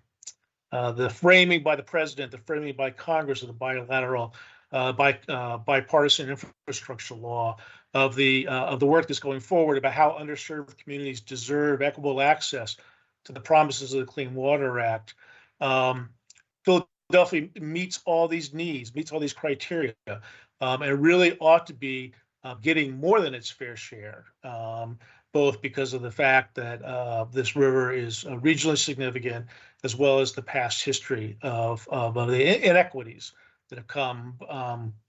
Q: framing by the president, the framing by Congress of the bilateral bipartisan infrastructure law, of the work that's going forward about how underserved communities deserve equitable access to the promises of the Clean Water Act. Philadelphia meets all these needs, meets all these criteria, and it really ought to be getting more than its fair share, both because of the fact that this river is regionally significant, as well as the past history of the inequities that have come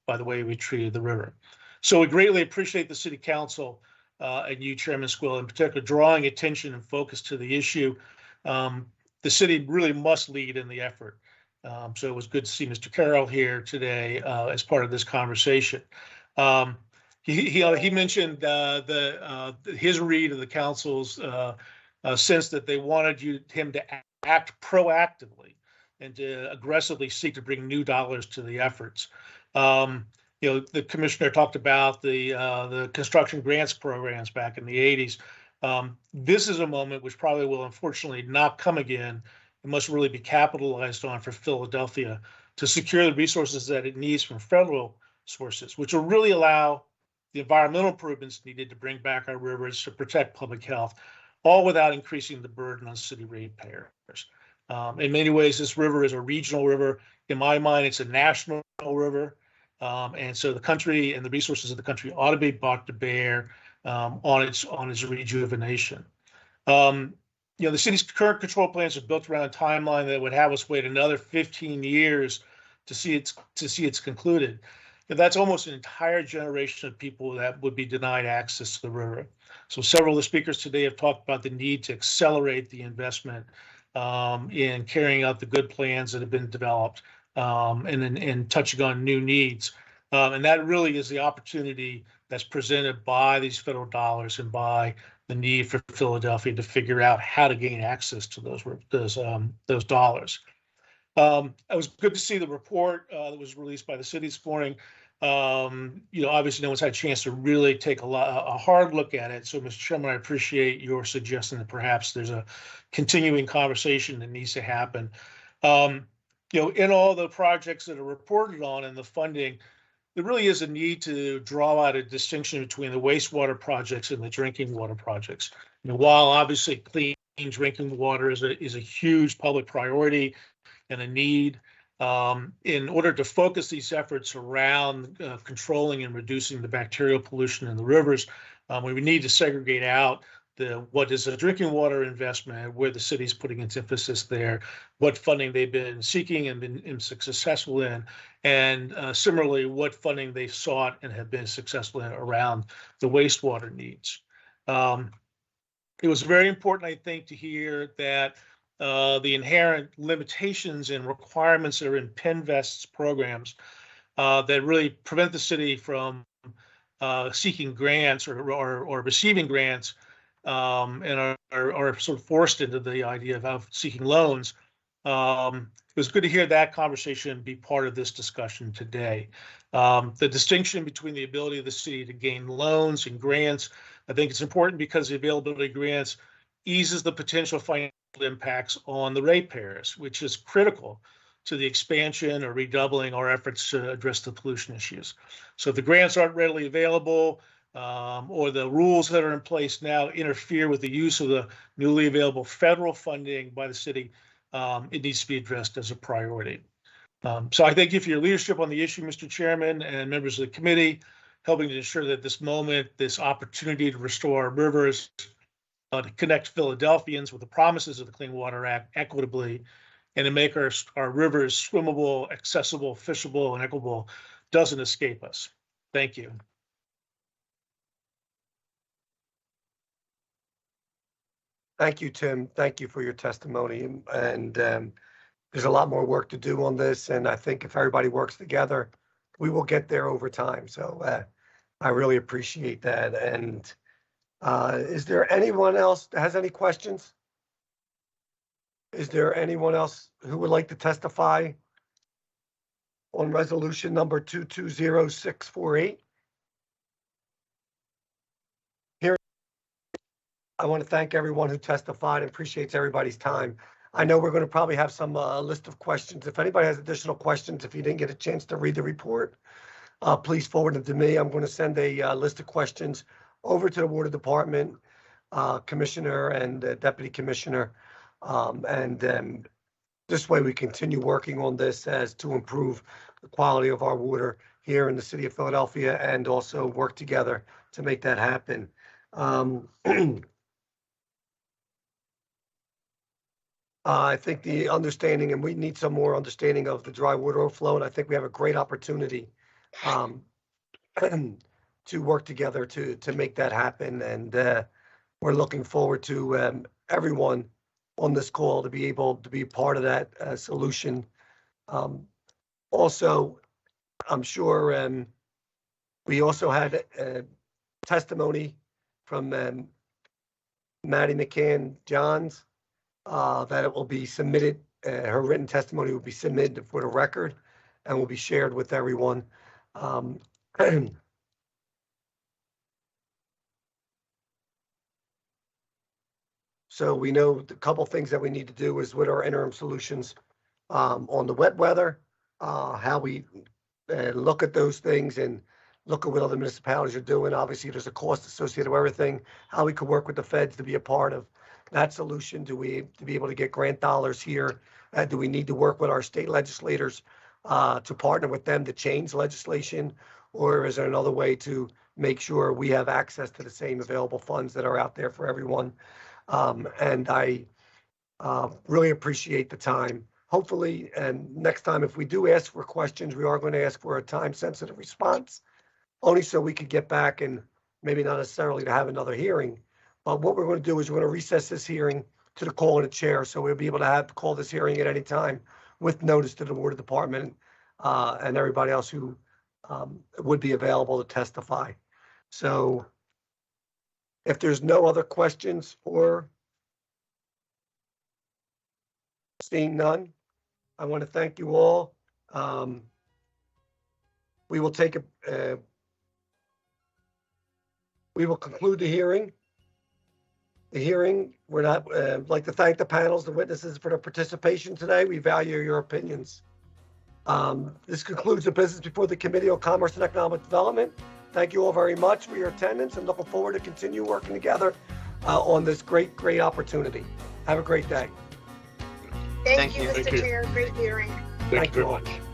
Q: by the way we treated the river. So we greatly appreciate the City Council and you, Chairman Squill, in particular, drawing attention and focus to the issue. The city really must lead in the effort. So it was good to see Mr. Carroll here today as part of this conversation. He mentioned his read of the council's sense that they wanted him to act proactively and to aggressively seek to bring new dollars to the efforts. The commissioner talked about the construction grants programs back in the 80s. This is a moment which probably will unfortunately not come again. It must really be capitalized on for Philadelphia to secure the resources that it needs from federal sources, which will really allow the environmental improvements needed to bring back our rivers to protect public health, all without increasing the burden on city ratepayers. In many ways, this river is a regional river. In my mind, it's a national river. And so the country and the resources of the country ought to be brought to bear on its rejuvenation. The city's current control plans are built around a timeline that would have us wait another 15 years to see it's concluded. And that's almost an entire generation of people that would be denied access to the river. So several of the speakers today have talked about the need to accelerate the investment in carrying out the good plans that have been developed and touching on new needs. And that really is the opportunity that's presented by these federal dollars and by the need for Philadelphia to figure out how to gain access to those dollars. It was good to see the report that was released by the city this morning. Obviously no one's had a chance to really take a hard look at it. So, Mr. Chairman, I appreciate your suggestion that perhaps there's a continuing conversation that needs to happen. In all the projects that are reported on and the funding, there really is a need to draw out a distinction between the wastewater projects and the drinking water projects. While obviously clean drinking water is a huge public priority and a need, in order to focus these efforts around controlling and reducing the bacterial pollution in the rivers, we would need to segregate out what is a drinking water investment, where the city's putting its emphasis there, what funding they've been seeking and been successful in, and similarly, what funding they sought and have been successful in around the wastewater needs. It was very important, I think, to hear that the inherent limitations and requirements that are in PennVest's programs that really prevent the city from seeking grants or receiving grants and are sort of forced into the idea of seeking loans. It was good to hear that conversation be part of this discussion today. The distinction between the ability of the city to gain loans and grants, I think it's important because the availability of grants eases the potential financial impacts on the ratepayers, which is critical to the expansion or redoubling our efforts to address the pollution issues. So if the grants aren't readily available, or the rules that are in place now interfere with the use of the newly available federal funding by the city, it needs to be addressed as a priority. So I thank you for your leadership on the issue, Mr. Chairman, and members of the committee, helping to ensure that this opportunity to restore our rivers, to connect Philadelphians with the promises of the Clean Water Act equitably, and to make our rivers swimmable, accessible, fishable, and equitable doesn't escape us. Thank you.
A: Thank you, Tim. Thank you for your testimony. And there's a lot more work to do on this. And I think if everybody works together, we will get there over time. So I really appreciate that. And is there anyone else that has any questions? Is there anyone else who would like to testify on resolution number 220648? I want to thank everyone who testified and appreciates everybody's time. I know we're going to probably have some list of questions. If anybody has additional questions, if you didn't get a chance to read the report, please forward them to me. I'm going to send a list of questions over to the Water Department, Commissioner and Deputy Commissioner. This way we continue working on this as to improve the quality of our water here in the city of Philadelphia and also work together to make that happen. I think the understanding, and we need some more understanding of the dry water overflow, and I think we have a great opportunity to work together to make that happen. And we're looking forward to everyone on this call to be able to be part of that solution. Also, I'm sure we also had testimony from Maddie McCann-Johns that it will be submitted. Her written testimony will be submitted for the record and will be shared with everyone. So we know the couple things that we need to do is with our interim solutions on the wet weather, how we look at those things and look at what other municipalities are doing. Obviously, there's a cost associated with everything, how we could work with the feds to be a part of that solution. Do we to be able to get grant dollars here? Do we need to work with our state legislators to partner with them to change legislation? Or is there another way to make sure we have access to the same available funds that are out there for everyone? And I really appreciate the time. Hopefully, and next time, if we do ask for questions, we are going to ask for a time-sensitive response, only so we could get back and maybe not necessarily to have another hearing. But what we're going to do is we're going to recess this hearing to the call of the chair, so we'll be able to call this hearing at any time with notice to the water department and everybody else who would be available to testify. So if there's no other questions or seeing none, I want to thank you all. We will take we will conclude the hearing. We're not like to thank the panels, the witnesses for their participation today. We value your opinions. This concludes the business before the Committee on Commerce and Economic Development. Thank you all very much for your attendance and looking forward to continue working together on this great opportunity. Have a great day.
H: Thank you,
I: Thank
H: Mr.
I: you.
H: Chair. Great hearing.
I: Thank you
A: Thank you
I: very
A: all.
I: much.